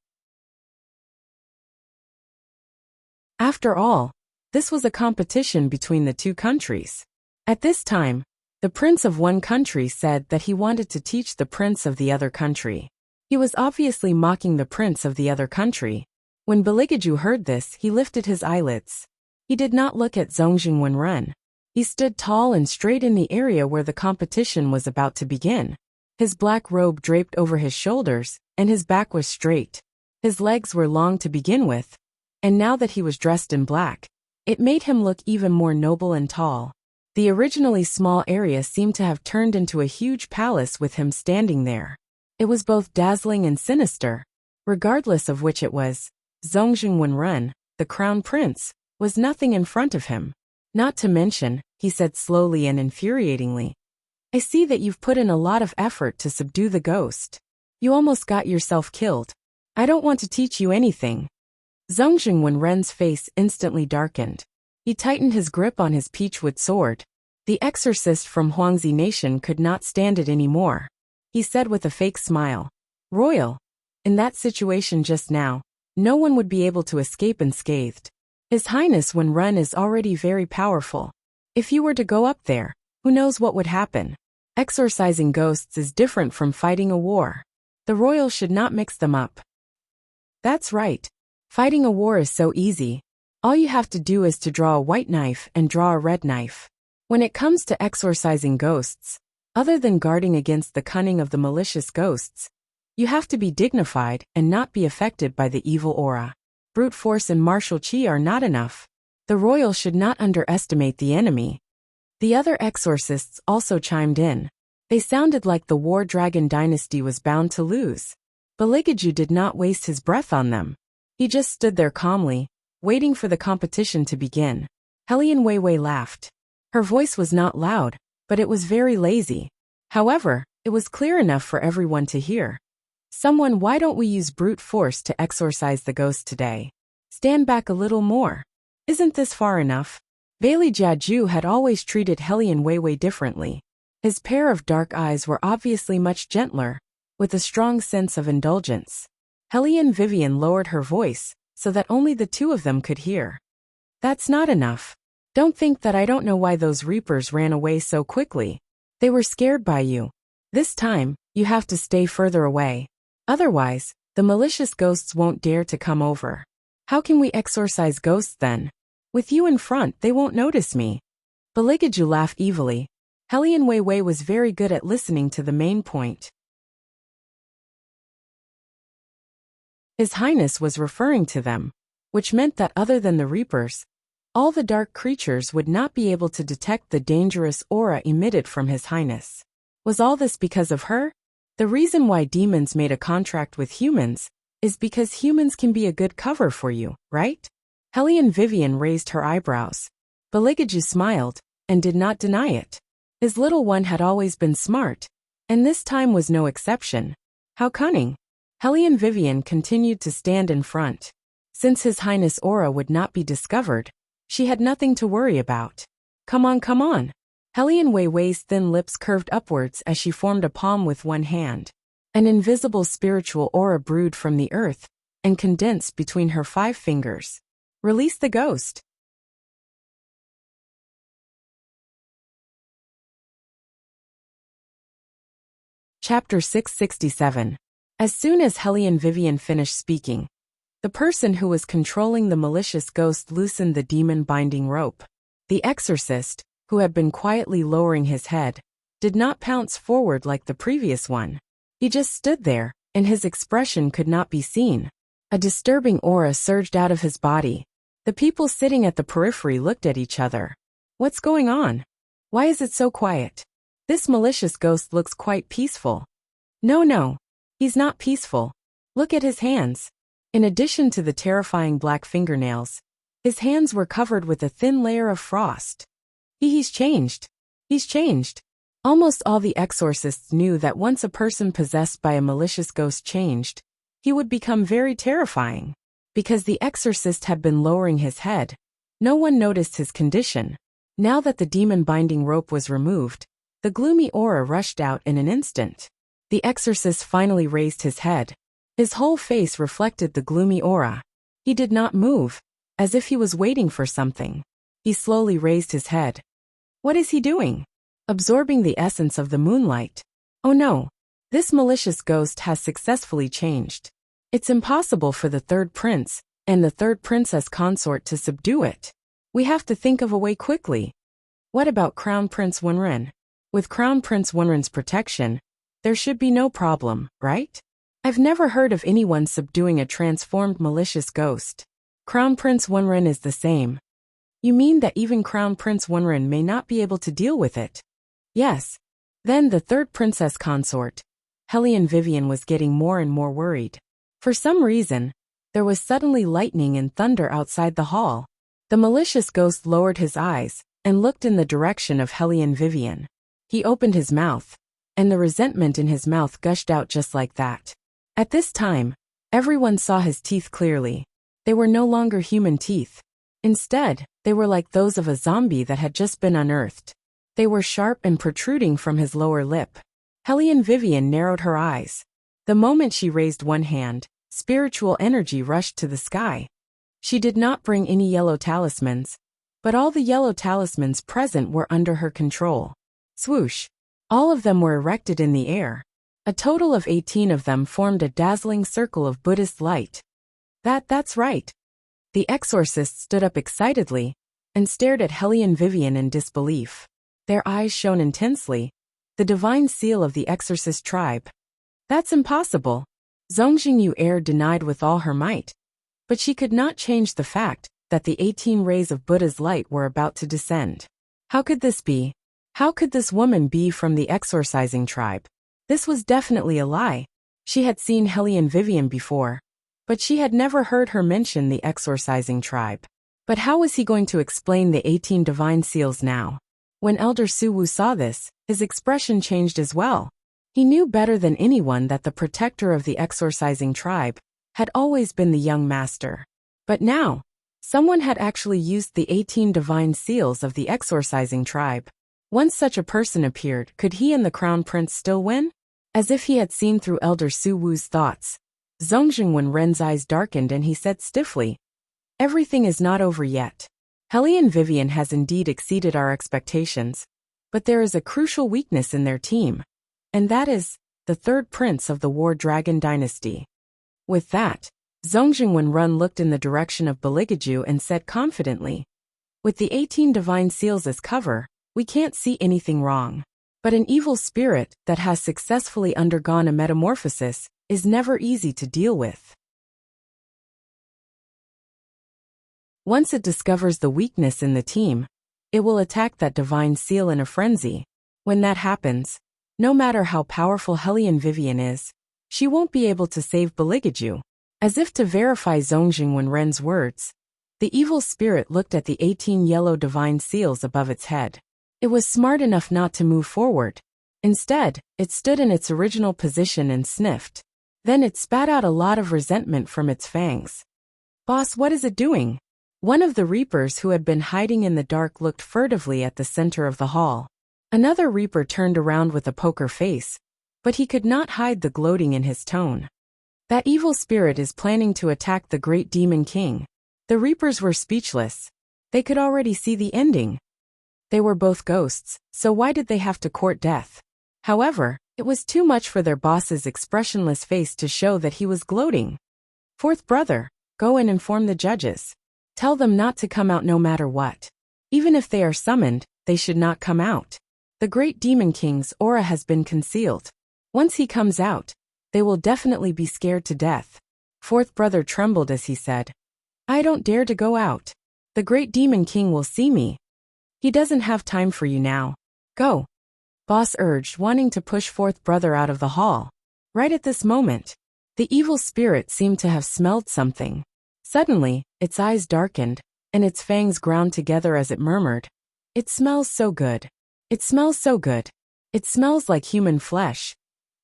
A: After all, this was a competition between the two countries. At this time, the prince of one country said that he wanted to teach the prince of the other country. He was obviously mocking the prince of the other country. When Beligaju heard this, he lifted his eyelids. He did not look at Zongjing Wenrun. He stood tall and straight in the area where the competition was about to begin. His black robe draped over his shoulders, and his back was straight. His legs were long to begin with, and now that he was dressed in black, it made him look even more noble and tall. The originally small area seemed to have turned into a huge palace with him standing there. It was both dazzling and sinister. Regardless of which it was, Zongjing Wenrun, the crown prince, was nothing in front of him. Not to mention, he said slowly and infuriatingly, I see that you've put in a lot of effort to subdue the ghost. You almost got yourself killed. I don't want to teach you anything. Zongjing Wenrun's face instantly darkened. He tightened his grip on his peachwood sword. The exorcist from Huangzi Nation could not stand it anymore. He said with a fake smile, Royal, in that situation just now, no one would be able to escape unscathed. His Highness Wenrun is already very powerful. If you were to go up there, who knows what would happen? Exorcising ghosts is different from fighting a war. The royal should not mix them up. That's right. Fighting a war is so easy. All you have to do is to draw a white knife and draw a red knife. When it comes to exorcising ghosts, other than guarding against the cunning of the malicious ghosts, you have to be dignified and not be affected by the evil aura. Brute force and martial chi are not enough. The royal should not underestimate the enemy. The other exorcists also chimed in. They sounded like the War Dragon dynasty was bound to lose. Beligaju did not waste his breath on them. He just stood there calmly, waiting for the competition to begin. Helian Weiwei laughed. Her voice was not loud, but it was very lazy. However, it was clear enough for everyone to hear. Someone, why don't we use brute force to exorcise the ghost today? Stand back a little more. Isn't this far enough? Bailey Jiaju had always treated Helian Weiwei differently. His pair of dark eyes were obviously much gentler, with a strong sense of indulgence. Helian Vivian lowered her voice, so that only the two of them could hear. That's not enough. Don't think that I don't know why those reapers ran away so quickly. They were scared by you. This time, you have to stay further away. Otherwise, the malicious ghosts won't dare to come over. How can we exorcise ghosts then? With you in front, they won't notice me. Beligaju laughed evilly. Helian Weiwei was very good at listening to the main point. His Highness was referring to them, which meant that other than the reapers, all the dark creatures would not be able to detect the dangerous aura emitted from His Highness. Was all this because of her? The reason why demons made a contract with humans is because humans can be a good cover for you, right? Helian Vivian raised her eyebrows. Beligaju smiled and did not deny it. His little one had always been smart, And this time was no exception. How cunning! Hellion Vivian continued to stand in front. Since His Highness' aura would not be discovered, she had nothing to worry about. Come on, come on. Hellion Wei Wei's thin lips curved upwards as she formed a palm with one hand. An invisible spiritual aura brewed from the earth and condensed between her 5 fingers. Release the ghost. Chapter 667. As soon as Hellion Vivian finished speaking, the person who was controlling the malicious ghost loosened the demon-binding rope. The exorcist, who had been quietly lowering his head, did not pounce forward like the previous one. He just stood there, and his expression could not be seen. A disturbing aura surged out of his body. The people sitting at the periphery looked at each other. What's going on? Why is it so quiet? This malicious ghost looks quite peaceful. No, he's not peaceful. Look at his hands. In addition to the terrifying black fingernails, his hands were covered with a thin layer of frost. He's changed. He's changed. Almost all the exorcists knew that once a person possessed by a malicious ghost changed, he would become very terrifying. Because the exorcist had been lowering his head, no one noticed his condition. Now that the demon-binding rope was removed, the gloomy aura rushed out in an instant. The exorcist finally raised his head. His whole face reflected the gloomy aura. He did not move, as if he was waiting for something. He slowly raised his head. What is he doing? Absorbing the essence of the moonlight. Oh no, this malicious ghost has successfully changed. It's impossible for the third prince and the third princess consort to subdue it. We have to think of a way quickly. What about Crown Prince Wenren? With Crown Prince Wenren's protection, there should be no problem, right? I've never heard of anyone subduing a transformed malicious ghost. Crown Prince Wenren is the same. You mean that even Crown Prince Wenren may not be able to deal with it? Yes. Then the third princess consort, Hellion Vivian, was getting more and more worried. For some reason, there was suddenly lightning and thunder outside the hall. The malicious ghost lowered his eyes and looked in the direction of Hellion Vivian. He opened his mouth, and the resentment in his mouth gushed out just like that. At this time, everyone saw his teeth clearly. They were no longer human teeth. Instead, they were like those of a zombie that had just been unearthed. They were sharp and protruding from his lower lip. Hellion Vivian narrowed her eyes. The moment she raised one hand, spiritual energy rushed to the sky. She did not bring any yellow talismans, but all the yellow talismans present were under her control. Swoosh! All of them were erected in the air. A total of 18 of them formed a dazzling circle of Buddhist light. That's right. The exorcist stood up excitedly and stared at Hellion Vivian in disbelief. Their eyes shone intensely. The divine seal of the exorcist tribe. That's impossible. Zongjing Yu denied with all her might. But she could not change the fact that the 18 rays of Buddha's light were about to descend. How could this be? How could this woman be from the exorcising tribe? This was definitely a lie. She had seen Hellion Vivian before, but she had never heard her mention the exorcising tribe. But how was he going to explain the 18 divine seals now? When Elder Suwu saw this, his expression changed as well. He knew better than anyone that the protector of the exorcising tribe had always been the young master. But now, someone had actually used the 18 divine seals of the exorcising tribe. Once such a person appeared, could he and the crown prince still win? As if he had seen through Elder Suwu's thoughts, Zongjing Wenren's eyes darkened and he said stiffly, "Everything is not over yet. Hellion Vivian has indeed exceeded our expectations, but there is a crucial weakness in their team, and that is the third prince of the War Dragon dynasty." With that, Zongjing Wenren looked in the direction of Beligaju and said confidently, "With the 18 divine seals as cover, we can't see anything wrong. But an evil spirit that has successfully undergone a metamorphosis is never easy to deal with. Once it discovers the weakness in the team, it will attack that divine seal in a frenzy. When that happens, no matter how powerful Hellion Vivian is, she won't be able to save Beligaju." As if to verify Zongjing Wenren's words, the evil spirit looked at the 18 yellow divine seals above its head. It was smart enough not to move forward. Instead, it stood in its original position and sniffed. Then it spat out a lot of resentment from its fangs. "Boss, what is it doing?" One of the reapers who had been hiding in the dark looked furtively at the center of the hall. Another reaper turned around with a poker face, but he could not hide the gloating in his tone. "That evil spirit is planning to attack the great demon king." The reapers were speechless. They could already see the ending. They were both ghosts, so why did they have to court death? However, it was too much for their boss's expressionless face to show that he was gloating. "Fourth brother, go and inform the judges. Tell them not to come out no matter what. Even if they are summoned, they should not come out. The great demon king's aura has been concealed. Once he comes out, they will definitely be scared to death." Fourth brother trembled as he said, "I don't dare to go out. The great demon king will see me. He doesn't have time for you now. Go." Boss urged, wanting to push fourth brother out of the hall. Right at this moment, the evil spirit seemed to have smelled something. Suddenly, its eyes darkened, and its fangs ground together as it murmured, "It smells so good. It smells so good. It smells like human flesh."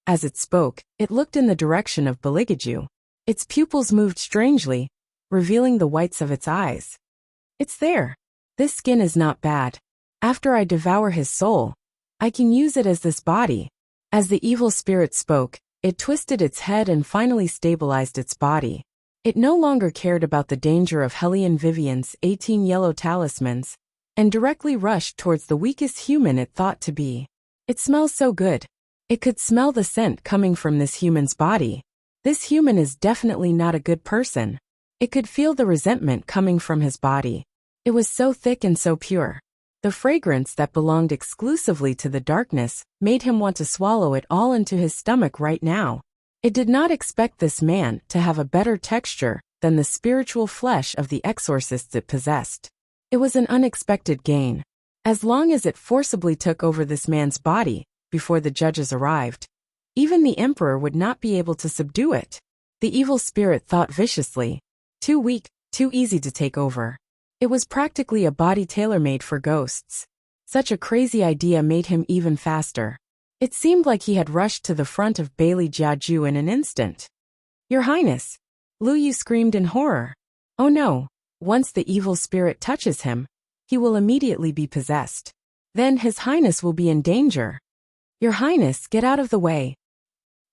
A: As it spoke, it looked in the direction of Beligaju. Its pupils moved strangely, revealing the whites of its eyes. "It's there. This skin is not bad. After I devour his soul, I can use it as this body." As the evil spirit spoke, it twisted its head and finally stabilized its body. It no longer cared about the danger of Hellion Vivian's 18 yellow talismans, and directly rushed towards the weakest human it thought to be. "It smells so good." It could smell the scent coming from this human's body. This human is definitely not a good person. It could feel the resentment coming from his body. It was so thick and so pure. The fragrance that belonged exclusively to the darkness made him want to swallow it all into his stomach right now. It did not expect this man to have a better texture than the spiritual flesh of the exorcists it possessed. It was an unexpected gain. As long as it forcibly took over this man's body before the judges arrived, even the emperor would not be able to subdue it. The evil spirit thought viciously. Too weak, too easy to take over. It was practically a body tailor-made for ghosts. Such a crazy idea made him even faster. It seemed like he had rushed to the front of Bailey Jiaju in an instant. "Your Highness!" Lu Yu screamed in horror. Oh no, once the evil spirit touches him, he will immediately be possessed. Then His Highness will be in danger. "Your Highness, get out of the way."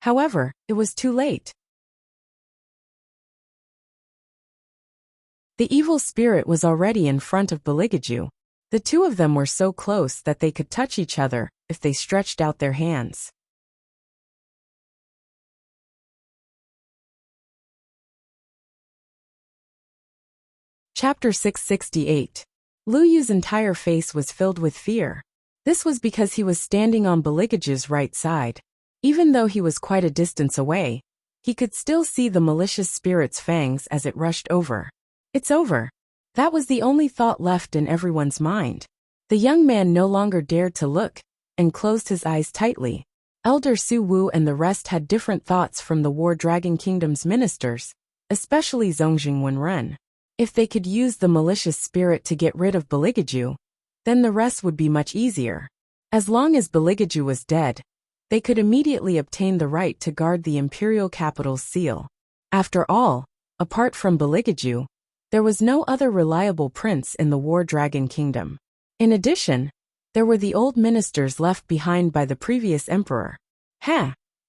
A: However, it was too late. The evil spirit was already in front of Beligaju. The two of them were so close that they could touch each other if they stretched out their hands. Chapter 668. Lu Yu's entire face was filled with fear. This was because he was standing on Beligaju's right side. Even though he was quite a distance away, he could still see the malicious spirit's fangs as it rushed over. It's over. That was the only thought left in everyone's mind. The young man no longer dared to look, and closed his eyes tightly. Elder Su Wu and the rest had different thoughts from the War Dragon Kingdom's ministers, especially Zongjing Wenren. If they could use the malicious spirit to get rid of Beligaju, then the rest would be much easier. As long as Beligaju was dead, they could immediately obtain the right to guard the imperial capital's seal. After all, apart from Beligaju, there was no other reliable prince in the War Dragon Kingdom. In addition, there were the old ministers left behind by the previous emperor.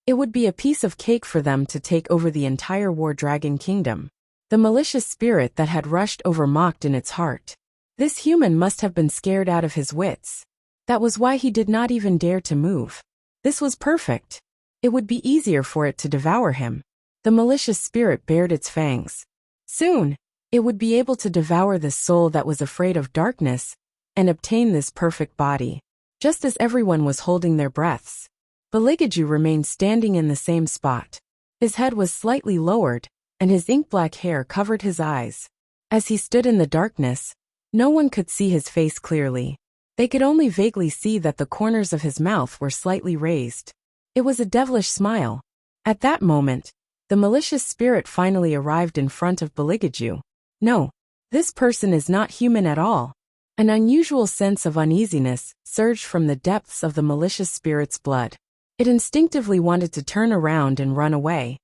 A: It would be a piece of cake for them to take over the entire War Dragon Kingdom. The malicious spirit that had rushed over mocked in its heart. This human must have been scared out of his wits. That was why he did not even dare to move. This was perfect. It would be easier for it to devour him. The malicious spirit bared its fangs. Soon, it would be able to devour the soul that was afraid of darkness and obtain this perfect body. Just as everyone was holding their breaths, Beligaju remained standing in the same spot. His head was slightly lowered, and his ink-black hair covered his eyes. As he stood in the darkness, no one could see his face clearly. They could only vaguely see that the corners of his mouth were slightly raised. It was a devilish smile. At that moment, the malicious spirit finally arrived in front of Beligaju. No, this person is not human at all. An unusual sense of uneasiness surged from the depths of the malicious spirit's blood. It instinctively wanted to turn around and run away.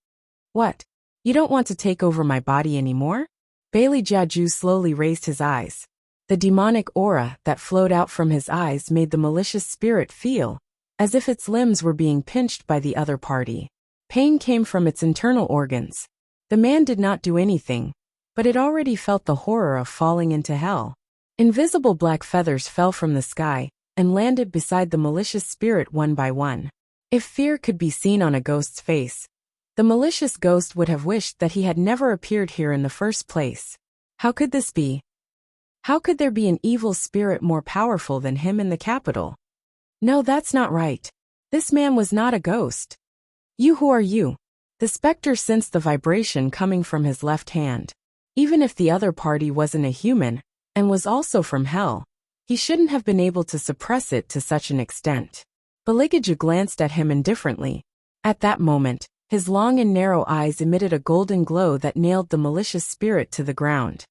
A: What? You don't want to take over my body anymore? Bailey Jiaju slowly raised his eyes. The demonic aura that flowed out from his eyes made the malicious spirit feel as if its limbs were being pinched by the other party. Pain came from its internal organs. The man did not do anything, but it already felt the horror of falling into hell. Invisible black feathers fell from the sky and landed beside the malicious spirit one by one. If fear could be seen on a ghost's face, the malicious ghost would have wished that he had never appeared here in the first place. How could this be? How could there be an evil spirit more powerful than him in the capital? No, that's not right. This man was not a ghost. You, who are you? The specter sensed the vibration coming from his left hand. Even if the other party wasn't a human, and was also from hell, he shouldn't have been able to suppress it to such an extent. Baligaju glanced at him indifferently. At that moment, his long and narrow eyes emitted a golden glow that nailed the malicious spirit to the ground.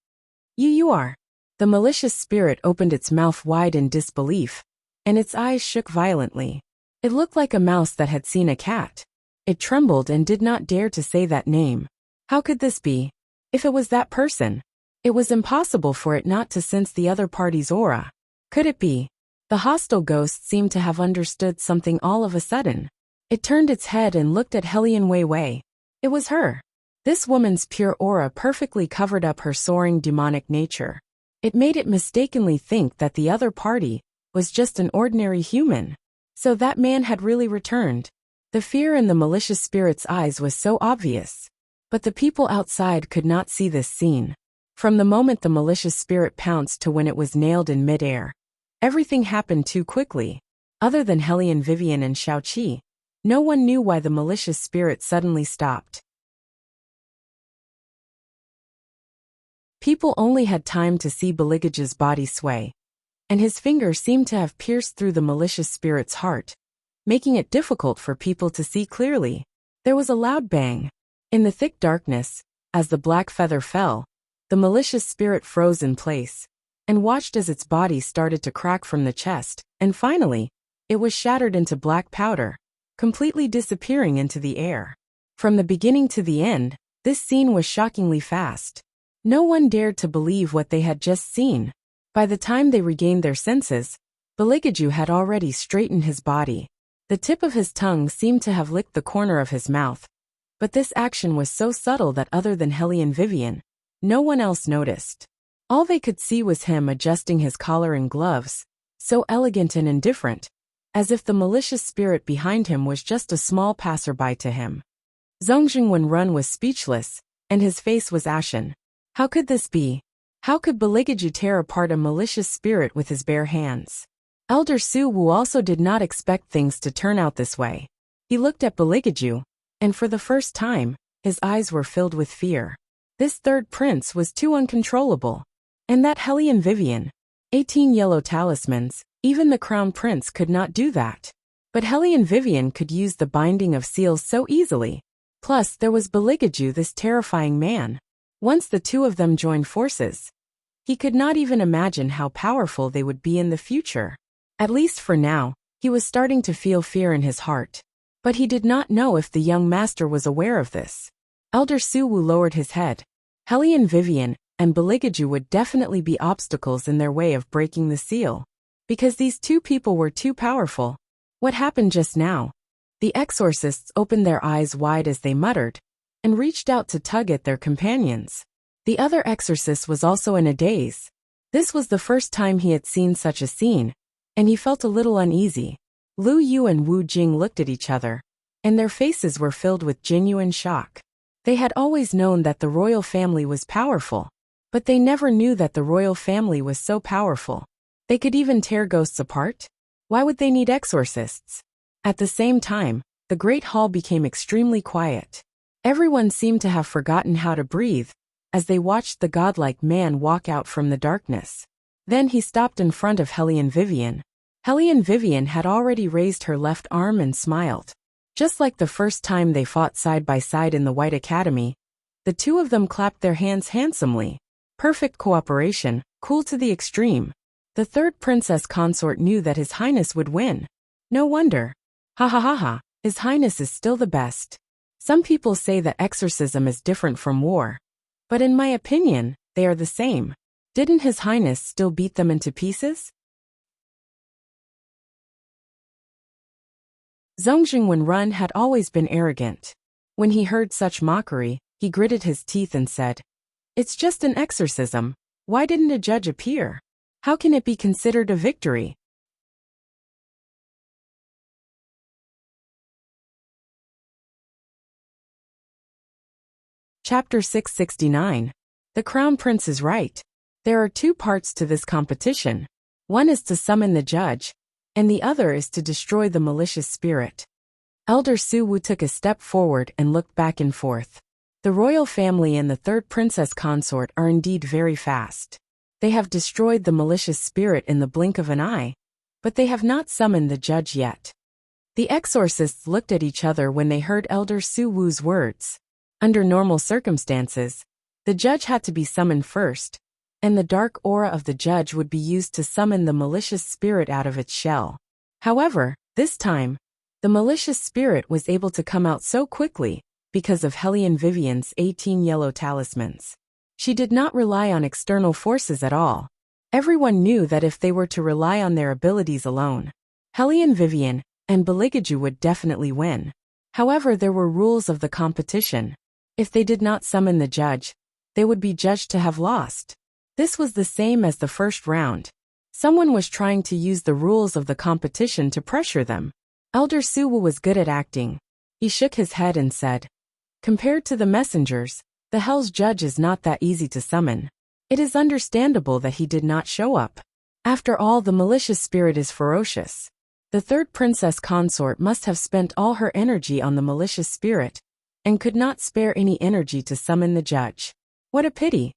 A: You are. The malicious spirit opened its mouth wide in disbelief, and its eyes shook violently. It looked like a mouse that had seen a cat. It trembled and did not dare to say that name. How could this be? If it was that person, it was impossible for it not to sense the other party's aura. Could it be? The hostile ghost seemed to have understood something all of a sudden. It turned its head and looked at Hellion Wei Wei. It was her. This woman's pure aura perfectly covered up her soaring demonic nature. It made it mistakenly think that the other party was just an ordinary human. So that man had really returned. The fear in the malicious spirit's eyes was so obvious. But the people outside could not see this scene. From the moment the malicious spirit pounced to when it was nailed in midair, everything happened too quickly. Other than Hellion Vivian and Xiaoqi, no one knew why the malicious spirit suddenly stopped. People only had time to see Baligaju's body sway, and his finger seemed to have pierced through the malicious spirit's heart, making it difficult for people to see clearly. There was a loud bang. In the thick darkness, as the black feather fell, the malicious spirit froze in place, and watched as its body started to crack from the chest, and finally, it was shattered into black powder, completely disappearing into the air. From the beginning to the end, this scene was shockingly fast. No one dared to believe what they had just seen. By the time they regained their senses, Baligaju had already straightened his body. The tip of his tongue seemed to have licked the corner of his mouth, but this action was so subtle that other than Hellion Vivian, no one else noticed. All they could see was him adjusting his collar and gloves, so elegant and indifferent, as if the malicious spirit behind him was just a small passerby to him. Zhongjing Wenrun was speechless, and his face was ashen. How could this be? How could Baligaju tear apart a malicious spirit with his bare hands? Elder Su Wu also did not expect things to turn out this way. He looked at Baligaju, and for the first time, his eyes were filled with fear. This third prince was too uncontrollable. And that Hellion Vivian, 18 yellow talismans, even the crown prince could not do that. But Hellion Vivian could use the binding of seals so easily. Plus, there was Baligaju, this terrifying man. Once the two of them joined forces, he could not even imagine how powerful they would be in the future. At least for now, he was starting to feel fear in his heart. But he did not know if the young master was aware of this. Elder Su Wu lowered his head. Hellion Vivian and Baligaju would definitely be obstacles in their way of breaking the seal. Because these two people were too powerful. What happened just now? The exorcists opened their eyes wide as they muttered, and reached out to tug at their companions. The other exorcist was also in a daze. This was the first time he had seen such a scene, and he felt a little uneasy. Lu Yu and Wu Jing looked at each other, and their faces were filled with genuine shock. They had always known that the royal family was powerful, but they never knew that the royal family was so powerful. They could even tear ghosts apart? Why would they need exorcists? At the same time, the great hall became extremely quiet. Everyone seemed to have forgotten how to breathe, as they watched the godlike man walk out from the darkness. Then he stopped in front of Hellion Vivian. Hellion Vivian had already raised her left arm and smiled. Just like the first time they fought side by side in the White Academy, the two of them clapped their hands handsomely. Perfect cooperation, cool to the extreme. The third princess consort knew that His Highness would win. No wonder. Ha ha ha ha, His Highness is still the best. Some people say that exorcism is different from war. But in my opinion, they are the same. Didn't His Highness still beat them into pieces? Zhongjingwen Run had always been arrogant. When he heard such mockery, he gritted his teeth and said, "It's just an exorcism. Why didn't a judge appear? How can it be considered a victory?" Chapter 669. The Crown Prince is right. There are two parts to this competition. One is to summon the judge, and the other is to destroy the malicious spirit. Elder Su Wu took a step forward and looked back and forth. The royal family and the third princess consort are indeed very fast. They have destroyed the malicious spirit in the blink of an eye, but they have not summoned the judge yet. The exorcists looked at each other when they heard Elder Su Wu's words. Under normal circumstances, the judge had to be summoned first, and the dark aura of the judge would be used to summon the malicious spirit out of its shell. However, this time, the malicious spirit was able to come out so quickly because of Hellion Vivian's 18 yellow talismans. She did not rely on external forces at all. Everyone knew that if they were to rely on their abilities alone, Hellion Vivian and Beligaju would definitely win. However, there were rules of the competition. If they did not summon the judge, they would be judged to have lost. This was the same as the first round. Someone was trying to use the rules of the competition to pressure them. Elder Su Wu was good at acting. He shook his head and said, "Compared to the messengers, the Hell's Judge is not that easy to summon. It is understandable that he did not show up. After all, the malicious spirit is ferocious. The third princess consort must have spent all her energy on the malicious spirit, and could not spare any energy to summon the judge. What a pity.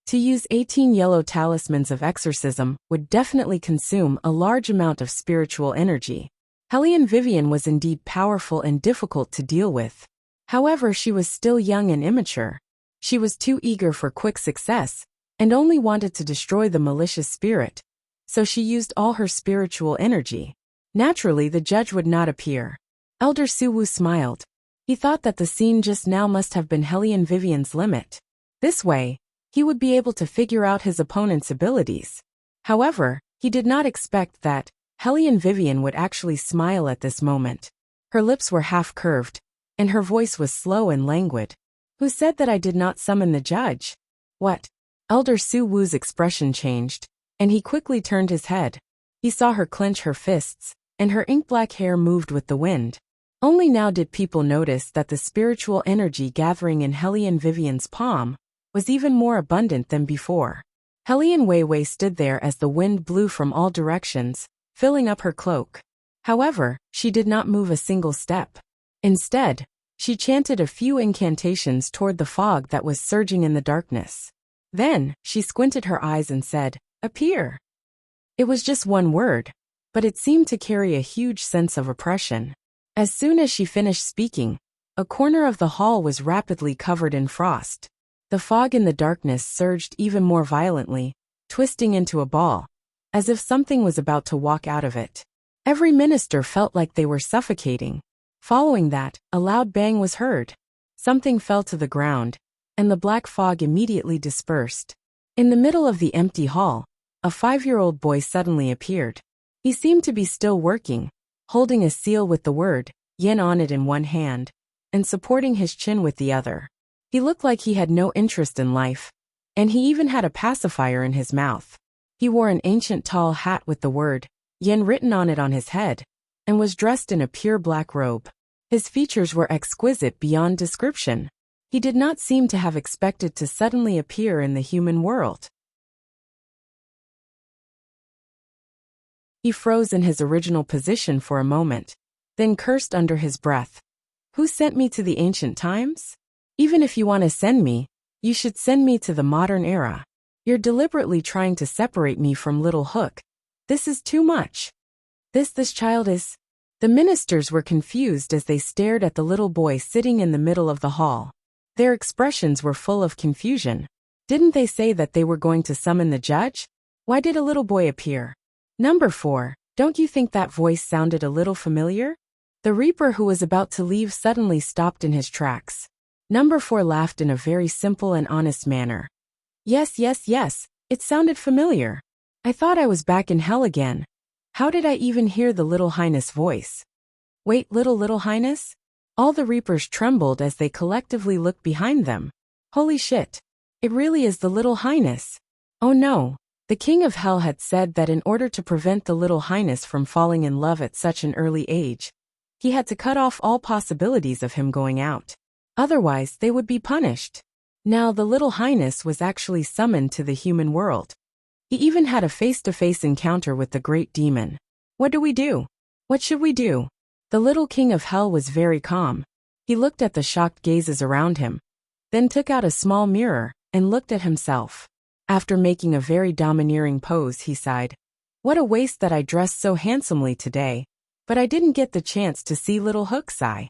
A: To use 18 yellow talismans of exorcism would definitely consume a large amount of spiritual energy. Hellion Vivian was indeed powerful and difficult to deal with. However, she was still young and immature. She was too eager for quick success, and only wanted to destroy the malicious spirit, so she used all her spiritual energy. Naturally, the judge would not appear. Elder Su Wu smiled. He thought that the scene just now must have been Hellion Vivian's limit. This way, he would be able to figure out his opponent's abilities. However, he did not expect that Hellion Vivian would actually smile at this moment. Her lips were half-curved, and her voice was slow and languid. "Who said that I did not summon the judge?" "What?" Elder Su Wu's expression changed, and he quickly turned his head. He saw her clench her fists, and her ink-black hair moved with the wind. Only now did people notice that the spiritual energy gathering in Hellion Vivian's palm was even more abundant than before. Hellion Weiwei stood there as the wind blew from all directions, filling up her cloak. However, she did not move a single step. Instead, she chanted a few incantations toward the fog that was surging in the darkness. Then, she squinted her eyes and said, "Appear." It was just one word, but it seemed to carry a huge sense of oppression. As soon as she finished speaking, a corner of the hall was rapidly covered in frost. The fog in the darkness surged even more violently, twisting into a ball, as if something was about to walk out of it. Every minister felt like they were suffocating. Following that, a loud bang was heard. Something fell to the ground, and the black fog immediately dispersed. In the middle of the empty hall, a 5-year-old boy suddenly appeared. He seemed to be still working, holding a seal with the word "Yin" on it in one hand, and supporting his chin with the other. He looked like he had no interest in life, and he even had a pacifier in his mouth. He wore an ancient tall hat with the word "Yin" written on it on his head, and was dressed in a pure black robe. His features were exquisite beyond description. He did not seem to have expected to suddenly appear in the human world. He froze in his original position for a moment, then cursed under his breath. "Who sent me to the ancient times? Even if you want to send me, you should send me to the modern era. You're deliberately trying to separate me from Little Hook. This is too much. This child is..." The ministers were confused as they stared at the little boy sitting in the middle of the hall. Their expressions were full of confusion. Didn't they say that they were going to summon the judge? Why did a little boy appear? Number 4. Don't you think that voice sounded a little familiar? The Reaper who was about to leave suddenly stopped in his tracks. Number 4 laughed in a very simple and honest manner. Yes, yes, yes, it sounded familiar. I thought I was back in hell again. How did I even hear the Little Highness voice? Wait, Little Highness? All the Reapers trembled as they collectively looked behind them. Holy shit. It really is the Little Highness. Oh no. The King of Hell had said that in order to prevent the Little Highness from falling in love at such an early age, he had to cut off all possibilities of him going out. Otherwise, they would be punished. Now the Little Highness was actually summoned to the human world. He even had a face-to-face encounter with the great demon. What do we do? What should we do? The little King of Hell was very calm. He looked at the shocked gazes around him, then took out a small mirror and looked at himself. After making a very domineering pose, he sighed. What a waste that I dressed so handsomely today, but I didn't get the chance to see little Wuxia.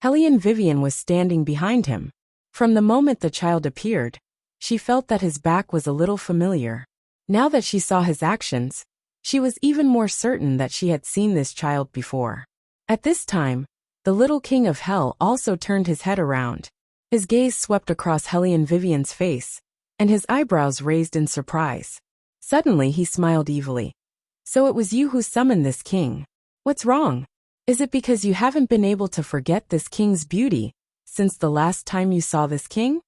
A: Hellion Vivian was standing behind him. From the moment the child appeared, she felt that his back was a little familiar. Now that she saw his actions, she was even more certain that she had seen this child before. At this time, the little King of Hell also turned his head around. His gaze swept across Hellion Vivian's face, and his eyebrows raised in surprise. Suddenly he smiled evilly. So it was you who summoned this king. What's wrong? Is it because you haven't been able to forget this king's beauty since the last time you saw this king?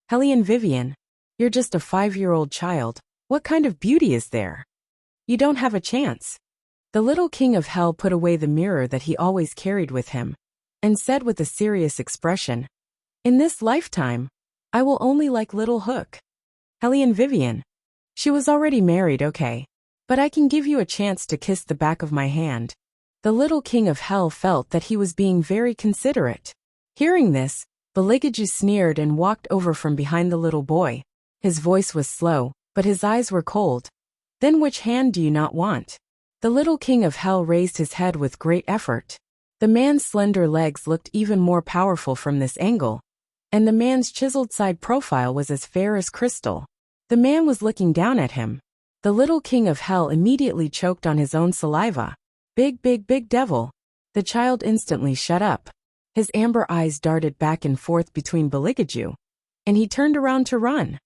A: Hellion Vivian, you're just a 5-year-old child. What kind of beauty is there? You don't have a chance. The little King of Hell put away the mirror that he always carried with him, and said with a serious expression, in this lifetime, I will only like little Hook. Hellion Vivian. She was already married, okay. But I can give you a chance to kiss the back of my hand. The little King of Hell felt that he was being very considerate. Hearing this, Beligaju sneered and walked over from behind the little boy. His voice was slow, but his eyes were cold. Then which hand do you not want? The little King of Hell raised his head with great effort. The man's slender legs looked even more powerful from this angle, and the man's chiseled side profile was as fair as crystal. The man was looking down at him. The little King of Hell immediately choked on his own saliva. Big devil. The child instantly shut up. His amber eyes darted back and forth between Beligaju, and he turned around to run.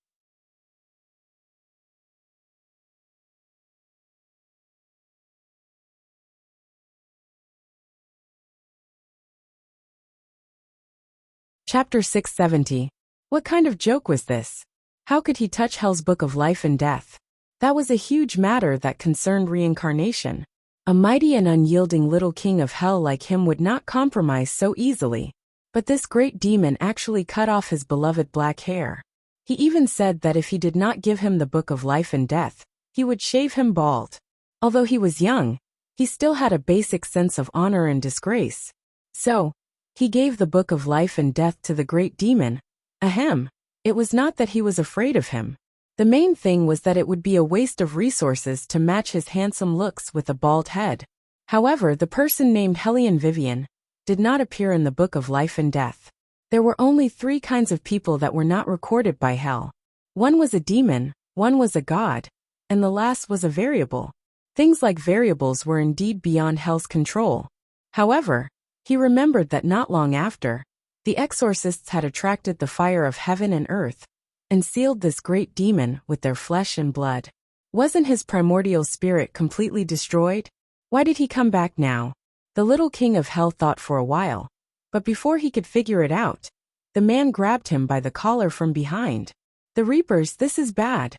A: Chapter 670. What kind of joke was this? How could he touch Hell's Book of Life and Death? That was a huge matter that concerned reincarnation. A mighty and unyielding little King of Hell like him would not compromise so easily. But this great demon actually cut off his beloved black hair. He even said that if he did not give him the Book of Life and Death, he would shave him bald. Although he was young, he still had a basic sense of honor and disgrace. So, he gave the Book of Life and Death to the great demon. Ahem. It was not that he was afraid of him. The main thing was that it would be a waste of resources to match his handsome looks with a bald head. However, the person named Hellion Vivian did not appear in the Book of Life and Death. There were only 3 kinds of people that were not recorded by Hell. One was a demon, one was a god, and the last was a variable. Things like variables were indeed beyond Hell's control. However, he remembered that not long after, the exorcists had attracted the fire of heaven and earth, and sealed this great demon with their flesh and blood. Wasn't his primordial spirit completely destroyed? Why did he come back now? The little King of Hell thought for a while, but before he could figure it out, the man grabbed him by the collar from behind. The Reapers, this is bad.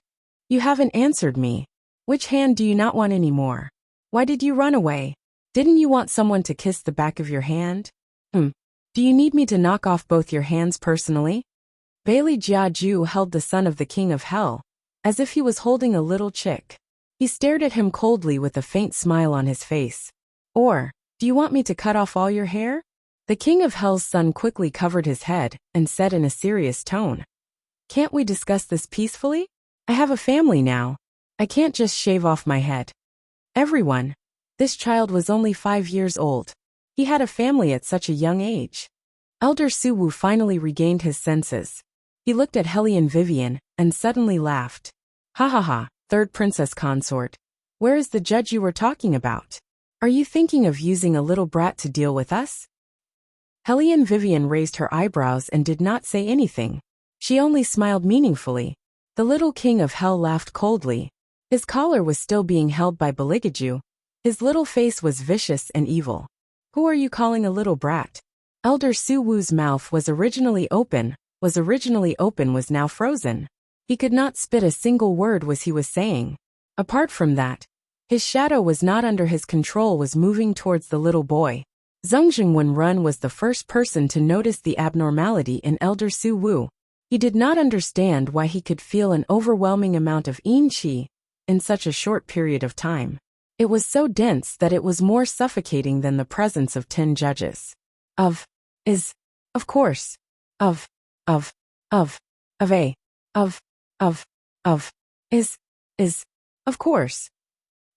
A: You haven't answered me. Which hand do you not want anymore? Why did you run away? Didn't you want someone to kiss the back of your hand? Do you need me to knock off both your hands personally? Bailey Jiaju held the son of the King of Hell, as if he was holding a little chick. He stared at him coldly with a faint smile on his face. Or, do you want me to cut off all your hair? The King of Hell's son quickly covered his head and said in a serious tone, can't we discuss this peacefully? I have a family now. I can't just shave off my head. Everyone. This child was only 5 years old. He had a family at such a young age. Elder Suwu finally regained his senses. He looked at Hellion Vivian and suddenly laughed. Ha ha ha, Third Princess Consort. Where is the judge you were talking about? Are you thinking of using a little brat to deal with us? Hellion Vivian raised her eyebrows and did not say anything. She only smiled meaningfully. The little king of hell laughed coldly. His collar was still being held by Beligaju. His little face was vicious and evil. Who are you calling a little brat? Elder Su Wu's mouth was originally open, was now frozen. He could not spit a single word as he was saying. Apart from that, his shadow was not under his control, was moving towards the little boy. Zhongjing Wenrun was the first person to notice the abnormality in Elder Su Wu. He did not understand why he could feel an overwhelming amount of yin qi in such a short period of time. It was so dense that it was more suffocating than the presence of 10 judges. Of course,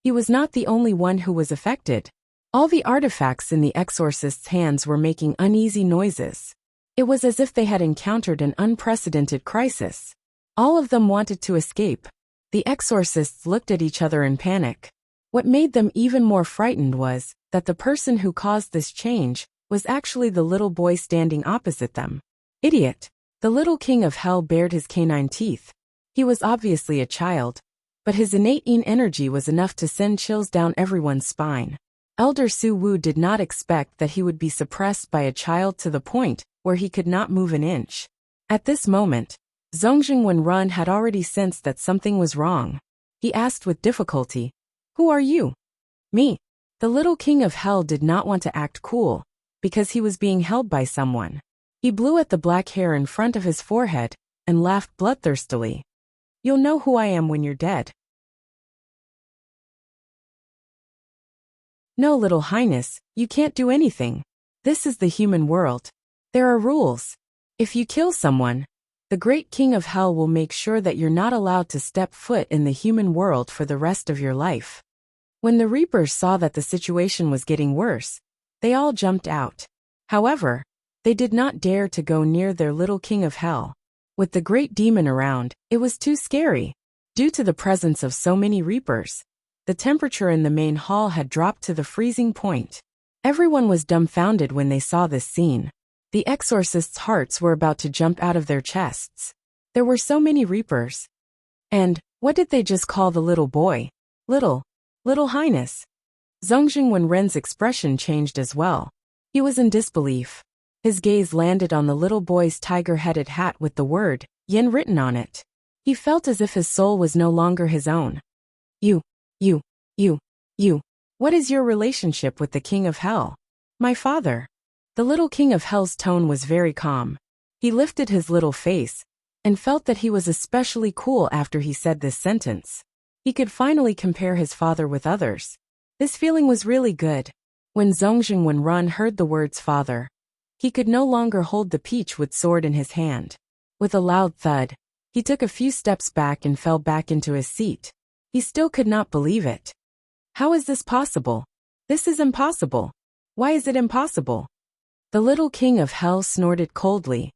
A: He was not the only one who was affected. All the artifacts in the exorcist's hands were making uneasy noises. It was as if they had encountered an unprecedented crisis. All of them wanted to escape. The exorcists looked at each other in panic. What made them even more frightened was that the person who caused this change was actually the little boy standing opposite them. Idiot! The little king of hell bared his canine teeth. He was obviously a child, but his innate yin energy was enough to send chills down everyone's spine. Elder Su Wu did not expect that he would be suppressed by a child to the point where he could not move an inch. At this moment, Zhongjing Wenrun had already sensed that something was wrong. He asked with difficulty, "Who are you?" "Me." The little king of hell did not want to act cool, because he was being held by someone. He blew at the black hair in front of his forehead and laughed bloodthirstily. "You'll know who I am when you're dead." "No, Little Highness, you can't do anything. This is the human world. There are rules. If you kill someone, the great king of hell will make sure that you're not allowed to step foot in the human world for the rest of your life." When the Reapers saw that the situation was getting worse, they all jumped out. However, they did not dare to go near their little king of hell. With the great demon around, it was too scary. Due to the presence of so many Reapers, the temperature in the main hall had dropped to the freezing point. Everyone was dumbfounded when they saw this scene. The exorcists' hearts were about to jump out of their chests. There were so many Reapers. And what did they just call the little boy? Little Highness. Zhongjing Wenren's expression changed as well. He was in disbelief. His gaze landed on the little boy's tiger-headed hat with the word yin written on it. He felt as if his soul was no longer his own. You. What is your relationship with the king of hell?" "My father." The little king of hell's tone was very calm. He lifted his little face and felt that he was especially cool after he said this sentence. He could finally compare his father with others. This feeling was really good. When Zhongjing Wenrun heard the words father, he could no longer hold the peach-wood sword in his hand. With a loud thud, he took a few steps back and fell back into his seat. He still could not believe it. How is this possible? This is impossible. Why is it impossible? The little king of hell snorted coldly.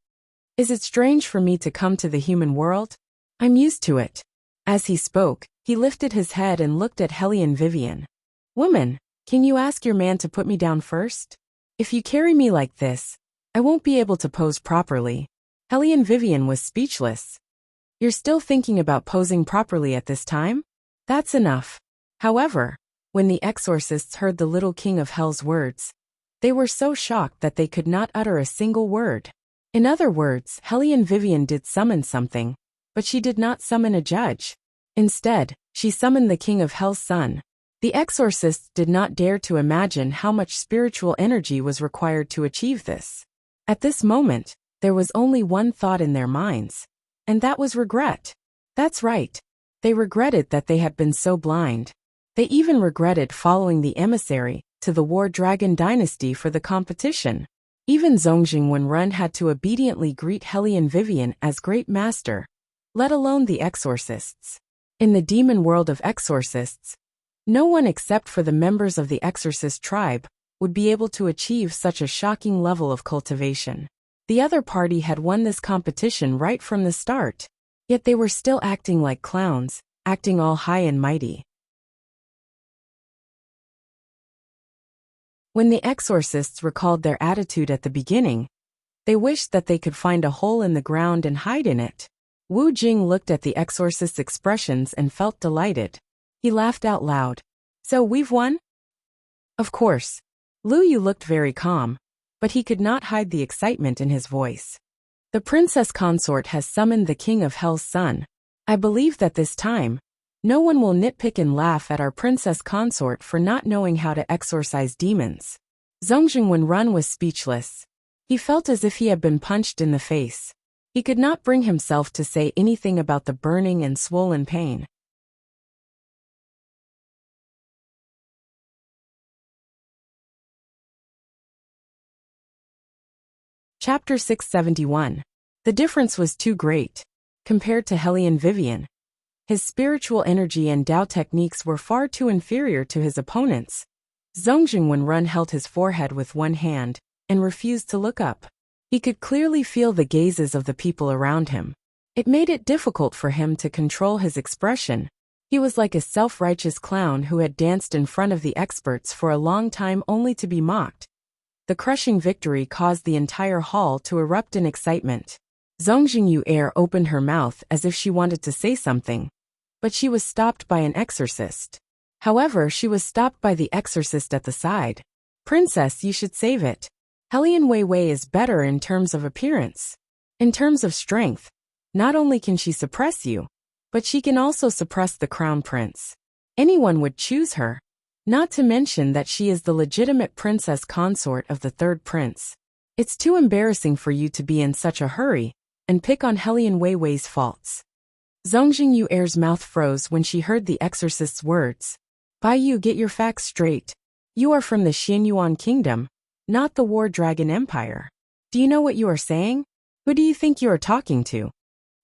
A: Is it strange for me to come to the human world? I'm used to it. As he spoke, he lifted his head and looked at Hellion Vivian. Woman, can you ask your man to put me down first? If you carry me like this, I won't be able to pose properly. Hellion Vivian was speechless. You're still thinking about posing properly at this time? That's enough. However, when the exorcists heard the little king of hell's words, they were so shocked that they could not utter a single word. In other words, Hellion Vivian did summon something, but she did not summon a judge. Instead, she summoned the king of hell's son. The exorcists did not dare to imagine how much spiritual energy was required to achieve this. At this moment, there was only one thought in their minds, and that was regret. That's right. They regretted that they had been so blind. They even regretted following the emissary to the War Dragon dynasty for the competition. Even Zhongjing Wenrun had to obediently greet Hellion Vivian as great master, let alone the exorcists. In the demon world of exorcists, no one except for the members of the exorcist tribe would be able to achieve such a shocking level of cultivation. The other party had won this competition right from the start, yet they were still acting like clowns acting all high and mighty. When the exorcists recalled their attitude at the beginning, they wished that they could find a hole in the ground and hide in it. Wu Jing looked at the exorcist's expressions and felt delighted. He laughed out loud. So we've won? Of course. Lu Yu looked very calm, but he could not hide the excitement in his voice. The princess consort has summoned the king of hell's son. I believe that this time, no one will nitpick and laugh at our princess consort for not knowing how to exorcise demons. Zongjing Wenrun was speechless. He felt as if he had been punched in the face. He could not bring himself to say anything about the burning and swollen pain. Chapter 671. The difference was too great. Compared to Hellion Vivian, his spiritual energy and Dao techniques were far too inferior to his opponents. Zongjing Wenrun held his forehead with one hand and refused to look up. He could clearly feel the gazes of the people around him. It made it difficult for him to control his expression. He was like a self-righteous clown who had danced in front of the experts for a long time only to be mocked. The crushing victory caused the entire hall to erupt in excitement. Zongjing Yu'er opened her mouth as if she wanted to say something, but she was stopped by an exorcist. However, she was stopped by the exorcist at the side. Princess, you should save it. Hellion Weiwei is better in terms of appearance. In terms of strength, not only can she suppress you, but she can also suppress the crown prince. Anyone would choose her. Not to mention that she is the legitimate princess consort of the third prince. It's too embarrassing for you to be in such a hurry and pick on Hellion Weiwei's faults. Zongjing Yu'er's mouth froze when she heard the exorcist's words. Bai Yu, get your facts straight. You are from the Xianyuan kingdom, not the War Dragon Empire. Do you know what you are saying? Who do you think you are talking to?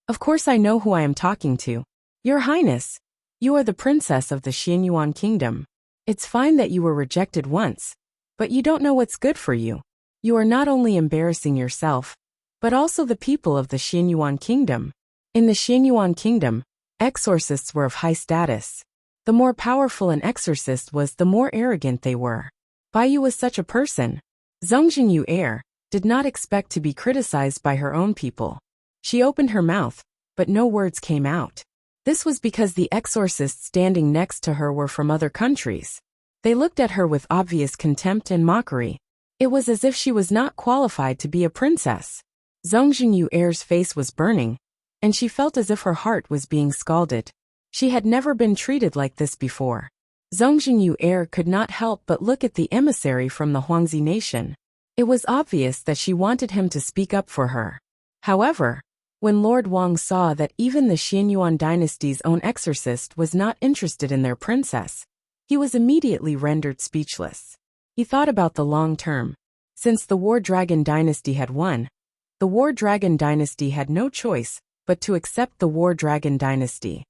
A: Of course I know who I am talking to. Your Highness, you are the princess of the Xianyuan kingdom. It's fine that you were rejected once, but you don't know what's good for you. You are not only embarrassing yourself, but also the people of the Xianyuan kingdom. In the Xianyuan kingdom, exorcists were of high status. The more powerful an exorcist was, the more arrogant they were. Bai Yu was such a person. Zongjing Yu'er did not expect to be criticized by her own people. She opened her mouth, but no words came out. This was because the exorcists standing next to her were from other countries. They looked at her with obvious contempt and mockery. It was as if she was not qualified to be a princess. Zongjing Yu'er's face was burning, and she felt as if her heart was being scalded. She had never been treated like this before. Zongjing Yu'er could not help but look at the emissary from the Huangzi nation. It was obvious that she wanted him to speak up for her. However, when Lord Wang saw that even the Xianyuan dynasty's own exorcist was not interested in their princess, he was immediately rendered speechless. He thought about the long term. Since the War Dragon dynasty had won, the War Dragon dynasty had no choice but to accept the War Dragon dynasty.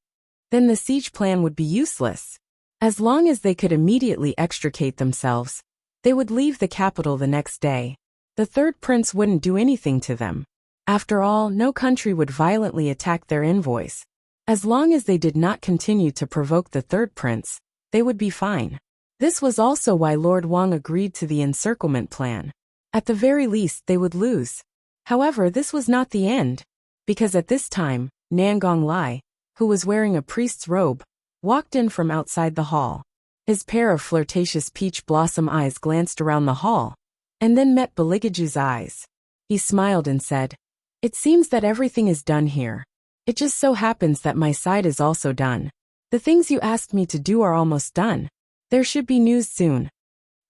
A: Then the siege plan would be useless. As long as they could immediately extricate themselves, they would leave the capital the next day. The third prince wouldn't do anything to them. After all, no country would violently attack their envoys. As long as they did not continue to provoke the third prince, they would be fine. This was also why Lord Wang agreed to the encirclement plan. At the very least, they would lose. However, this was not the end, because at this time, Nangong Lai, who was wearing a priest's robe, walked in from outside the hall. His pair of flirtatious peach blossom eyes glanced around the hall, and then met Beligaju's eyes. He smiled and said, "It seems that everything is done here. It just so happens that my side is also done. The things you asked me to do are almost done. There should be news soon."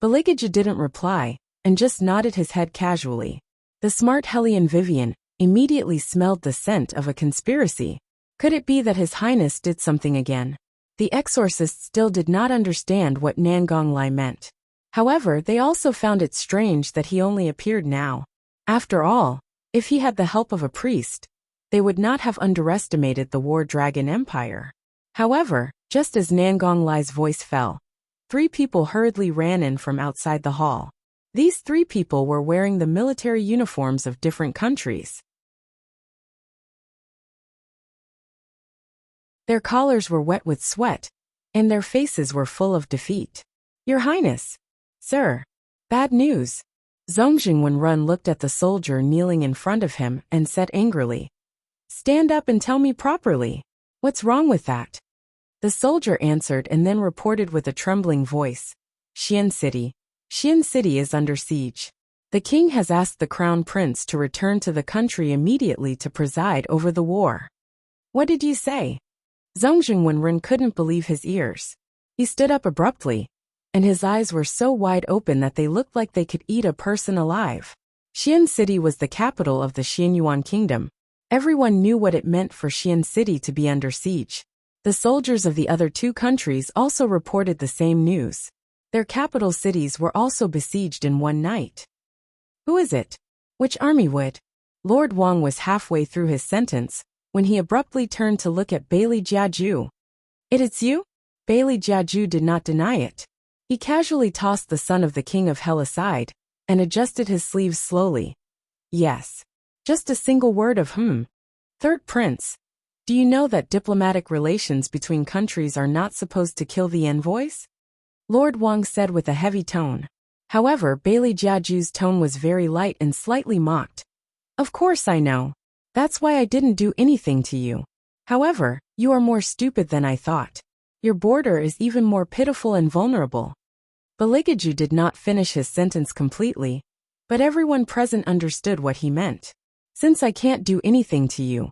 A: Beligaju didn't reply, and just nodded his head casually. The smart Hellion Vivian immediately smelled the scent of a conspiracy. Could it be that His Highness did something again? The exorcists still did not understand what Nangong Lai meant. However, they also found it strange that he only appeared now. After all, if he had the help of a priest, they would not have underestimated the War Dragon Empire. However, just as Nangong Lai's voice fell, 3 people hurriedly ran in from outside the hall. These 3 people were wearing the military uniforms of different countries. Their collars were wet with sweat, and their faces were full of defeat. Your Highness! Sir! Bad news! Zongjing Wenrun looked at the soldier kneeling in front of him and said angrily, Stand up and tell me properly. What's wrong with that? The soldier answered and then reported with a trembling voice, Xian City. Xian City is under siege. The king has asked the crown prince to return to the country immediately to preside over the war. What did you say? Zongjing Wenrun couldn't believe his ears. He stood up abruptly, and his eyes were so wide open that they looked like they could eat a person alive. Xian City was the capital of the Xianyuan kingdom. Everyone knew what it meant for Xian City to be under siege. The soldiers of the other two countries also reported the same news. Their capital cities were also besieged in one night. Who is it? Which army would? Lord Wang was halfway through his sentence when he abruptly turned to look at Bailey Jiaju. It's you? Bailey Jiaju did not deny it. He casually tossed the son of the king of hell aside and adjusted his sleeves slowly. Yes. Just a single word of Third prince, do you know that diplomatic relations between countries are not supposed to kill the envoys? Lord Wang said with a heavy tone. However, Bailey Jiaju's tone was very light and slightly mocked. Of course I know. That's why I didn't do anything to you. However, you are more stupid than I thought. Your border is even more pitiful and vulnerable. Baligaju did not finish his sentence completely, but everyone present understood what he meant. Since I can't do anything to you,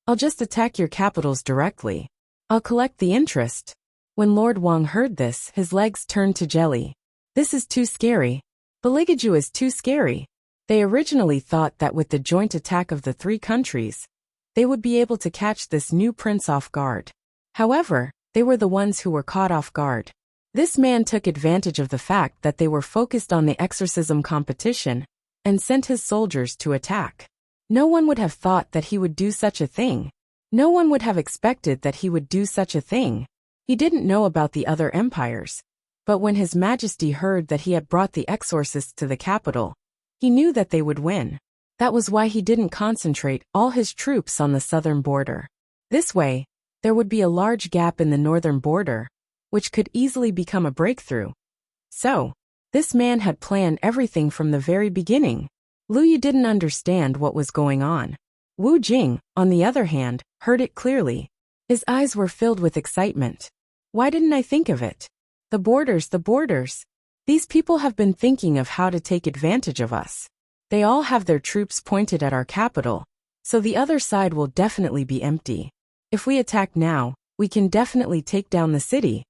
A: I'll just attack your capitals directly. I'll collect the interest. When Lord Wang heard this, his legs turned to jelly. This is too scary. Baligaju is too scary. They originally thought that with the joint attack of the three countries, they would be able to catch this new prince off guard. However, they were the ones who were caught off guard. This man took advantage of the fact that they were focused on the exorcism competition and sent his soldiers to attack. No one would have thought that he would do such a thing. No one would have expected that he would do such a thing. He didn't know about the other empires, but when His Majesty heard that he had brought the exorcists to the capital, he knew that they would win. That was why he didn't concentrate all his troops on the southern border. This way, there would be a large gap in the northern border, which could easily become a breakthrough. So, this man had planned everything from the very beginning. Lu Yu didn't understand what was going on. Wu Jing, on the other hand, heard it clearly. His eyes were filled with excitement. Why didn't I think of it? The borders. These people have been thinking of how to take advantage of us. They all have their troops pointed at our capital, so the other side will definitely be empty. If we attack now, we can definitely take down the city.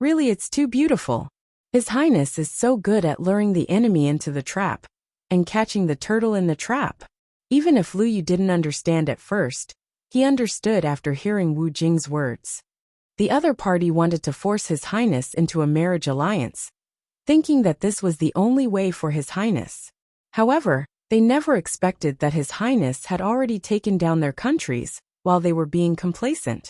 A: Really, it's too beautiful. His Highness is so good at luring the enemy into the trap and catching the turtle in the trap. Even if Lu Yu didn't understand at first, he understood after hearing Wu Jing's words. The other party wanted to force His Highness into a marriage alliance, thinking that this was the only way for His Highness. However, they never expected that His Highness had already taken down their countries while they were being complacent.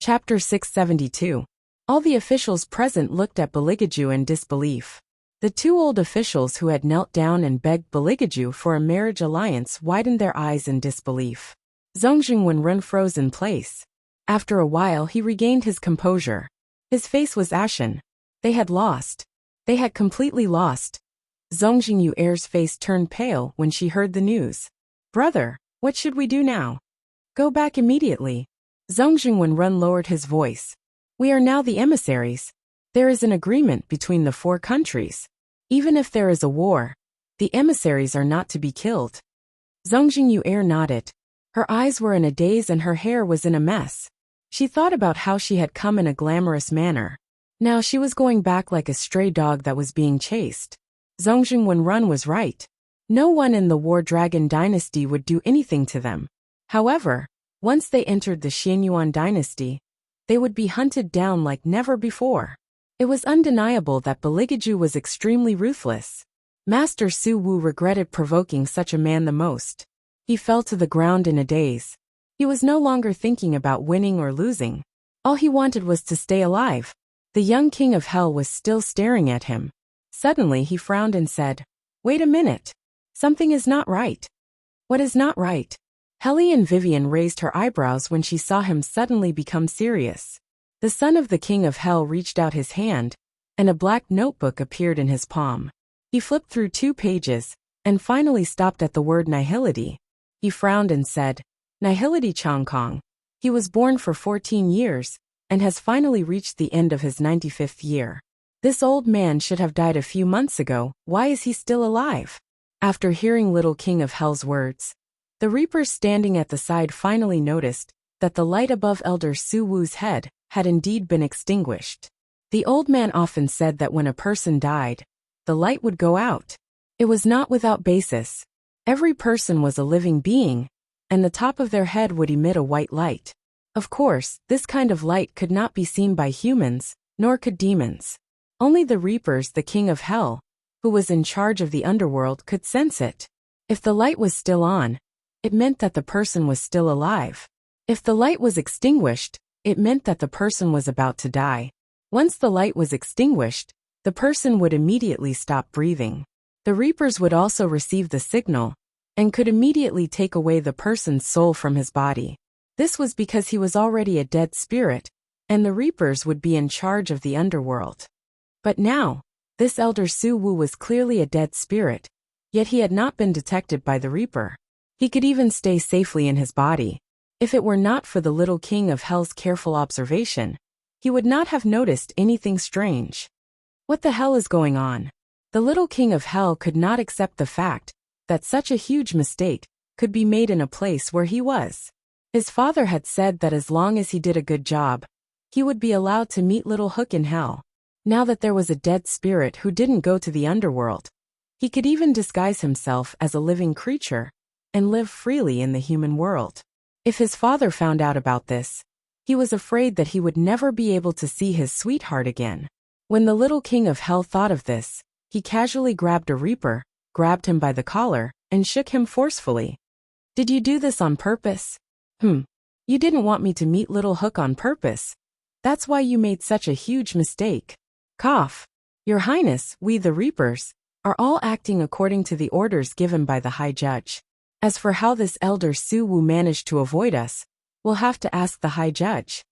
A: Chapter 672. All the officials present looked at Baligaju in disbelief. The two old officials who had knelt down and begged Baligaju for a marriage alliance widened their eyes in disbelief. Zongjing Wenrun froze in place. After a while he regained his composure. His face was ashen. They had lost. They had completely lost. Zongjing Yuer's face turned pale when she heard the news. Brother, what should we do now? Go back immediately. Zongjing Wenrun lowered his voice. We are now the emissaries. There is an agreement between the four countries. Even if there is a war, the emissaries are not to be killed. Zongjing Yuer nodded. Her eyes were in a daze and her hair was in a mess. She thought about how she had come in a glamorous manner. Now she was going back like a stray dog that was being chased. Zongjing Wenrun was right. No one in the War Dragon dynasty would do anything to them. However, once they entered the Xianyuan dynasty, they would be hunted down like never before. It was undeniable that Baligaju was extremely ruthless. Master Su Wu regretted provoking such a man the most. He fell to the ground in a daze. He was no longer thinking about winning or losing. All he wanted was to stay alive. The young king of hell was still staring at him. Suddenly he frowned and said, "Wait a minute. Something is not right." "What is not right?" Hellion Vivian raised her eyebrows when she saw him suddenly become serious. The son of the king of hell reached out his hand, and a black notebook appeared in his palm. He flipped through 2 pages, and finally stopped at the word nihility. He frowned and said, "Nihility Chongkong." He was born for 14 years, and has finally reached the end of his 95th year. This old man should have died a few months ago. Why is he still alive? After hearing Little King of Hell's words, the reapers standing at the side finally noticed that the light above Elder Su Wu's head had indeed been extinguished. The old man often said that when a person died, the light would go out. It was not without basis. Every person was a living being, and the top of their head would emit a white light. Of course, this kind of light could not be seen by humans, nor could demons. Only the reapers, the king of hell, who was in charge of the underworld, could sense it. If the light was still on, it meant that the person was still alive. If the light was extinguished, it meant that the person was about to die. Once the light was extinguished, the person would immediately stop breathing. The reapers would also receive the signal, and could immediately take away the person's soul from his body. This was because he was already a dead spirit, and the reapers would be in charge of the underworld. But now, this Elder Su Wu was clearly a dead spirit, yet he had not been detected by the reaper. He could even stay safely in his body. If it were not for the Little King of Hell's careful observation, he would not have noticed anything strange. What the hell is going on? The Little King of Hell could not accept the fact that such a huge mistake could be made in a place where he was. His father had said that as long as he did a good job, he would be allowed to meet Little Hook in hell. Now that there was a dead spirit who didn't go to the underworld, he could even disguise himself as a living creature and live freely in the human world. If his father found out about this, he was afraid that he would never be able to see his sweetheart again. When the Little King of Hell thought of this, he casually grabbed a reaper, grabbed him by the collar, and shook him forcefully. "Did you do this on purpose?" You didn't want me to meet Little Hook on purpose. That's why you made such a huge mistake." Cough. "Your Highness, we the reapers are all acting according to the orders given by the High Judge. As for how this Elder Su Wu managed to avoid us, we'll have to ask the High Judge."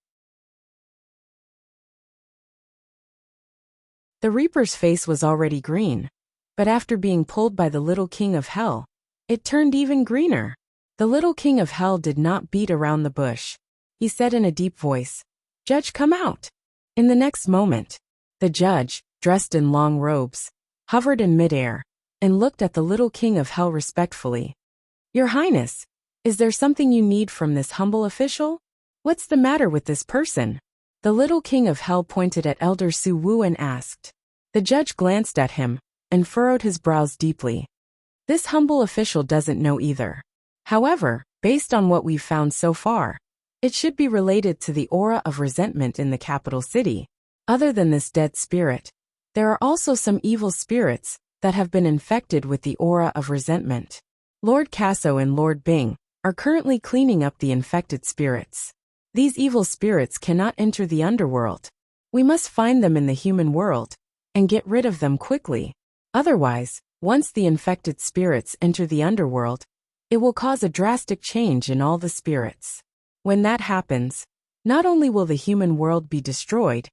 A: The reaper's face was already green, but after being pulled by the Little King of Hell, it turned even greener. The Little King of Hell did not beat around the bush. He said in a deep voice, "Judge, come out." In the next moment, the judge, dressed in long robes, hovered in midair, and looked at the Little King of Hell respectfully. "Your Highness, is there something you need from this humble official? What's the matter with this person?" The Little King of Hell pointed at Elder Su Wu and asked. The judge glanced at him and furrowed his brows deeply. This humble official doesn't know either. However, based on what we've found so far, it should be related to the aura of resentment in the capital city. Other than this dead spirit, there are also some evil spirits that have been infected with the aura of resentment. Lord Casso and Lord Bing are currently cleaning up the infected spirits. These evil spirits cannot enter the underworld. We must find them in the human world and get rid of them quickly. Otherwise, once the infected spirits enter the underworld, it will cause a drastic change in all the spirits. When that happens, not only will the human world be destroyed,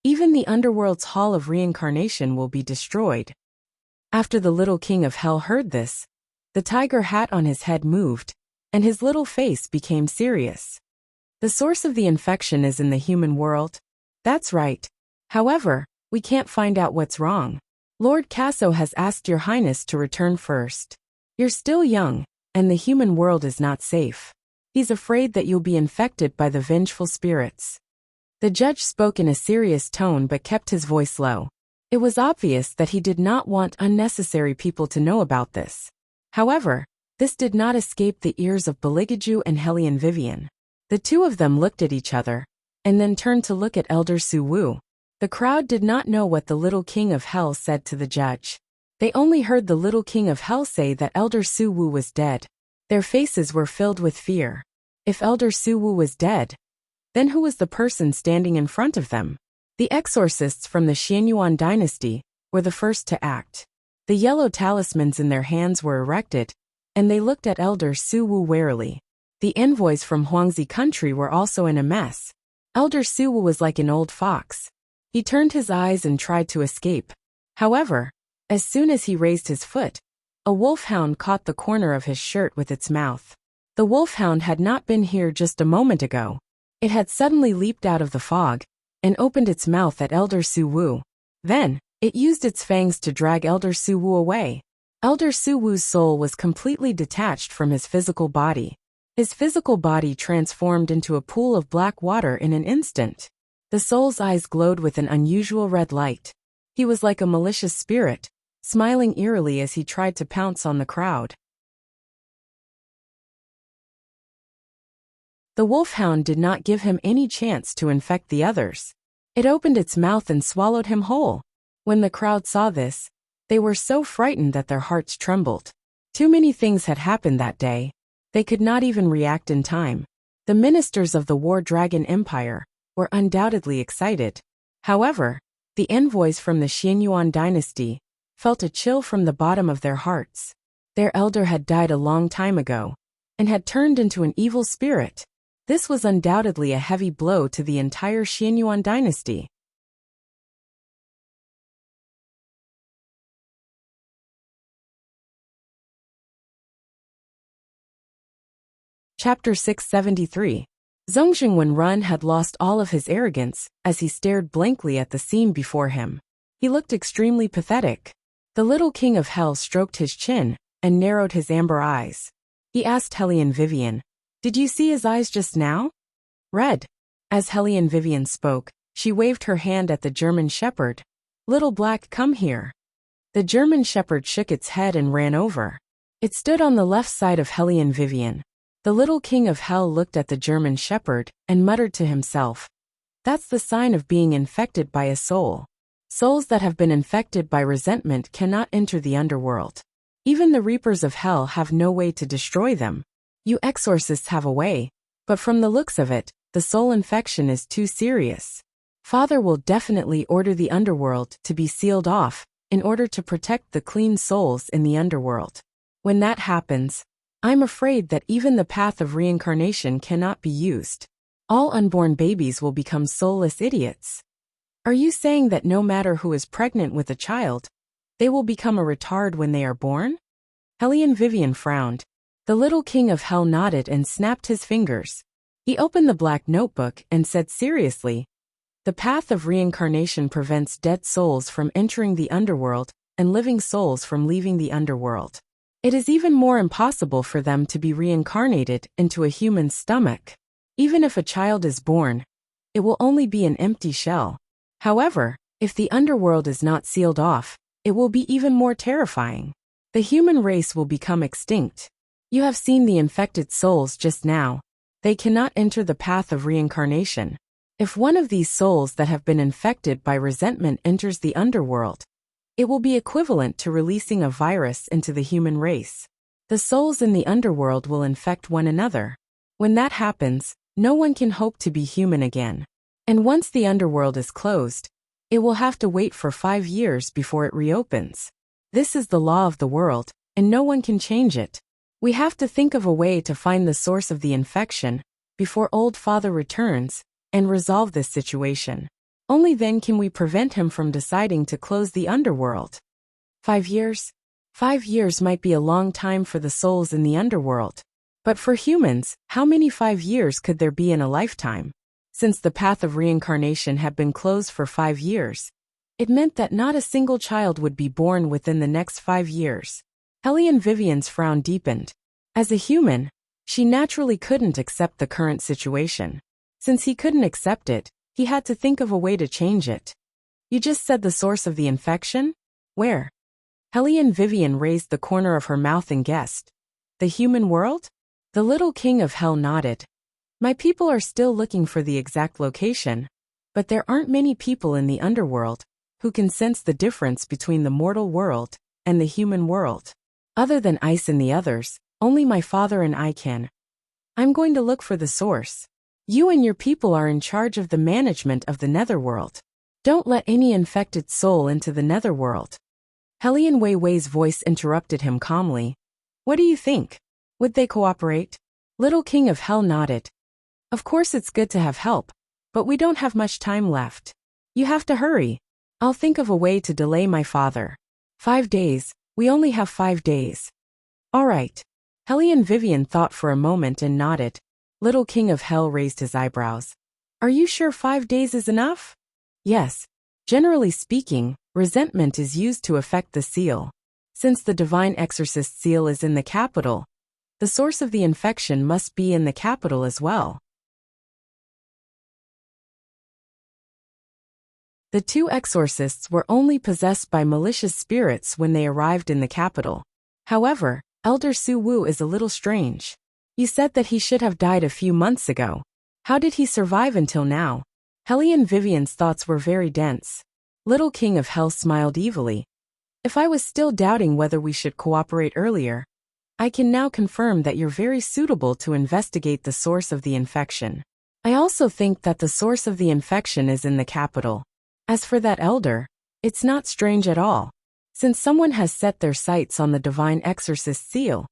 A: even the underworld's hall of reincarnation will be destroyed. After the Little King of Hell heard this, the tiger hat on his head moved, and his little face became serious. The source of the infection is in the human world. That's right. However, we can't find out what's wrong. Lord Casso has asked Your Highness to return first. You're still young, and the human world is not safe. He's afraid that you'll be infected by the vengeful spirits. The judge spoke in a serious tone but kept his voice low. It was obvious that he did not want unnecessary people to know about this. However, this did not escape the ears of Beligaju and Hellion Vivian. The two of them looked at each other, and then turned to look at Elder Su Wu. The crowd did not know what the Little King of Hell said to the judge. They only heard the Little King of Hell say that Elder Su Wu was dead. Their faces were filled with fear. If Elder Su Wu was dead, then who was the person standing in front of them? The exorcists from the Xianyuan dynasty were the first to act. The yellow talismans in their hands were erected, and they looked at Elder Su Wu warily. The envoys from Huangzi country were also in a mess. Elder Su Wu was like an old fox. He turned his eyes and tried to escape. However, as soon as he raised his foot, a wolfhound caught the corner of his shirt with its mouth. The wolfhound had not been here just a moment ago. It had suddenly leaped out of the fog and opened its mouth at Elder Su Wu. Then, it used its fangs to drag Elder Su Wu away. Elder Su Wu's soul was completely detached from his physical body. His physical body transformed into a pool of black water in an instant. The soul's eyes glowed with an unusual red light. He was like a malicious spirit, smiling eerily as he tried to pounce on the crowd. The wolfhound did not give him any chance to infect the others. It opened its mouth and swallowed him whole. When the crowd saw this, they were so frightened that their hearts trembled. Too many things had happened that day. They could not even react in time. The ministers of the War Dragon Empire were undoubtedly excited. However, the envoys from the Xianyuan dynasty felt a chill from the bottom of their hearts. Their elder had died a long time ago and had turned into an evil spirit. This was undoubtedly a heavy blow to the entire Xianyuan dynasty. Chapter 673. Zhongxing Wenrun had lost all of his arrogance as he stared blankly at the scene before him. He looked extremely pathetic. The little king of hell stroked his chin and narrowed his amber eyes. He asked Hellion Vivian, "Did you see his eyes just now?" "Red." As Hellion Vivian spoke, she waved her hand at the German shepherd. "Little Black, come here." The German shepherd shook its head and ran over. It stood on the left side of Hellion Vivian. The little king of hell looked at the German shepherd and muttered to himself, "That's the sign of being infected by a soul. Souls that have been infected by resentment cannot enter the underworld. Even the reapers of hell have no way to destroy them. You exorcists have a way, but from the looks of it, the soul infection is too serious. Father will definitely order the underworld to be sealed off in order to protect the clean souls in the underworld. When that happens, I'm afraid that even the path of reincarnation cannot be used. All unborn babies will become soulless idiots." "Are you saying that no matter who is pregnant with a child, they will become a retard when they are born?" Hellion Vivian frowned. The little king of hell nodded and snapped his fingers. He opened the black notebook and said seriously, "The path of reincarnation prevents dead souls from entering the underworld and living souls from leaving the underworld. It is even more impossible for them to be reincarnated into a human stomach. Even if a child is born, it will only be an empty shell. However, if the underworld is not sealed off, it will be even more terrifying. The human race will become extinct. You have seen the infected souls just now. They cannot enter the path of reincarnation. If one of these souls that have been infected by resentment enters the underworld, it will be equivalent to releasing a virus into the human race. The souls in the underworld will infect one another. When that happens, no one can hope to be human again. And once the underworld is closed, it will have to wait for 5 years before it reopens. This is the law of the world, and no one can change it. We have to think of a way to find the source of the infection before Old Father returns and resolve this situation. Only then can we prevent him from deciding to close the underworld." 5 years? 5 years might be a long time for the souls in the underworld. But for humans, how many 5 years could there be in a lifetime? Since the path of reincarnation had been closed for 5 years, it meant that not a single child would be born within the next 5 years. Hellion Vivian's frown deepened. As a human, she naturally couldn't accept the current situation. Since he couldn't accept it, he had to think of a way to change it. "You just said the source of the infection? Where?" Hellion Vivian raised the corner of her mouth and guessed. "The human world?" The little king of hell nodded. "My people are still looking for the exact location, but there aren't many people in the underworld who can sense the difference between the mortal world and the human world. Other than Ice and the others, only my father and I can. I'm going to look for the source. You and your people are in charge of the management of the netherworld. Don't let any infected soul into the netherworld. Helian Wei Wei's voice interrupted him calmly. What do you think? Would they cooperate? Little King of Hell nodded. Of course it's good to have help, but we don't have much time left. You have to hurry. I'll think of a way to delay my father. 5 days, we only have 5 days. All right. Helian Vivian thought for a moment and nodded. Little King of Hell raised his eyebrows. Are you sure 5 days is enough? Yes. Generally speaking, resentment is used to affect the seal. Since the Divine Exorcist seal is in the capital, the source of the infection must be in the capital as well. The 2 exorcists were only possessed by malicious spirits when they arrived in the capital. However, Elder Su Wu is a little strange. You said that he should have died a few months ago. How did he survive until now? Helian Vivian's thoughts were very dense. Little King of Hell smiled evilly. If I was still doubting whether we should cooperate earlier, I can now confirm that you're very suitable to investigate the source of the infection. I also think that the source of the infection is in the capital. As for that elder, it's not strange at all. Since someone has set their sights on the Divine Exorcist seal,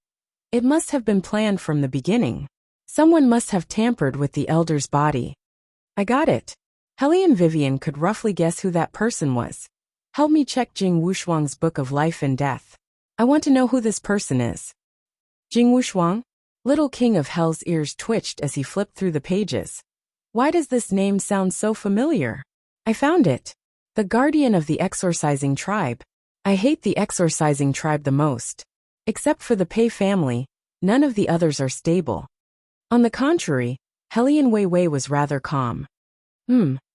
A: it must have been planned from the beginning. Someone must have tampered with the elder's body. I got it. Helian Vivian could roughly guess who that person was. Help me check Jing Wushuang's Book of Life and Death. I want to know who this person is. Jing Wushuang? Little King of Hell's ears twitched as he flipped through the pages. Why does this name sound so familiar? I found it. The guardian of the exorcising tribe. I hate the exorcising tribe the most. Except for the Pei family, none of the others are stable. On the contrary, Helian Wei Wei was rather calm.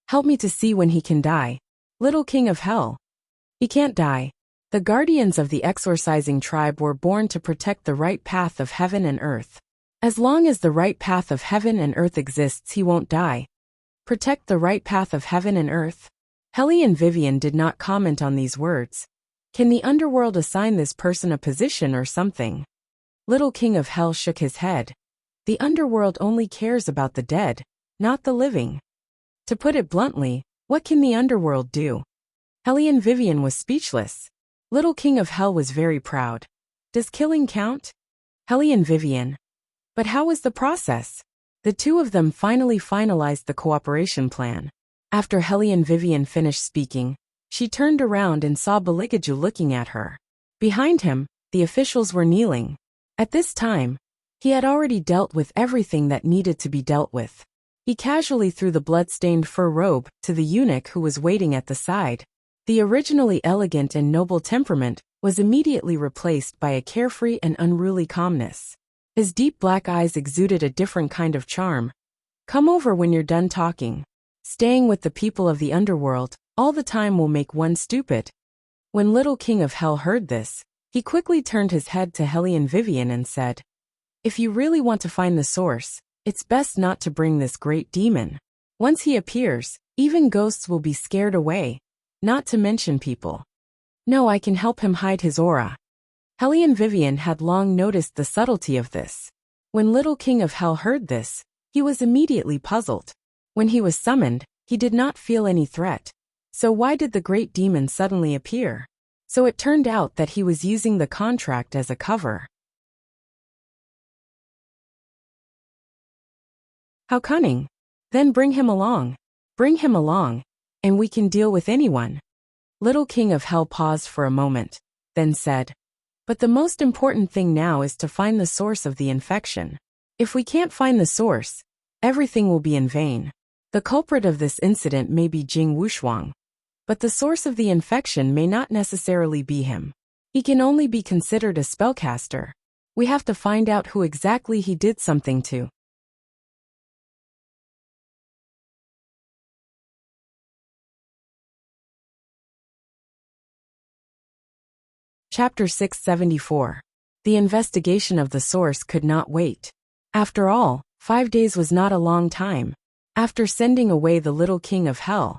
A: Help me to see when he can die. Little King of Hell. He can't die. The guardians of the exorcising tribe were born to protect the right path of heaven and earth. As long as the right path of heaven and earth exists, he won't die. Protect the right path of heaven and earth? Helian Vivian did not comment on these words. Can the underworld assign this person a position or something? Little King of Hell shook his head. The underworld only cares about the dead, not the living. To put it bluntly, what can the underworld do? Helian Vivian was speechless. Little King of Hell was very proud. Does killing count? Helian Vivian. But how was the process? The 2 of them finally finalized the cooperation plan. After Helian Vivian finished speaking, she turned around and saw Baligaju looking at her. Behind him, the officials were kneeling. At this time, he had already dealt with everything that needed to be dealt with. He casually threw the blood-stained fur robe to the eunuch who was waiting at the side. The originally elegant and noble temperament was immediately replaced by a carefree and unruly calmness. His deep black eyes exuded a different kind of charm. Come over when you're done talking. Staying with the people of the underworld all the time will make one stupid. When Little King of Hell heard this, he quickly turned his head to Helian Vivian and said, If you really want to find the source, it's best not to bring this great demon. Once he appears, even ghosts will be scared away, not to mention people. No, I can help him hide his aura. Helian Vivian had long noticed the subtlety of this. When Little King of Hell heard this, he was immediately puzzled. When he was summoned, he did not feel any threat. So why did the great demon suddenly appear? So it turned out that he was using the contract as a cover. How cunning. Then bring him along. Bring him along, and we can deal with anyone. Little King of Hell paused for a moment, then said, But the most important thing now is to find the source of the infection. If we can't find the source, everything will be in vain. The culprit of this incident may be Jing Wushuang, but the source of the infection may not necessarily be him. He can only be considered a spellcaster. We have to find out who exactly he did something to. Chapter 674. The investigation of the source could not wait. After all, 5 days was not a long time. After sending away the Little King of Hell,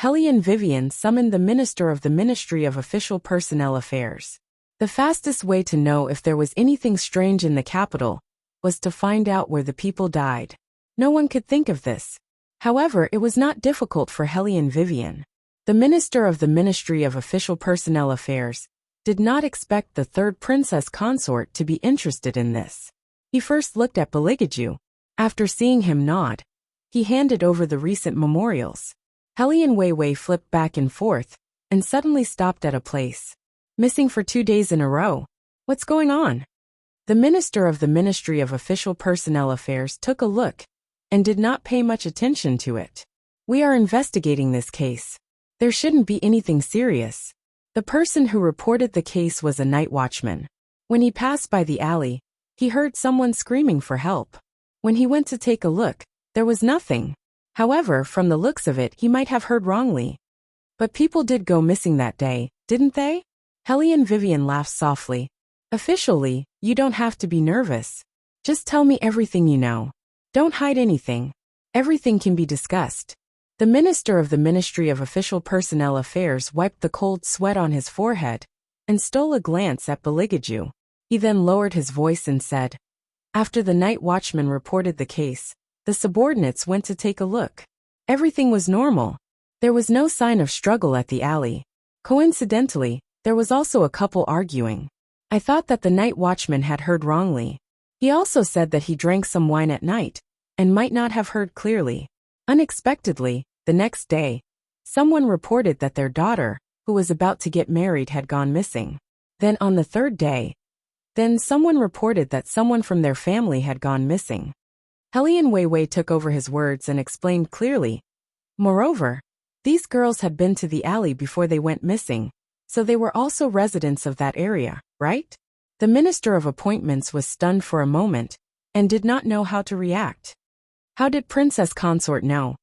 A: Helian Vivian summoned the Minister of the Ministry of Official Personnel Affairs. The fastest way to know if there was anything strange in the capital was to find out where the people died. No one could think of this. However, it was not difficult for Helian Vivian. The minister of the Ministry of Official Personnel Affairs did not expect the third princess consort to be interested in this. He first looked at Beligaju. After seeing him nod, he handed over the recent memorials. Helian Weiwei flipped back and forth, and suddenly stopped at a place. Missing for 2 days in a row. What's going on? The minister of the Ministry of Official Personnel Affairs took a look, and did not pay much attention to it. We are investigating this case. There shouldn't be anything serious. The person who reported the case was a night watchman. When he passed by the alley, he heard someone screaming for help. When he went to take a look, there was nothing. However, from the looks of it, he might have heard wrongly. But people did go missing that day, didn't they? Helian Vivian laughed softly. Officially, you don't have to be nervous. Just tell me everything you know. Don't hide anything. Everything can be discussed. The minister of the Ministry of Official Personnel Affairs wiped the cold sweat on his forehead and stole a glance at Beligaju. He then lowered his voice and said, after the night watchman reported the case, the subordinates went to take a look. Everything was normal. There was no sign of struggle at the alley. Coincidentally, there was also a couple arguing. I thought that the night watchman had heard wrongly. He also said that he drank some wine at night and might not have heard clearly. Unexpectedly, the next day, someone reported that their daughter, who was about to get married, had gone missing. Then on the third day, someone reported that someone from their family had gone missing. Helian Weiwei took over his words and explained clearly. Moreover, these girls had been to the alley before they went missing, so they were also residents of that area, right? The Minister of Appointments was stunned for a moment and did not know how to react. How did Princess Consort know?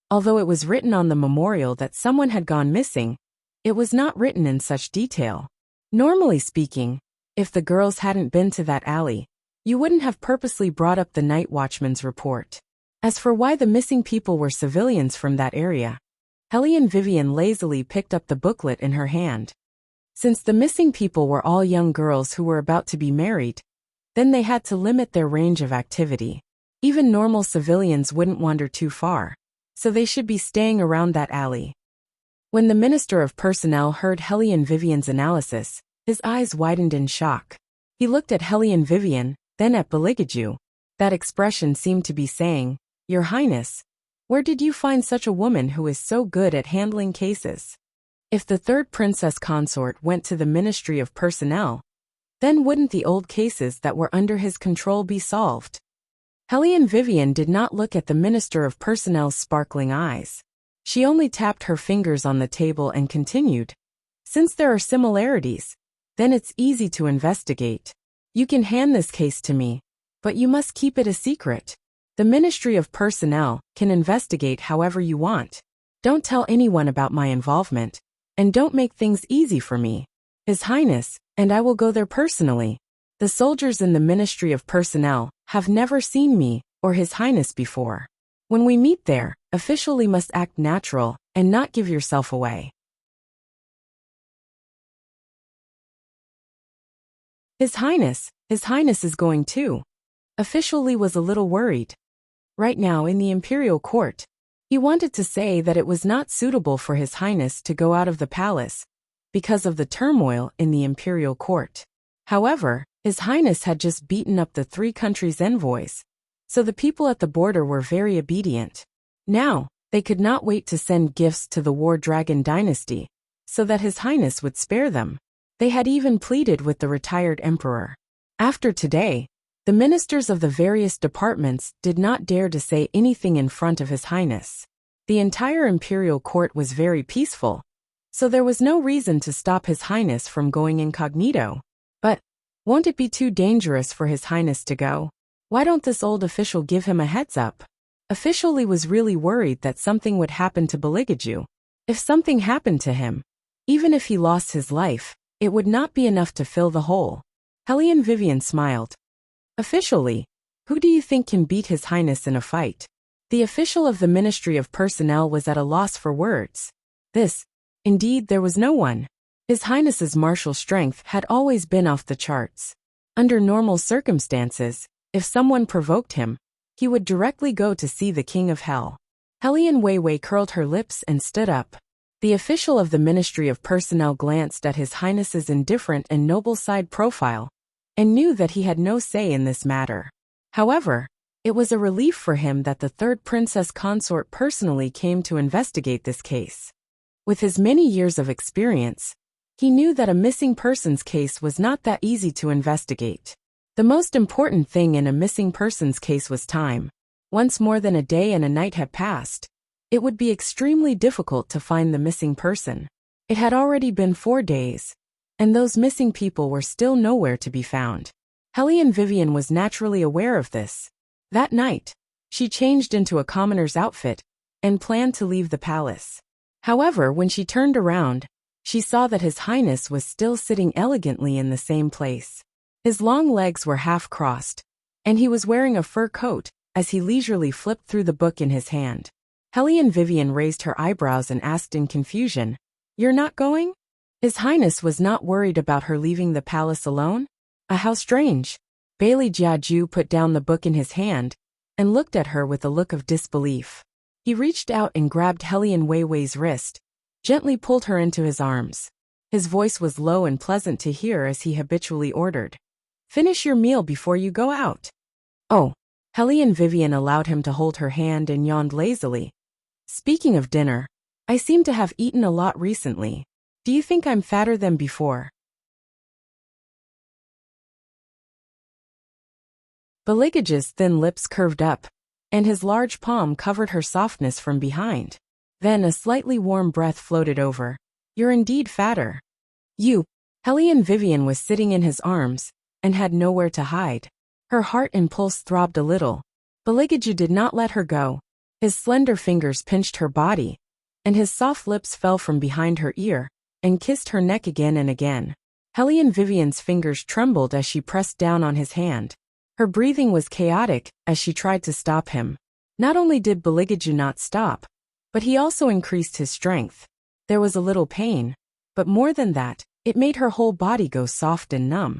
A: Although it was written on the memorial that someone had gone missing, it was not written in such detail. Normally speaking, if the girls hadn't been to that alley, you wouldn't have purposely brought up the night watchman's report. As for why the missing people were civilians from that area, Helian Vivian lazily picked up the booklet in her hand. Since the missing people were all young girls who were about to be married, then they had to limit their range of activity. Even normal civilians wouldn't wander too far, so they should be staying around that alley. When the Minister of Personnel heard Helian Vivian's analysis, his eyes widened in shock. He looked at Helian Vivian, then at Beligaju. That expression seemed to be saying, Your Highness, where did you find such a woman who is so good at handling cases? If the third princess consort went to the Ministry of Personnel, then wouldn't the old cases that were under his control be solved? Helian Vivian did not look at the Minister of Personnel's sparkling eyes. She only tapped her fingers on the table and continued. Since there are similarities, then it's easy to investigate. You can hand this case to me, but you must keep it a secret. The Ministry of Personnel can investigate however you want. Don't tell anyone about my involvement, and don't make things easy for me. His Highness, and I will go there personally. The soldiers in the Ministry of Personnel have never seen me or His Highness before. When we meet there, officially must act natural and not give yourself away. His Highness is going too. Officially was a little worried. Right now in the Imperial Court, he wanted to say that it was not suitable for His Highness to go out of the palace because of the turmoil in the Imperial Court. However, His Highness had just beaten up the 3 countries' envoys, so the people at the border were very obedient. Now, they could not wait to send gifts to the War Dragon dynasty, so that His Highness would spare them. They had even pleaded with the retired emperor. After today, the ministers of the various departments did not dare to say anything in front of His Highness. The entire Imperial Court was very peaceful, so there was no reason to stop His Highness from going incognito. But, won't it be too dangerous for His Highness to go? Why don't this old official give him a heads up? Officially was really worried that something would happen to Beligaju. If something happened to him, even if he lost his life, it would not be enough to fill the hole. Helian Vivian smiled. Officially, who do you think can beat His Highness in a fight? The official of the Ministry of Personnel was at a loss for words. Indeed, there was no one. His Highness's martial strength had always been off the charts. Under normal circumstances, if someone provoked him, he would directly go to see the King of Hell. Helian Weiwei curled her lips and stood up. The official of the Ministry of Personnel glanced at His Highness's indifferent and noble side profile and knew that he had no say in this matter. However, it was a relief for him that the third Princess Consort personally came to investigate this case. With his many years of experience, he knew that a missing persons case was not that easy to investigate. The most important thing in a missing persons case was time. Once more than a day and a night had passed, it would be extremely difficult to find the missing person. It had already been 4 days, and those missing people were still nowhere to be found. Hellion Vivian was naturally aware of this. That night, she changed into a commoner's outfit and planned to leave the palace. However, when she turned around, she saw that His Highness was still sitting elegantly in the same place. His long legs were half crossed, and he was wearing a fur coat as he leisurely flipped through the book in his hand. Hellion Vivian raised her eyebrows and asked in confusion, "You're not going?" His Highness was not worried about her leaving the palace alone? How strange. Bailey Jiaju put down the book in his hand and looked at her with a look of disbelief. He reached out and grabbed Hellion Weiwei's wrist, gently pulled her into his arms. His voice was low and pleasant to hear as he habitually ordered, "Finish your meal before you go out." "Oh." Hellion Vivian allowed him to hold her hand and yawned lazily. "Speaking of dinner, I seem to have eaten a lot recently. Do you think I'm fatter than before?" Beligage's thin lips curved up, and his large palm covered her softness from behind. Then a slightly warm breath floated over. "You're indeed fatter." "You." Hellion Vivian was sitting in his arms and had nowhere to hide. Her heart and pulse throbbed a little. Beligage did not let her go. His slender fingers pinched her body, and his soft lips fell from behind her ear and kissed her neck again and again. Hellion Vivian's fingers trembled as she pressed down on his hand. Her breathing was chaotic as she tried to stop him. Not only did Beligage not stop, but he also increased his strength. There was a little pain, but more than that, it made her whole body go soft and numb.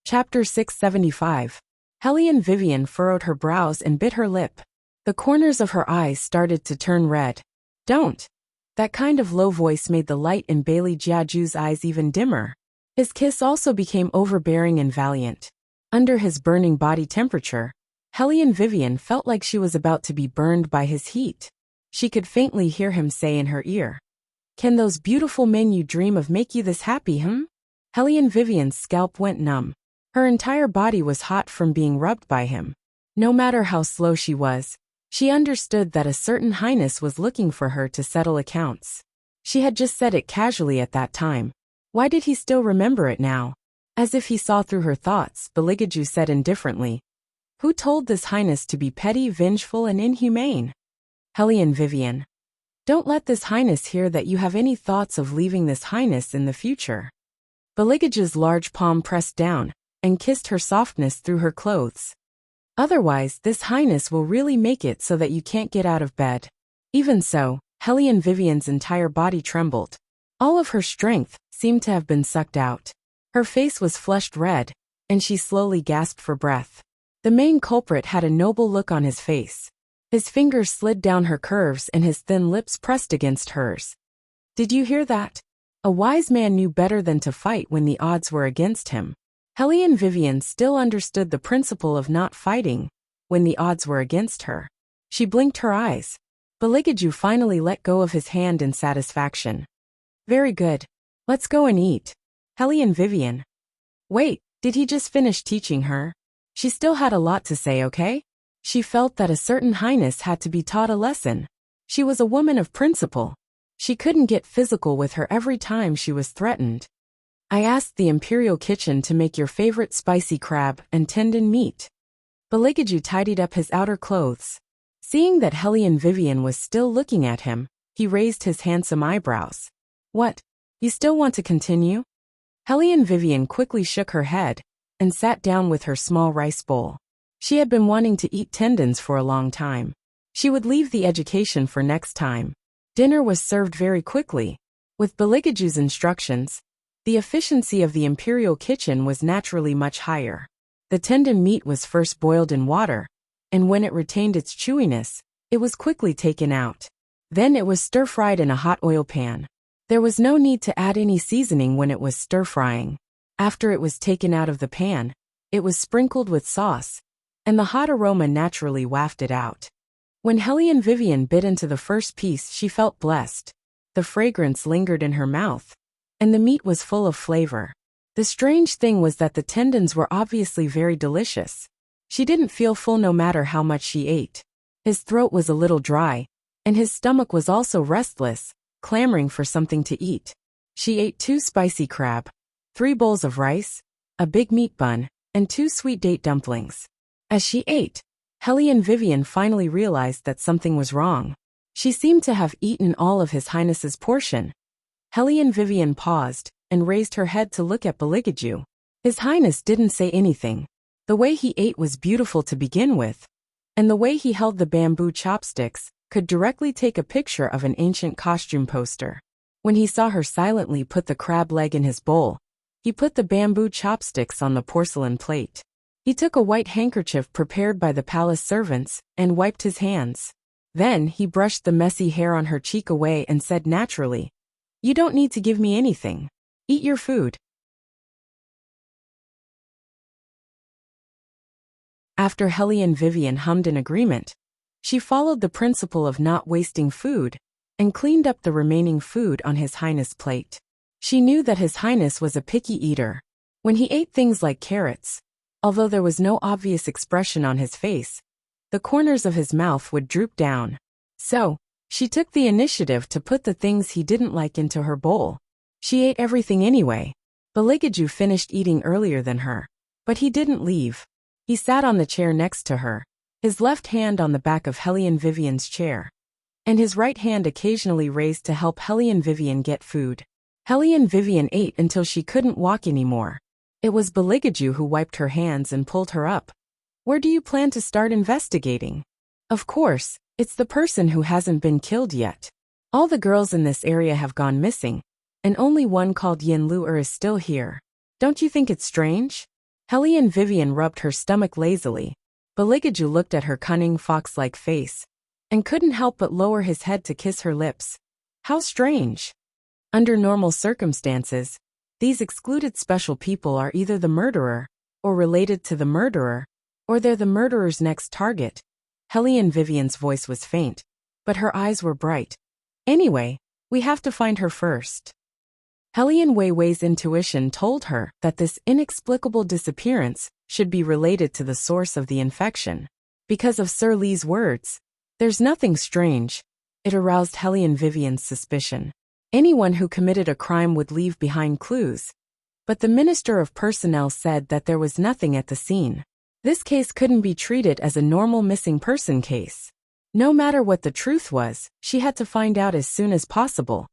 A: Chapter 675. Hellion Vivian furrowed her brows and bit her lip. The corners of her eyes started to turn red. "Don't." That kind of low voice made the light in Bailey Jiaju's eyes even dimmer. His kiss also became overbearing and valiant. Under his burning body temperature, Hellion Vivian felt like she was about to be burned by his heat. She could faintly hear him say in her ear, "Can those beautiful men you dream of make you this happy, Hellion Vivian's scalp went numb. Her entire body was hot from being rubbed by him. No matter how slow she was, she understood that a certain highness was looking for her to settle accounts. She had just said it casually at that time. Why did he still remember it now? As if he saw through her thoughts, Beligaju said indifferently, "Who told this highness to be petty, vengeful, and inhumane?" Hellion Vivian. "Don't let this highness hear that you have any thoughts of leaving this highness in the future." Beligage's large palm pressed down and kissed her softness through her clothes. "Otherwise, this highness will really make it so that you can't get out of bed." Even so, Hellion Vivian's entire body trembled. All of her strength seemed to have been sucked out. Her face was flushed red, and she slowly gasped for breath. The main culprit had a noble look on his face. His fingers slid down her curves and his thin lips pressed against hers. "Did you hear that?" A wise man knew better than to fight when the odds were against him. Hellion Vivian still understood the principle of not fighting when the odds were against her. She blinked her eyes. Beligaju finally let go of his hand in satisfaction. "Very good. Let's go and eat." Hellion Vivian. Wait, did he just finish teaching her? She still had a lot to say, okay? She felt that a certain highness had to be taught a lesson. She was a woman of principle. She couldn't get physical with her every time she was threatened. "I asked the Imperial Kitchen to make your favorite spicy crab and tendon meat." Beligaju tidied up his outer clothes. Seeing that Hellion Vivian was still looking at him, he raised his handsome eyebrows. "What? You still want to continue?" Hellion Vivian quickly shook her head and sat down with her small rice bowl. She had been wanting to eat tendons for a long time. She would leave the education for next time. Dinner was served very quickly. With Beligaju's instructions, The efficiency of the imperial kitchen was naturally much higher. The tendon meat was first boiled in water, and when it retained its chewiness, it was quickly taken out. Then it was stir-fried in a hot oil pan. There was no need to add any seasoning when it was stir-frying. After it was taken out of the pan, it was sprinkled with sauce, and the hot aroma naturally wafted out. When Hellion Vivian bit into the first piece, she felt blessed. The fragrance lingered in her mouth, and the meat was full of flavor. The strange thing was that the tendons were obviously very delicious. She didn't feel full no matter how much she ate. His throat was a little dry, and his stomach was also restless, clamoring for something to eat. She ate 2 spicy crab, 3 bowls of rice, a big meat bun, and 2 sweet date dumplings. As she ate, Hellion Vivian finally realized that something was wrong. She seemed to have eaten all of His Highness's portion. Hellion Vivian paused and raised her head to look at Beligaju. His Highness didn't say anything. The way he ate was beautiful to begin with, and the way he held the bamboo chopsticks could directly take a picture of an ancient costume poster. When he saw her silently put the crab leg in his bowl, he put the bamboo chopsticks on the porcelain plate. He took a white handkerchief prepared by the palace servants and wiped his hands. Then he brushed the messy hair on her cheek away and said naturally, "You don't need to give me anything. Eat your food." After Hellion Vivian hummed in agreement, she followed the principle of not wasting food and cleaned up the remaining food on His Highness' plate. She knew that His Highness was a picky eater. When he ate things like carrots, although there was no obvious expression on his face, the corners of his mouth would droop down. So, she took the initiative to put the things he didn't like into her bowl. She ate everything anyway. Beligaju finished eating earlier than her, but he didn't leave. He sat on the chair next to her, his left hand on the back of Hellion Vivian's chair, and his right hand occasionally raised to help Hellion Vivian get food. Hellion Vivian ate until she couldn't walk anymore. It was Beligaju who wiped her hands and pulled her up. "Where do you plan to start investigating?" "Of course, it's the person who hasn't been killed yet. All the girls in this area have gone missing, and only one called Yin Luer is still here. Don't you think it's strange?" Hellion Vivian rubbed her stomach lazily. Beligaju looked at her cunning fox-like face, and couldn't help but lower his head to kiss her lips. How strange. Under normal circumstances, these excluded special people are either the murderer, or related to the murderer, or they're the murderer's next target. Hellion Vivian's voice was faint, but her eyes were bright. "Anyway, we have to find her first." Hellion Weiwei's intuition told her that this inexplicable disappearance should be related to the source of the infection. Because of Sir Li's words, "There's nothing strange," it aroused Hellion Vivian's suspicion. Anyone who committed a crime would leave behind clues. But the Minister of Personnel said that there was nothing at the scene. This case couldn't be treated as a normal missing person case. No matter what the truth was, she had to find out as soon as possible.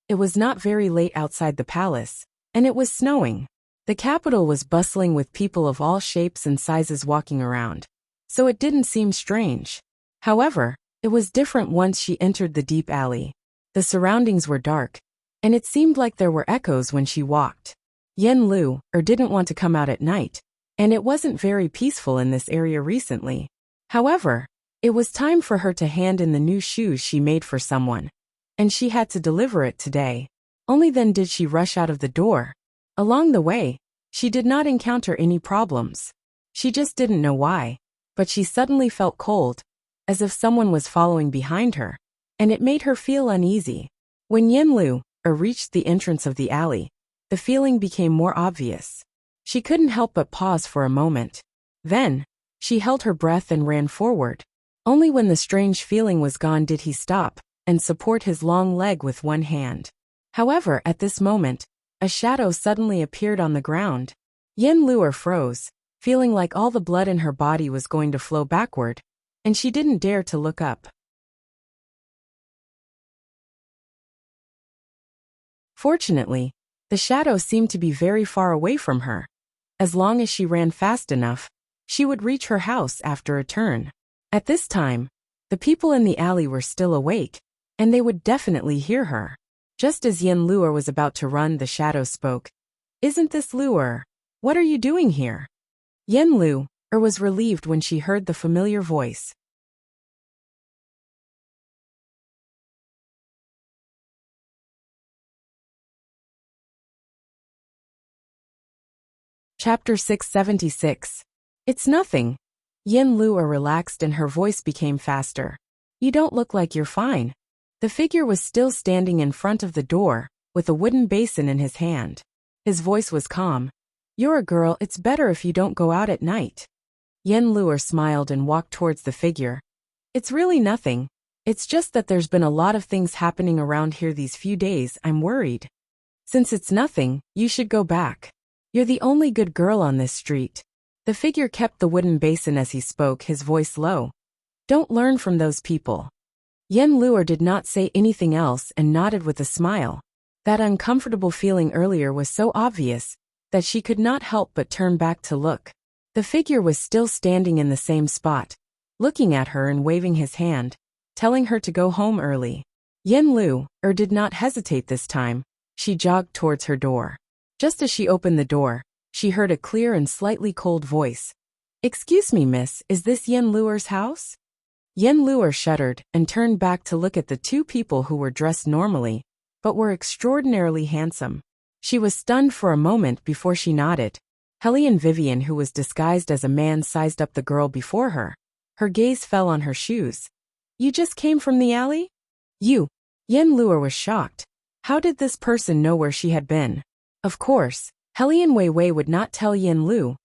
A: It was not very late outside the palace, and it was snowing. The capital was bustling with people of all shapes and sizes walking around, so it didn't seem strange. However, it was different once she entered the deep alley. The surroundings were dark, and it seemed like there were echoes when she walked. Yin Luer didn't want to come out at night, and it wasn't very peaceful in this area recently. However, it was time for her to hand in the new shoes she made for someone, and she had to deliver it today. Only then did she rush out of the door. Along the way, she did not encounter any problems. She just didn't know why, but she suddenly felt cold, as if someone was following behind her, and it made her feel uneasy. When Yin Luer reached the entrance of the alley, the feeling became more obvious. She couldn't help but pause for a moment. Then, she held her breath and ran forward. Only when the strange feeling was gone did he stop and support his long leg with one hand. However, at this moment, a shadow suddenly appeared on the ground. Yin Luer froze, feeling like all the blood in her body was going to flow backward, and she didn't dare to look up. Fortunately, the shadow seemed to be very far away from her. As long as she ran fast enough, she would reach her house after a turn. At this time, the people in the alley were still awake, and they would definitely hear her. Just as Yin Luer was about to run, the shadow spoke. Isn't this Luer? What are you doing here? Yin Luer was relieved when she heard the familiar voice. Chapter 676. It's nothing. Yin Luer relaxed and her voice became faster. You don't look like you're fine. The figure was still standing in front of the door, with a wooden basin in his hand. His voice was calm. You're a girl, it's better if you don't go out at night. Yin Luer smiled and walked towards the figure. It's really nothing. It's just that there's been a lot of things happening around here these few days, I'm worried. Since it's nothing, you should go back. You're the only good girl on this street. The figure kept the wooden basin as he spoke, his voice low. Don't learn from those people. Yin Luer did not say anything else and nodded with a smile. That uncomfortable feeling earlier was so obvious that she could not help but turn back to look. The figure was still standing in the same spot, looking at her and waving his hand, telling her to go home early. Yin Luer did not hesitate this time. She jogged towards her door. Just as she opened the door, she heard a clear and slightly cold voice. Excuse me, miss, is this Yin Luer's house? Yin Luer shuddered and turned back to look at the two people who were dressed normally, but were extraordinarily handsome. She was stunned for a moment before she nodded. Hellion Vivian, who was disguised as a man, sized up the girl before her. Her gaze fell on her shoes. You just came from the alley? You. Yin Luer was shocked. How did this person know where she had been? Of course, Hellion Wei would not tell Yin Luer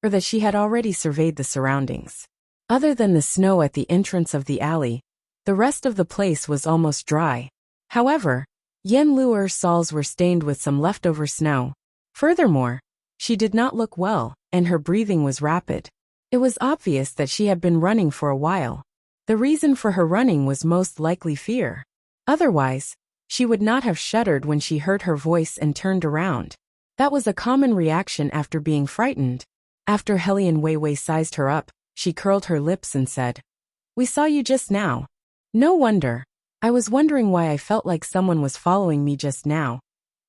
A: that she had already surveyed the surroundings. Other than the snow at the entrance of the alley, the rest of the place was almost dry. However, Yin Luer's soles were stained with some leftover snow. Furthermore, she did not look well, and her breathing was rapid. It was obvious that she had been running for a while. The reason for her running was most likely fear. Otherwise, she would not have shuddered when she heard her voice and turned around. That was a common reaction after being frightened. After Hellion Wei sized her up, she curled her lips and said, We saw you just now. No wonder. I was wondering why I felt like someone was following me just now.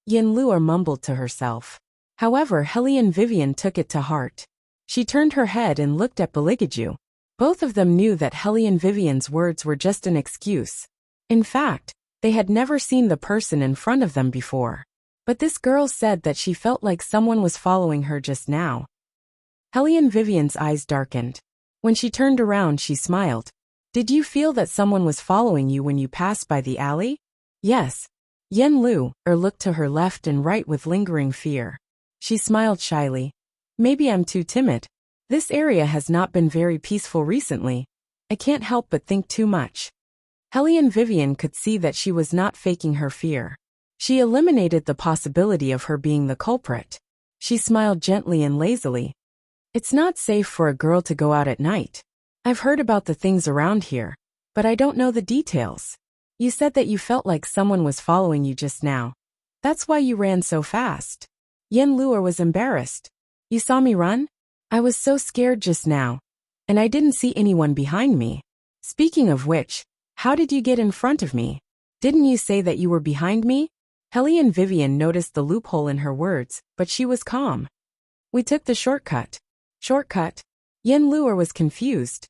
A: Yin Luer mumbled to herself. However, Hellion Vivian took it to heart. She turned her head and looked at Beligaju. Both of them knew that Hellion Vivian's words were just an excuse. In fact, they had never seen the person in front of them before. But this girl said that she felt like someone was following her just now. Hellion Vivian's eyes darkened. When she turned around, she smiled. Did you feel that someone was following you when you passed by the alley? Yes. Yin Luer looked to her left and right with lingering fear. She smiled shyly. Maybe I'm too timid. This area has not been very peaceful recently. I can't help but think too much. Hellion Vivian could see that she was not faking her fear. She eliminated the possibility of her being the culprit. She smiled gently and lazily. It's not safe for a girl to go out at night. I've heard about the things around here, but I don't know the details. You said that you felt like someone was following you just now. That's why you ran so fast. Yin Luer was embarrassed. You saw me run? I was so scared just now, and I didn't see anyone behind me. Speaking of which, how did you get in front of me? Didn't you say that you were behind me? Hellion Vivian noticed the loophole in her words, but she was calm. We took the shortcut. Shortcut? Yin Luer was confused.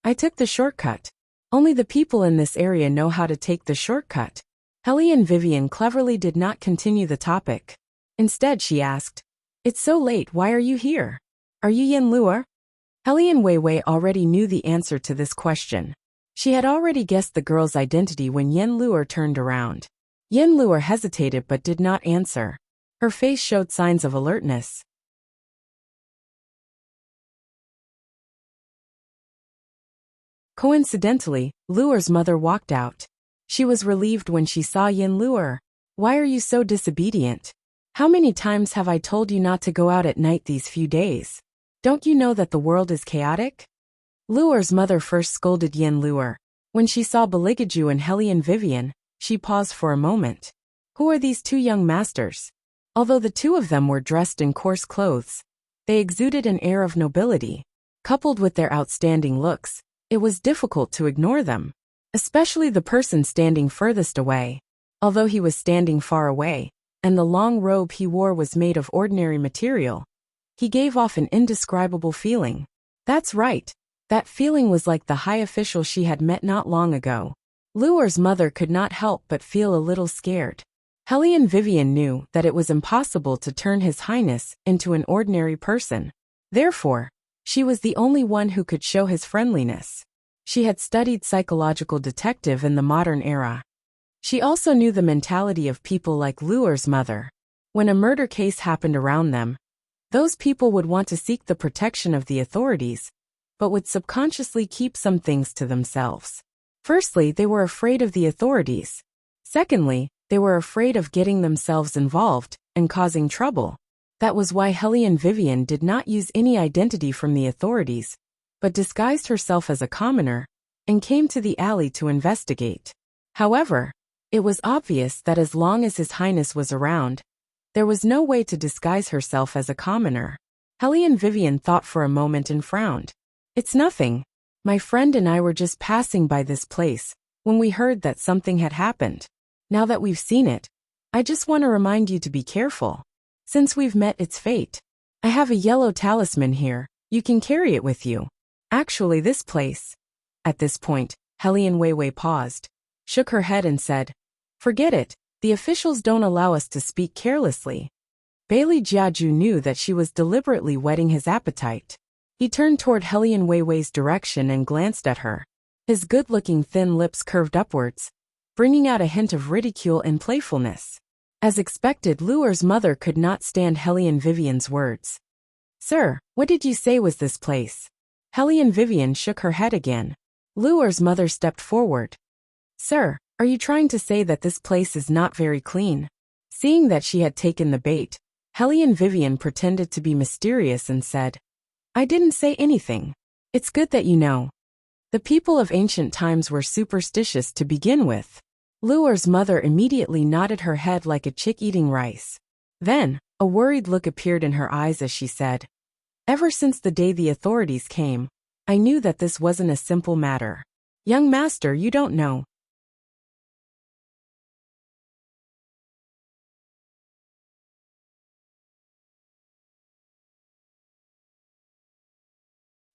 A: I took the shortcut. Only the people in this area know how to take the shortcut. Hellion Vivian cleverly did not continue the topic. Instead, she asked, It's so late, why are you here? Are you Yin Luer? Hellion Wei already knew the answer to this question. She had already guessed the girl's identity when Yin Luer turned around. Yin Luer hesitated but did not answer. Her face showed signs of alertness. Coincidentally, Luer's mother walked out. She was relieved when she saw Yin Luer. Why are you so disobedient? How many times have I told you not to go out at night these few days? Don't you know that the world is chaotic? Luer's mother first scolded Yin Luer. When she saw Beligaju and Hellion Vivian, she paused for a moment. Who are these two young masters? Although the two of them were dressed in coarse clothes, they exuded an air of nobility. Coupled with their outstanding looks, it was difficult to ignore them, especially the person standing furthest away. Although he was standing far away, and the long robe he wore was made of ordinary material, he gave off an indescribable feeling. That's right. That feeling was like the high official she had met not long ago. Luer's mother could not help but feel a little scared. Hellion Vivian knew that it was impossible to turn His Highness into an ordinary person. Therefore, she was the only one who could show his friendliness. She had studied psychological detective in the modern era. She also knew the mentality of people like Luer's mother. When a murder case happened around them, those people would want to seek the protection of the authorities, but would subconsciously keep some things to themselves. Firstly, they were afraid of the authorities. Secondly, they were afraid of getting themselves involved and causing trouble. That was why Hellion Vivian did not use any identity from the authorities, but disguised herself as a commoner and came to the alley to investigate. However, it was obvious that as long as His Highness was around, there was no way to disguise herself as a commoner. Hellion Vivian thought for a moment and frowned. It's nothing. My friend and I were just passing by this place when we heard that something had happened. Now that we've seen it, I just want to remind you to be careful. Since we've met its fate, I have a yellow talisman here. You can carry it with you. Actually, this place. At this point, Hellion Weiwei paused, shook her head and said, Forget it. The officials don't allow us to speak carelessly. Bailey Jiaju knew that she was deliberately whetting his appetite. He turned toward Hellion Weiwei's direction and glanced at her. His good-looking thin lips curved upwards, bringing out a hint of ridicule and playfulness. As expected, Luer's mother could not stand Hellion Vivian's words. Sir, what did you say was this place? Hellion Vivian shook her head again. Luer's mother stepped forward. Sir, are you trying to say that this place is not very clean? Seeing that she had taken the bait, Hellion Vivian pretended to be mysterious and said, I didn't say anything. It's good that you know. The people of ancient times were superstitious to begin with. Luer's mother immediately nodded her head like a chick eating rice. Then, a worried look appeared in her eyes as she said, Ever since the day the authorities came, I knew that this wasn't a simple matter. Young master, you don't know.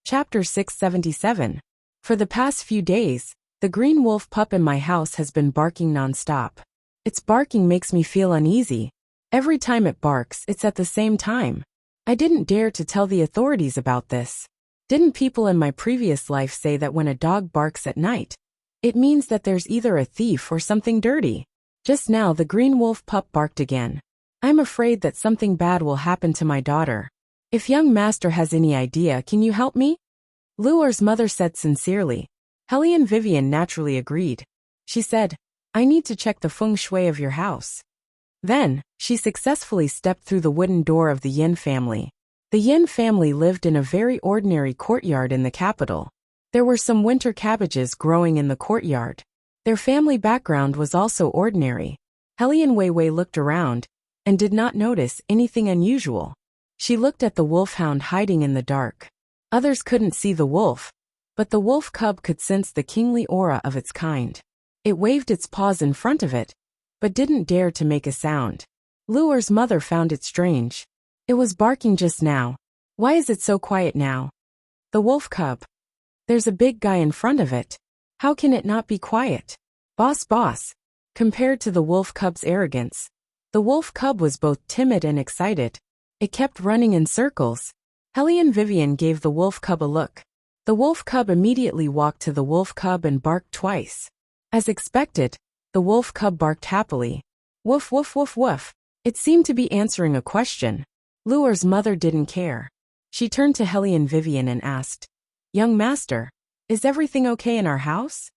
A: Chapter 677. For the past few days, the green wolf pup in my house has been barking non-stop. Its barking makes me feel uneasy. Every time it barks, it's at the same time. I didn't dare to tell the authorities about this. Didn't people in my previous life say that when a dog barks at night, it means that there's either a thief or something dirty? Just now the green wolf pup barked again. I'm afraid that something bad will happen to my daughter. If young master has any idea, can you help me? Luer's mother said sincerely. Hellion Vivian naturally agreed. She said, I need to check the feng shui of your house. Then, she successfully stepped through the wooden door of the Yin family. The Yin family lived in a very ordinary courtyard in the capital. There were some winter cabbages growing in the courtyard. Their family background was also ordinary. Hellion Weiwei looked around and did not notice anything unusual. She looked at the wolfhound hiding in the dark. Others couldn't see the wolf, but the wolf cub could sense the kingly aura of its kind. It waved its paws in front of it, but didn't dare to make a sound. Luer's mother found it strange. It was barking just now. Why is it so quiet now? The wolf cub. There's a big guy in front of it. How can it not be quiet? Boss. Compared to the wolf cub's arrogance, the wolf cub was both timid and excited. It kept running in circles. Hellion Vivian gave the wolf cub a look. The wolf cub immediately walked to the wolf cub and barked twice. As expected, the wolf cub barked happily. Woof woof woof woof. It seemed to be answering a question. Luer's mother didn't care. She turned to Hellion Vivian and asked, Young master, is everything okay in our house?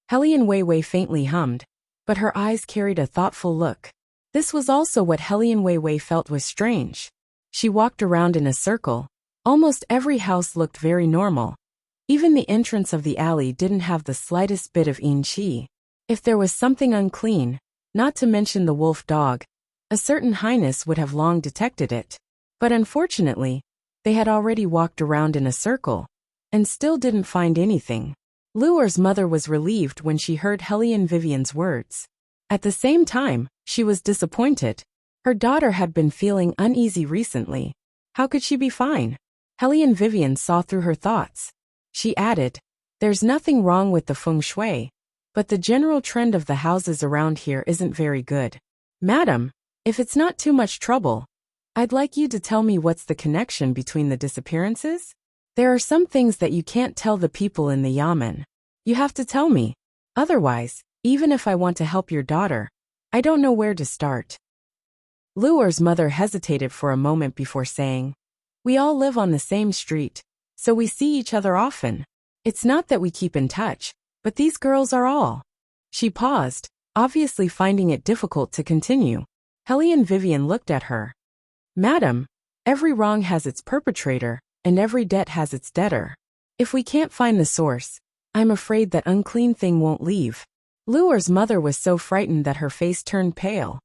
A: Hellion Weiwei faintly hummed, but her eyes carried a thoughtful look. This was also what Hellion Weiwei felt was strange. She walked around in a circle. Almost every house looked very normal. Even the entrance of the alley didn't have the slightest bit of yin qi. If there was something unclean, not to mention the wolf dog, a certain highness would have long detected it. But unfortunately, they had already walked around in a circle, and still didn't find anything. Luer's mother was relieved when she heard Hellion Vivian's words. At the same time, she was disappointed. Her daughter had been feeling uneasy recently. How could she be fine? Hellion Vivian saw through her thoughts. She added, "There's nothing wrong with the feng shui, but the general trend of the houses around here isn't very good. Madam, if it's not too much trouble, I'd like you to tell me what's the connection between the disappearances? There are some things that you can't tell the people in the yamen. You have to tell me. Otherwise, even if I want to help your daughter, I don't know where to start." Luer's mother hesitated for a moment before saying, "We all live on the same street, so we see each other often. It's not that we keep in touch, but these girls are all." She paused, obviously finding it difficult to continue. Hellion Vivian looked at her. "Madam, every wrong has its perpetrator, and every debt has its debtor. If we can't find the source, I'm afraid that unclean thing won't leave." Luer's mother was so frightened that her face turned pale.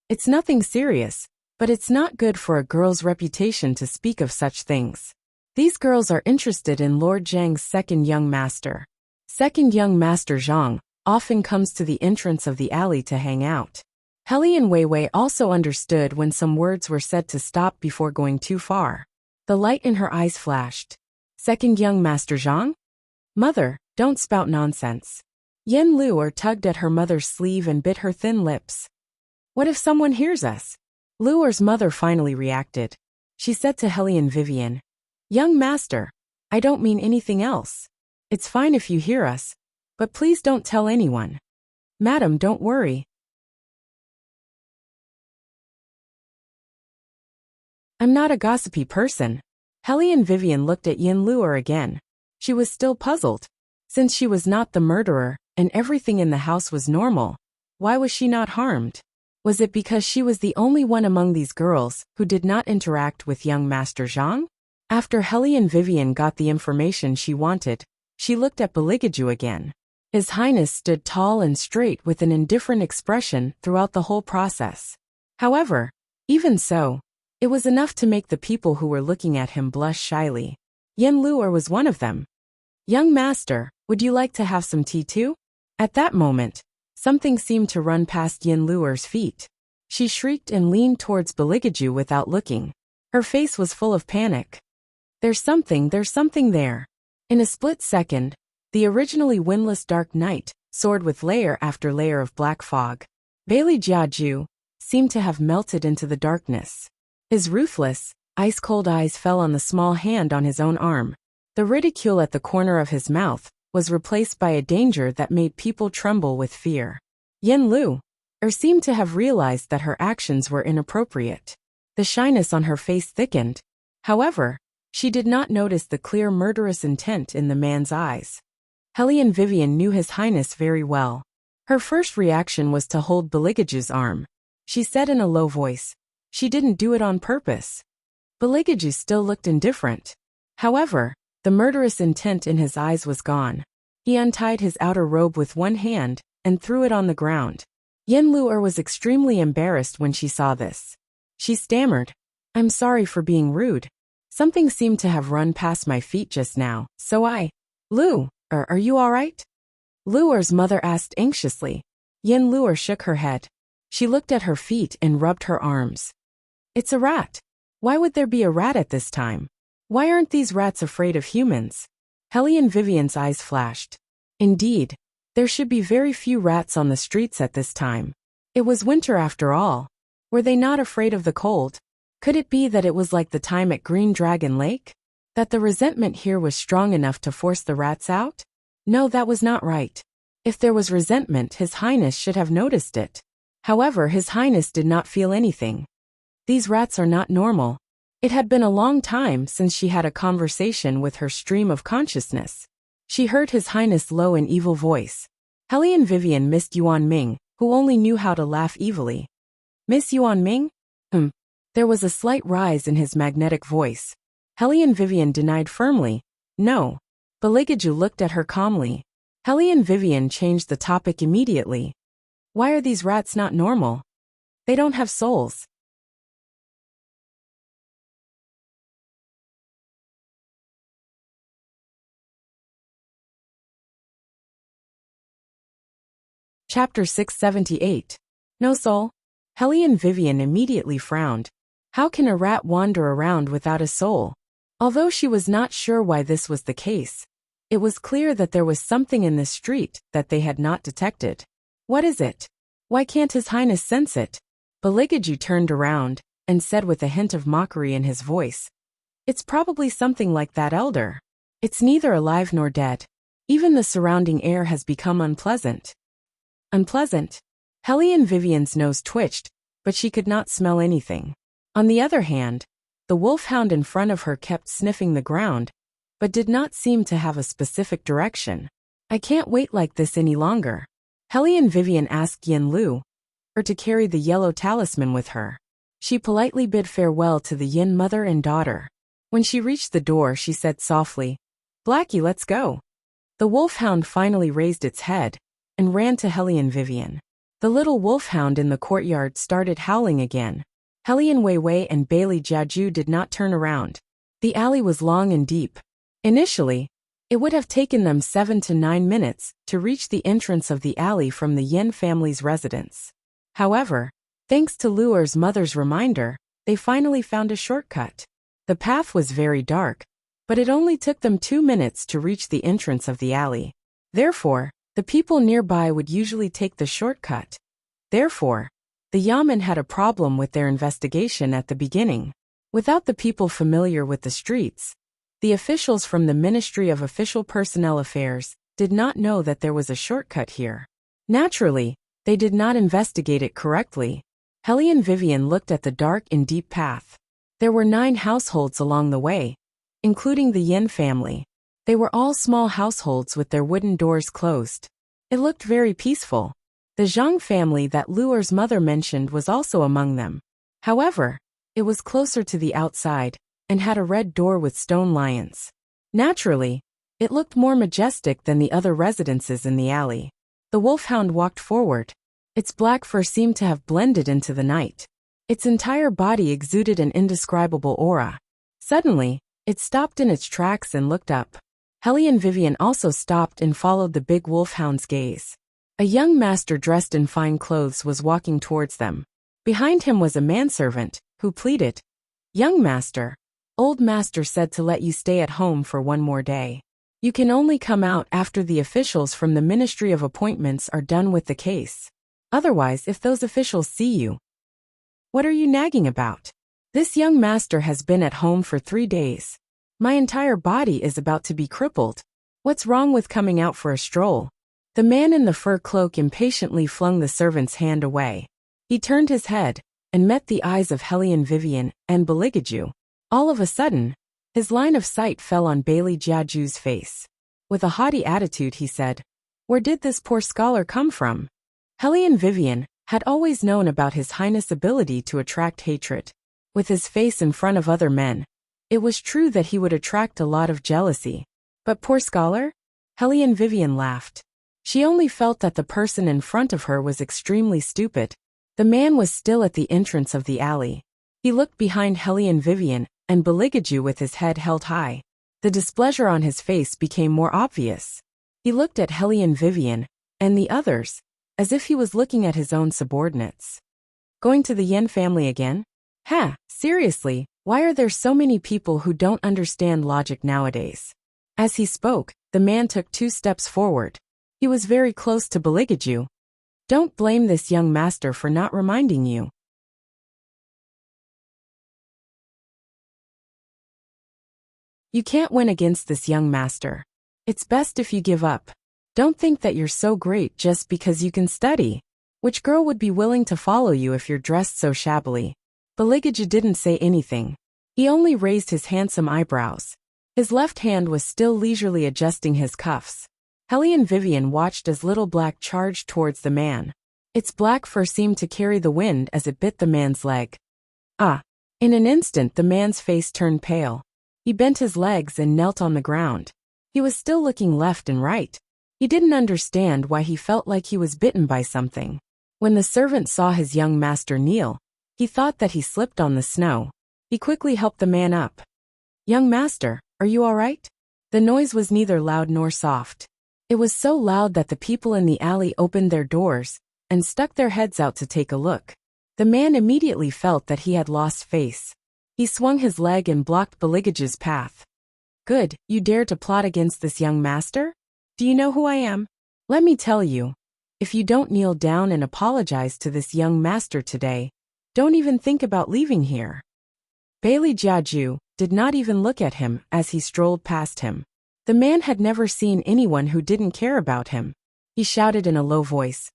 A: "It's nothing serious, but it's not good for a girl's reputation to speak of such things. These girls are interested in Lord Zhang's second young master. Second young master Zhang often comes to the entrance of the alley to hang out." Hellion Weiwei also understood when some words were said to stop before going too far. The light in her eyes flashed. "Second young master Zhang? Mother, don't spout nonsense." Yen Luer tugged at her mother's sleeve and bit her thin lips. "What if someone hears us?" Luer's mother finally reacted. She said to Hellion Vivian, "Young master, I don't mean anything else. It's fine if you hear us, but please don't tell anyone." "Madam, don't worry. I'm not a gossipy person." Hellion Vivian looked at Yin Luer again. She was still puzzled. Since she was not the murderer, and everything in the house was normal, why was she not harmed? Was it because she was the only one among these girls who did not interact with young Master Zhang? After Hellion Vivian got the information she wanted, she looked at Beligaju again. His Highness stood tall and straight with an indifferent expression throughout the whole process. However, even so, it was enough to make the people who were looking at him blush shyly. Yen Luer was one of them. "Young master, would you like to have some tea too?" At that moment, something seemed to run past Yen Luer's feet. She shrieked and leaned towards Beligaju without looking. Her face was full of panic. There's something there." In a split second, the originally windless dark night soared with layer after layer of black fog. Bailey Jiaju seemed to have melted into the darkness. His ruthless, ice-cold eyes fell on the small hand on his own arm. The ridicule at the corner of his mouth was replaced by a danger that made people tremble with fear. Yen Luer seemed to have realized that her actions were inappropriate. The shyness on her face thickened. However, she did not notice the clear murderous intent in the man's eyes. Hellion Vivian knew His Highness very well. Her first reaction was to hold Beligaju's arm. She said in a low voice, "She didn't do it on purpose." Beligaju still looked indifferent. However, the murderous intent in his eyes was gone. He untied his outer robe with one hand and threw it on the ground. Yen Luer was extremely embarrassed when she saw this. She stammered, "I'm sorry for being rude. Something seemed to have run past my feet just now, so I..." "Luer, are you all right?" Luer's mother asked anxiously. Yen Luer shook her head. She looked at her feet and rubbed her arms. "It's a rat. Why would there be a rat at this time? Why aren't these rats afraid of humans?" Hellion Vivian's eyes flashed. Indeed, there should be very few rats on the streets at this time. It was winter after all. Were they not afraid of the cold? Could it be that it was like the time at Green Dragon Lake? That the resentment here was strong enough to force the rats out? No, that was not right. If there was resentment, His Highness should have noticed it. However, His Highness did not feel anything. These rats are not normal. It had been a long time since she had a conversation with her stream of consciousness. She heard His Highness' low and evil voice. Hellion Vivian missed Yuan Ming, who only knew how to laugh evilly. "Miss Yuan Ming?" There was a slight rise in his magnetic voice. Hellion Vivian denied firmly, "No." Beligaju looked at her calmly. Hellion Vivian changed the topic immediately. "Why are these rats not normal? They don't have souls." Chapter 678. No soul? Hellion Vivian immediately frowned. How can a rat wander around without a soul? Although she was not sure why this was the case, it was clear that there was something in this street that they had not detected. What is it? Why can't His Highness sense it? Beligaju turned around and said with a hint of mockery in his voice, "It's probably something like that elder. It's neither alive nor dead. Even the surrounding air has become unpleasant." Unpleasant? Hellion Vivian's nose twitched, but she could not smell anything. On the other hand, the wolfhound in front of her kept sniffing the ground, but did not seem to have a specific direction. "I can't wait like this any longer." Hellion Vivian asked Yin Lu, or to carry the yellow talisman with her. She politely bid farewell to the Yin mother and daughter. When she reached the door, she said softly, "Blackie, let's go." The wolfhound finally raised its head and ran to Hellion Vivian. The little wolfhound in the courtyard started howling again. Hellion Weiwei and Bailey Jiaju did not turn around. The alley was long and deep. Initially, it would have taken them 7 to 9 minutes to reach the entrance of the alley from the Yin family's residence. However, thanks to Luer's mother's reminder, they finally found a shortcut. The path was very dark, but it only took them 2 minutes to reach the entrance of the alley. Therefore, the people nearby would usually take the shortcut. Therefore, the Yamen had a problem with their investigation at the beginning. Without the people familiar with the streets, the officials from the Ministry of Official Personnel Affairs did not know that there was a shortcut here. Naturally, they did not investigate it correctly. Hellion Vivian looked at the dark and deep path. There were 9 households along the way, including the Yin family. They were all small households with their wooden doors closed. It looked very peaceful. The Zhang family that Luer's mother mentioned was also among them. However, it was closer to the outside and had a red door with stone lions. Naturally, it looked more majestic than the other residences in the alley. The wolfhound walked forward. Its black fur seemed to have blended into the night. Its entire body exuded an indescribable aura. Suddenly, it stopped in its tracks and looked up. Hellion Vivian also stopped and followed the big wolfhound's gaze. A young master dressed in fine clothes was walking towards them. Behind him was a manservant, who pleaded, "Young master, old master said to let you stay at home for 1 more day. You can only come out after the officials from the Ministry of Appointments are done with the case. Otherwise, if those officials see you..." "What are you nagging about? This young master has been at home for 3 days. My entire body is about to be crippled. What's wrong with coming out for a stroll?" The man in the fur cloak impatiently flung the servant's hand away. He turned his head and met the eyes of Hellion Vivian and Beligaju. All of a sudden, his line of sight fell on Bailey Jiaju's face. With a haughty attitude, he said, "Where did this poor scholar come from?" Hellion Vivian had always known about His Highness' ability to attract hatred. With his face in front of other men, it was true that he would attract a lot of jealousy. But poor scholar? Hellion Vivian laughed. She only felt that the person in front of her was extremely stupid. The man was still at the entrance of the alley. He looked behind Hellion Vivian and Beligaju with his head held high. The displeasure on his face became more obvious. He looked at Hellion Vivian and the others, as if he was looking at his own subordinates. "Going to the Yin family again? Seriously, why are there so many people who don't understand logic nowadays?" As he spoke, the man took 2 steps forward. He was very close to Beligaju. "Don't blame this young master for not reminding you. You can't win against this young master. It's best if you give up. Don't think that you're so great just because you can study. Which girl would be willing to follow you if you're dressed so shabbily?" Beligaju didn't say anything. He only raised his handsome eyebrows. His left hand was still leisurely adjusting his cuffs. Hellion Vivian watched as Little Black charged towards the man. Its black fur seemed to carry the wind as it bit the man's leg. In an instant the man's face turned pale. He bent his legs and knelt on the ground. He was still looking left and right. He didn't understand why he felt like he was bitten by something. When the servant saw his young master kneel, he thought that he slipped on the snow. He quickly helped the man up. "Young master, are you all right?" The noise was neither loud nor soft. It was so loud that the people in the alley opened their doors and stuck their heads out to take a look. The man immediately felt that he had lost face. He swung his leg and blocked Beligage's path. Good, you dare to plot against this young master? Do you know who I am? Let me tell you. If you don't kneel down and apologize to this young master today, don't even think about leaving here. Bailey Jiaju did not even look at him as he strolled past him. The man had never seen anyone who didn't care about him. He shouted in a low voice,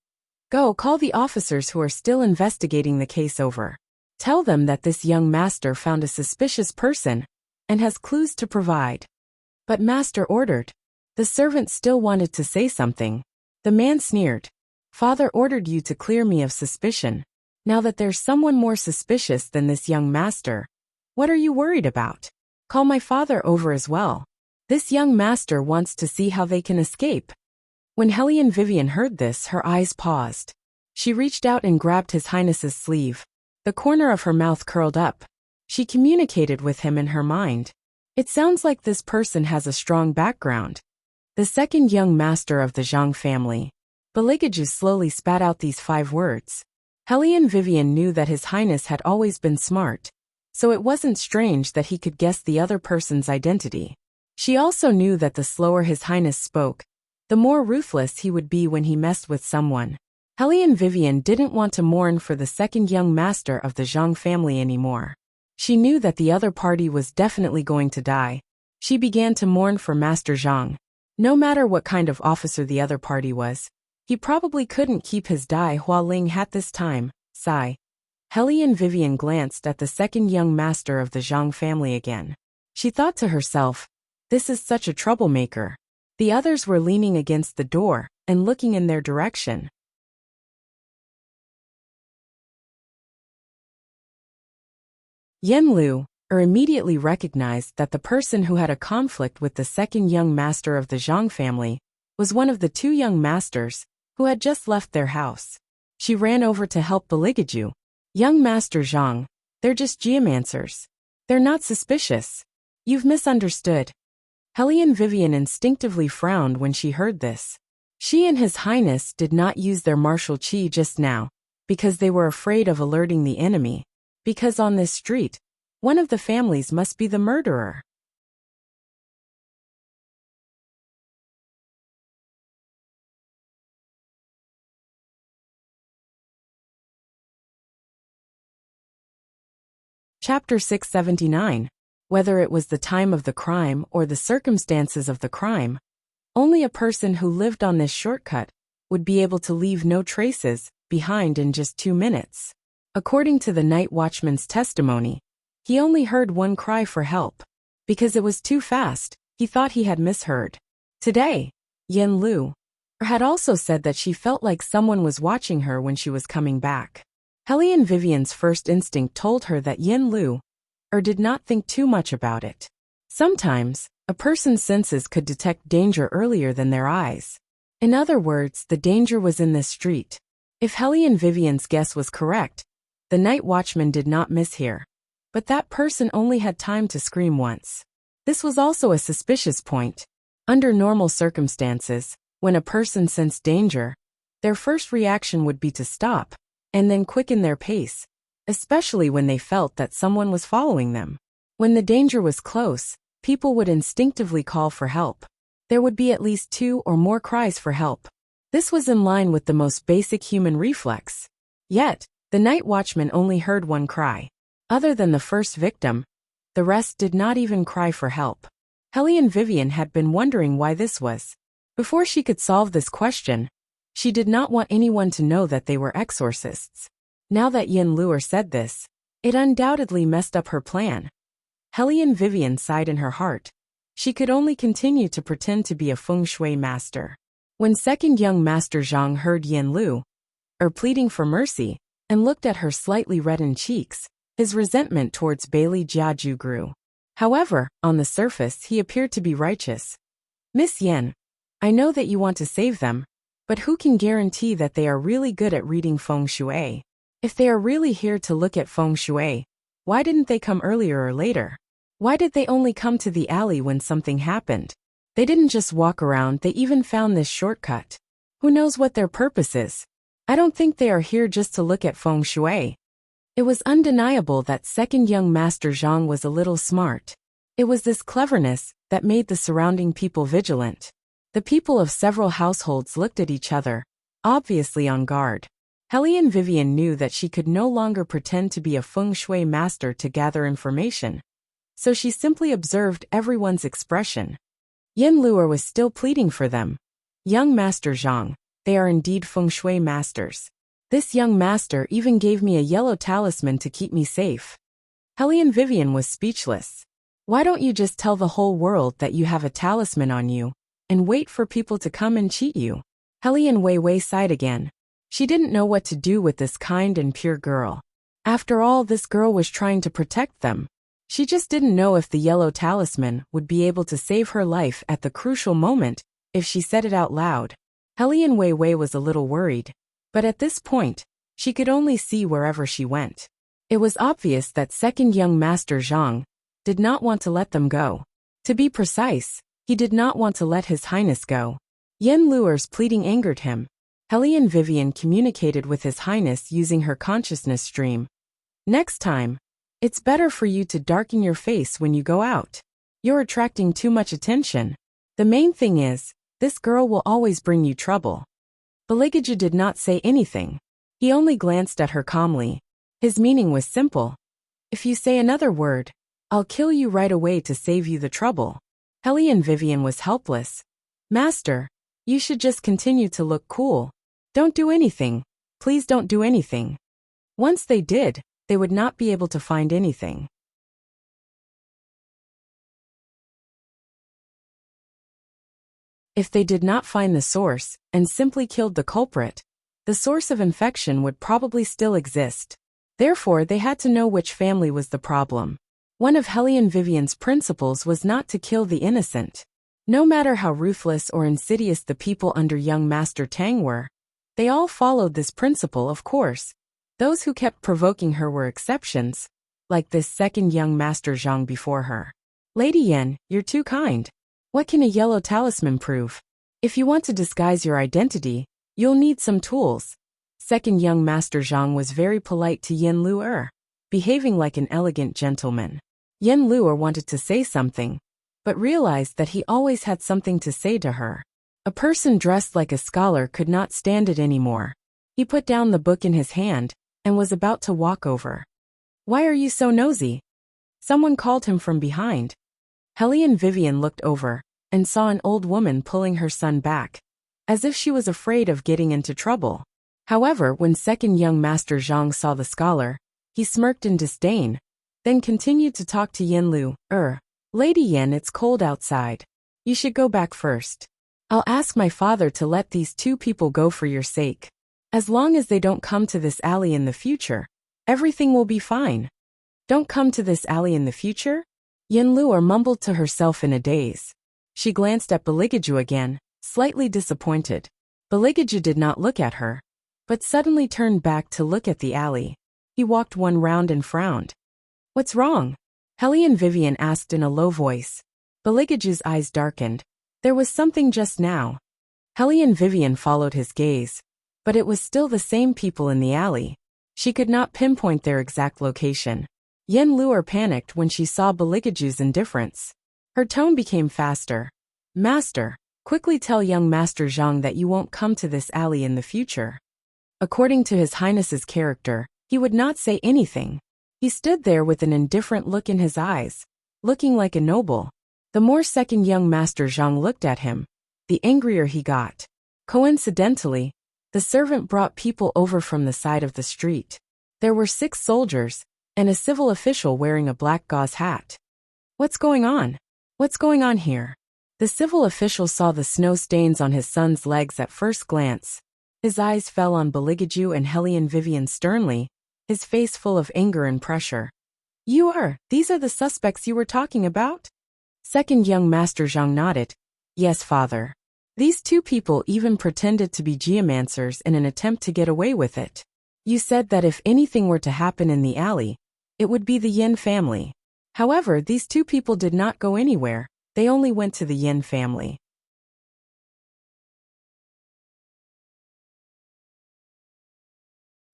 A: "Go call the officers who are still investigating the case over. Tell them that this young master found a suspicious person and has clues to provide." But master ordered. The servant still wanted to say something. The man sneered. Father ordered you to clear me of suspicion. Now that there's someone more suspicious than this young master, what are you worried about? Call my father over as well. This young master wants to see how they can escape. When Hellion Vivian heard this, her eyes paused. She reached out and grabbed His Highness's sleeve. The corner of her mouth curled up. She communicated with him in her mind. It sounds like this person has a strong background. The second young master of the Zhang family. Beligaju slowly spat out these 5 words. Hellion Vivian knew that His Highness had always been smart, so it wasn't strange that he could guess the other person's identity. She also knew that the slower His Highness spoke, the more ruthless he would be when he messed with someone. Hellion Vivian didn't want to mourn for the second young master of the Zhang family anymore. She knew that the other party was definitely going to die. She began to mourn for Master Zhang. No matter what kind of officer the other party was, he probably couldn't keep his Dai Hua Ling hat this time. Sigh. Hellion Vivian glanced at the second young master of the Zhang family again. She thought to herself, this is such a troublemaker. The others were leaning against the door and looking in their direction. Yen Lu immediately recognized that the person who had a conflict with the second young master of the Zhang family was one of the 2 young masters who had just left their house. She ran over to help Beligaju. Young Master Zhang, they're just geomancers. They're not suspicious. You've misunderstood. Hellion Vivian instinctively frowned when she heard this. She and His Highness did not use their martial chi just now, because they were afraid of alerting the enemy. Because on this street, one of the families must be the murderer. Chapter 679. Whether it was the time of the crime or the circumstances of the crime, only a person who lived on this shortcut would be able to leave no traces behind in just 2 minutes. According to the night watchman's testimony, he only heard one cry for help. Because it was too fast, he thought he had misheard. Today, Yen Lu had also said that she felt like someone was watching her when she was coming back. Hellion Vivian's first instinct told her that Yen Lu did not think too much about it. Sometimes, a person's senses could detect danger earlier than their eyes. In other words, the danger was in this street. If Hellion Vivian's guess was correct, the night watchman did not miss here. But that person only had time to scream once. This was also a suspicious point. Under normal circumstances, when a person sensed danger, their first reaction would be to stop, and then quicken their pace, especially when they felt that someone was following them. When the danger was close, people would instinctively call for help. There would be at least 2 or more cries for help. This was in line with the most basic human reflex. Yet, the night watchman only heard one cry. Other than the first victim, the rest did not even cry for help. Hellion Vivian had been wondering why this was. Before she could solve this question, she did not want anyone to know that they were exorcists. Now that Yen Luer said this, it undoubtedly messed up her plan. Hellion Vivian sighed in her heart. She could only continue to pretend to be a feng shui master. When second young Master Zhang heard Yen Lu pleading for mercy, and looked at her slightly reddened cheeks, his resentment towards Bailey Jiaju grew. However, on the surface he appeared to be righteous. Miss Yen, I know that you want to save them, but who can guarantee that they are really good at reading feng shui? If they are really here to look at feng shui, why didn't they come earlier or later? Why did they only come to the alley when something happened? They didn't just walk around, they even found this shortcut. Who knows what their purpose is? I don't think they are here just to look at feng shui. It was undeniable that second young master Zhang was a little smart. It was this cleverness that made the surrounding people vigilant. The people of several households looked at each other, obviously on guard. Hellion Vivian knew that she could no longer pretend to be a feng shui master to gather information. So she simply observed everyone's expression. Yin Luer was still pleading for them. Young Master Zhang, they are indeed feng shui masters. This young master even gave me a yellow talisman to keep me safe. Hellion Vivian was speechless. Why don't you just tell the whole world that you have a talisman on you, and wait for people to come and cheat you? Hellion Wei sighed again. She didn't know what to do with this kind and pure girl. After all, this girl was trying to protect them. She just didn't know if the yellow talisman would be able to save her life at the crucial moment if she said it out loud. Hellion Wei was a little worried, but at this point, she could only see wherever she went. It was obvious that second young master Zhang did not want to let them go. To be precise, he did not want to let His Highness go. Yin Luer's pleading angered him. Hellion Vivian communicated with His Highness using her consciousness stream. Next time, it's better for you to darken your face when you go out. You're attracting too much attention. The main thing is, this girl will always bring you trouble. Baligaju did not say anything. He only glanced at her calmly. His meaning was simple. If you say another word, I'll kill you right away to save you the trouble. Hellion Vivian was helpless. Master, you should just continue to look cool. Don't do anything. Please don't do anything. Once they did, they would not be able to find anything. If they did not find the source and simply killed the culprit, the source of infection would probably still exist. Therefore, they had to know which family was the problem. One of Hellion Vivian's principles was not to kill the innocent. No matter how ruthless or insidious the people under young Master Tang were, they all followed this principle, of course. Those who kept provoking her were exceptions, like this second young Master Zhang before her. Lady Yen, you're too kind. What can a yellow talisman prove? If you want to disguise your identity, you'll need some tools. Second young Master Zhang was very polite to Yin Luer, behaving like an elegant gentleman. Yin Luer wanted to say something, but realized that he always had something to say to her. A person dressed like a scholar could not stand it anymore. He put down the book in his hand and was about to walk over. Why are you so nosy? Someone called him from behind. Hellion Vivian looked over and saw an old woman pulling her son back, as if she was afraid of getting into trouble. However, when second young Master Zhang saw the scholar, he smirked in disdain, then continued to talk to Yin Luer. Lady Yen, it's cold outside. You should go back first. I'll ask my father to let these two people go for your sake. As long as they don't come to this alley in the future, everything will be fine. Don't come to this alley in the future? Yin Luer mumbled to herself in a daze. She glanced at Baligaju again, slightly disappointed. Baligaju did not look at her, but suddenly turned back to look at the alley. He walked one round and frowned. What's wrong? Hellion Vivian asked in a low voice. Baligaju's eyes darkened. There was something just now. Hellion Vivian followed his gaze, but it was still the same people in the alley. She could not pinpoint their exact location. Yin Luer panicked when she saw Baligaju's indifference. Her tone became faster. Master, quickly tell young Master Zhang that you won't come to this alley in the future. According to His Highness's character, he would not say anything. He stood there with an indifferent look in his eyes, looking like a noble. The more second young Master Zhang looked at him, the angrier he got. Coincidentally, the servant brought people over from the side of the street. There were 6 soldiers, and a civil official wearing a black gauze hat. What's going on? What's going on here? The civil official saw the snow stains on his son's legs at first glance. His eyes fell on Baligaju and Hellion Vivian sternly, his face full of anger and pressure. These are the suspects you were talking about? Second young Master Zhang nodded. Yes, father. These 2 people even pretended to be geomancers in an attempt to get away with it. You said that if anything were to happen in the alley, it would be the Yin family. However, these 2 people did not go anywhere. they only went to the Yin family.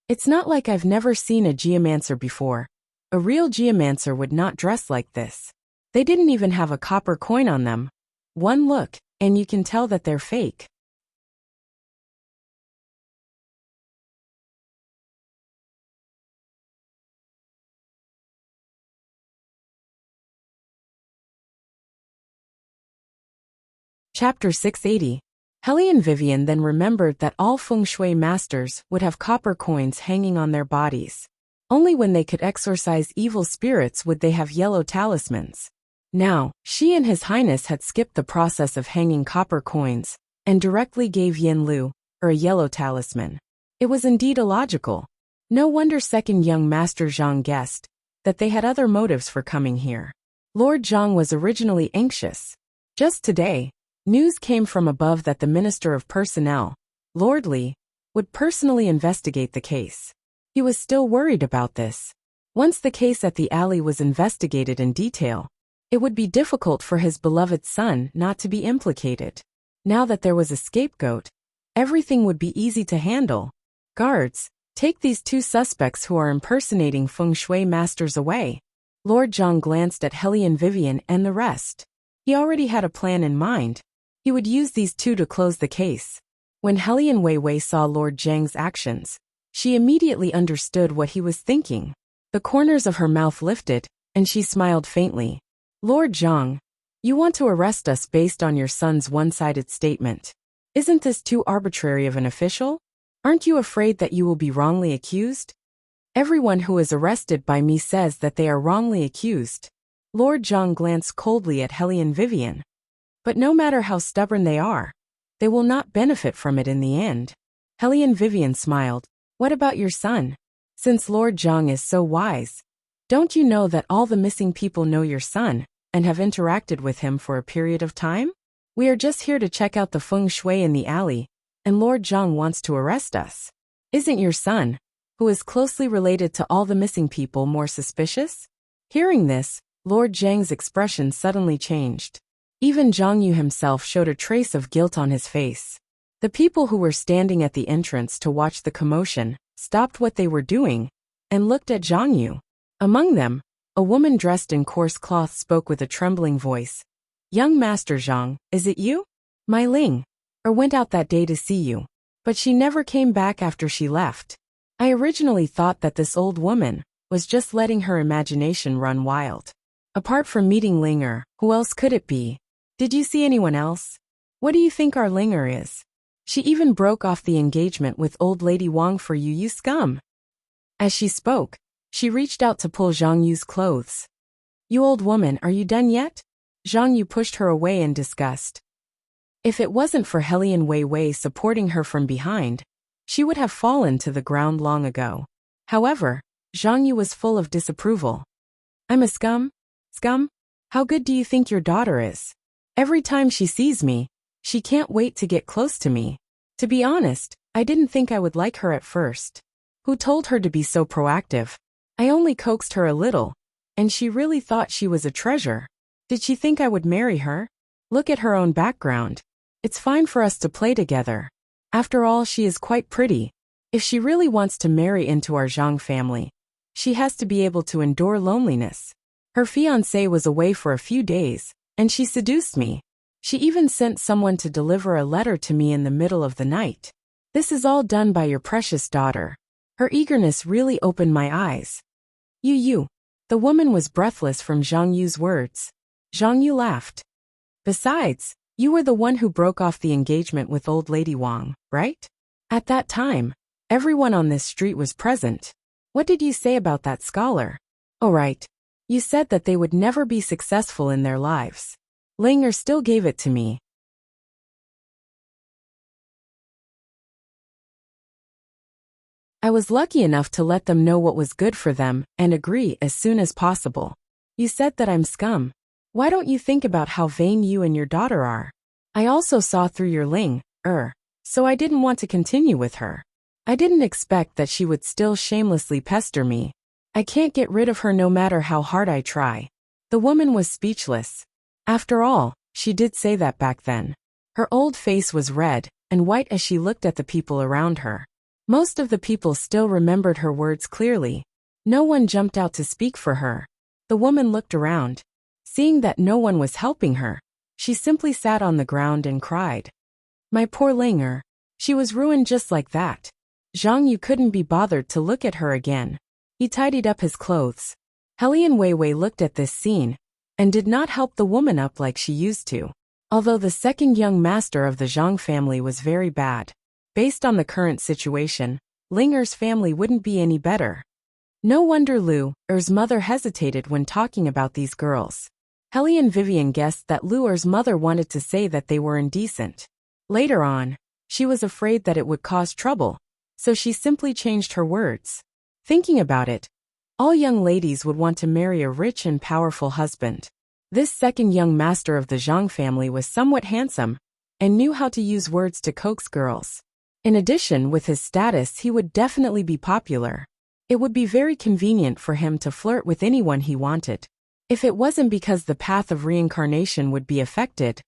A: It's not like I've never seen a geomancer before. A real geomancer would not dress like this. They didn't even have a copper coin on them. One look, and you can tell that they're fake. Chapter 680. Helly and Vivian then remembered that all feng shui masters would have copper coins hanging on their bodies. Only when they could exorcise evil spirits would they have yellow talismans. Now, she and His Highness had skipped the process of hanging copper coins and directly gave Yin Lu, or a yellow talisman. It was indeed illogical. No wonder second young Master Zhang guessed that they had other motives for coming here. Lord Zhang was originally anxious. Just today, news came from above that the Minister of Personnel, Lord Li, would personally investigate the case. He was still worried about this. Once the case at the alley was investigated in detail, it would be difficult for his beloved son not to be implicated. Now that there was a scapegoat, everything would be easy to handle. Guards, take these two suspects who are impersonating feng shui masters away. Lord Zhang glanced at Helly and Vivian and the rest. He already had a plan in mind. He would use these two to close the case. When Helly and Wei Wei saw Lord Zhang's actions, she immediately understood what he was thinking. The corners of her mouth lifted, and she smiled faintly. Lord Zhang, you want to arrest us based on your son's one-sided statement. Isn't this too arbitrary of an official? Aren't you afraid that you will be wrongly accused? Everyone who is arrested by me says that they are wrongly accused. Lord Zhang glanced coldly at Helly and Vivian. But no matter how stubborn they are, they will not benefit from it in the end. Helly and Vivian smiled. What about your son? Since Lord Zhang is so wise, don't you know that all the missing people know your son and have interacted with him for a period of time? We are just here to check out the feng shui in the alley, and Lord Zhang wants to arrest us. Isn't your son, who is closely related to all the missing people, more suspicious? Hearing this, Lord Zhang's expression suddenly changed. Even Zhang Yu himself showed a trace of guilt on his face. The people who were standing at the entrance to watch the commotion stopped what they were doing and looked at Zhang Yu. Among them, a woman dressed in coarse cloth spoke with a trembling voice. Young Master Zhang, is it you? My Ling went out that day to see you, but she never came back after she left. I originally thought that this old woman was just letting her imagination run wild. Apart from meeting Linger, who else could it be? Did you see anyone else? What do you think our Linger is? She even broke off the engagement with old lady Wang for you, you scum. As she spoke, she reached out to pull Zhang Yu's clothes. You old woman, are you done yet? Zhang Yu pushed her away in disgust. If it wasn't for Helly and Wei Wei supporting her from behind, she would have fallen to the ground long ago. However, Zhang Yu was full of disapproval. I'm a scum? Scum? How good do you think your daughter is? Every time she sees me, she can't wait to get close to me. To be honest, I didn't think I would like her at first. Who told her to be so proactive? I only coaxed her a little, and she really thought she was a treasure. Did she think I would marry her? Look at her own background. It's fine for us to play together. After all, she is quite pretty. If she really wants to marry into our Zhang family, she has to be able to endure loneliness. Her fiancé was away for a few days, and she seduced me. She even sent someone to deliver a letter to me in the middle of the night. This is all done by your precious daughter. Her eagerness really opened my eyes. You. The woman was breathless from Zhang Yu's words. Zhang Yu laughed. Besides, you were the one who broke off the engagement with old lady Wang, right? At that time, everyone on this street was present. What did you say about that scholar? Oh right. You said that they would never be successful in their lives. Linger still gave it to me. I was lucky enough to let them know what was good for them and agree as soon as possible. You said that I'm scum. Why don't you think about how vain you and your daughter are? I also saw through your Ling, so I didn't want to continue with her. I didn't expect that she would still shamelessly pester me. I can't get rid of her no matter how hard I try. The woman was speechless. After all, she did say that back then. Her old face was red and white as she looked at the people around her. Most of the people still remembered her words clearly. No one jumped out to speak for her. The woman looked around. Seeing that no one was helping her, she simply sat on the ground and cried. My poor Linger. She was ruined just like that. Zhang Yu couldn't be bothered to look at her again. He tidied up his clothes. Helian Weiwei looked at this scene and did not help the woman up like she used to. Although the second young master of the Zhang family was very bad, based on the current situation, Linger's family wouldn't be any better. No wonder Lu Er's mother hesitated when talking about these girls. Helian Vivian guessed that Lu Er's mother wanted to say that they were indecent. Later on, she was afraid that it would cause trouble, so she simply changed her words. Thinking about it, all young ladies would want to marry a rich and powerful husband. This second young master of the Zhang family was somewhat handsome and knew how to use words to coax girls. In addition, with his status, he would definitely be popular. It would be very convenient for him to flirt with anyone he wanted. If it wasn't because the path of reincarnation would be affected,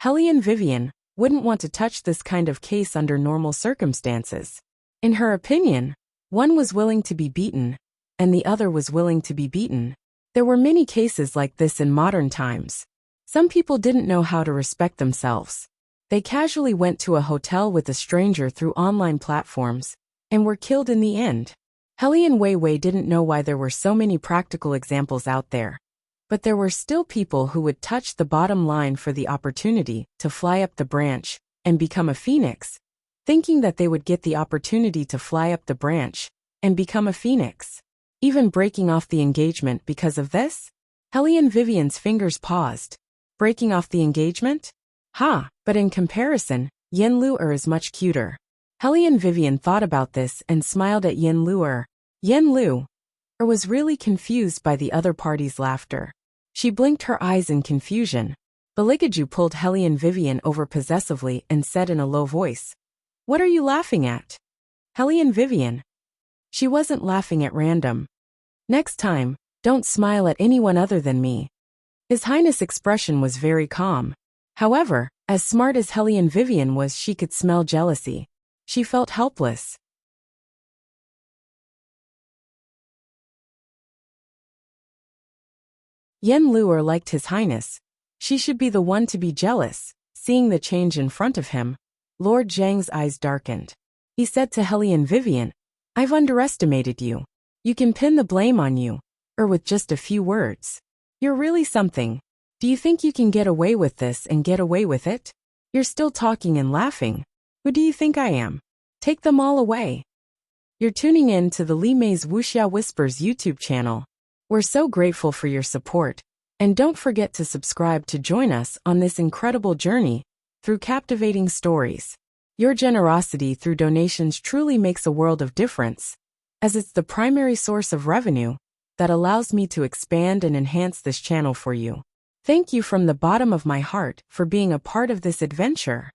A: Helian Vivian wouldn't want to touch this kind of case under normal circumstances. In her opinion, one was willing to be beaten, and the other was willing to be beaten. There were many cases like this in modern times. Some people didn't know how to respect themselves. They casually went to a hotel with a stranger through online platforms and were killed in the end. Helian Weiwei didn't know why there were so many practical examples out there. But there were still people who would touch the bottom line for the opportunity to fly up the branch and become a phoenix, thinking that they would get the opportunity to fly up the branch and become a phoenix, even breaking off the engagement because of this? Helian Vivian's fingers paused. Breaking off the engagement? But in comparison, Yen Lu'er is much cuter. Helian Vivian thought about this and smiled at Yen Lu'er. Yen Lu'er was really confused by the other party's laughter. She blinked her eyes in confusion. Beligaju pulled Helian Vivian over possessively and said in a low voice, What are you laughing at? Helian Vivian. She wasn't laughing at random. Next time, don't smile at anyone other than me. His Highness' expression was very calm. However, as smart as Helian Vivian was, she could smell jealousy. She felt helpless. Yen Lu'er liked His Highness. She should be the one to be jealous. Seeing the change in front of him, Lord Zhang's eyes darkened. He said to Helian Vivian, I've underestimated you. You can pin the blame on you, or with just a few words. You're really something. Do you think you can get away with this and get away with it? You're still talking and laughing. Who do you think I am? Take them all away. You're tuning in to the Li Mei's Wuxia Whispers YouTube channel. We're so grateful for your support, and don't forget to subscribe to join us on this incredible journey through captivating stories. Your generosity through donations truly makes a world of difference, as it's the primary source of revenue that allows me to expand and enhance this channel for you. Thank you from the bottom of my heart for being a part of this adventure.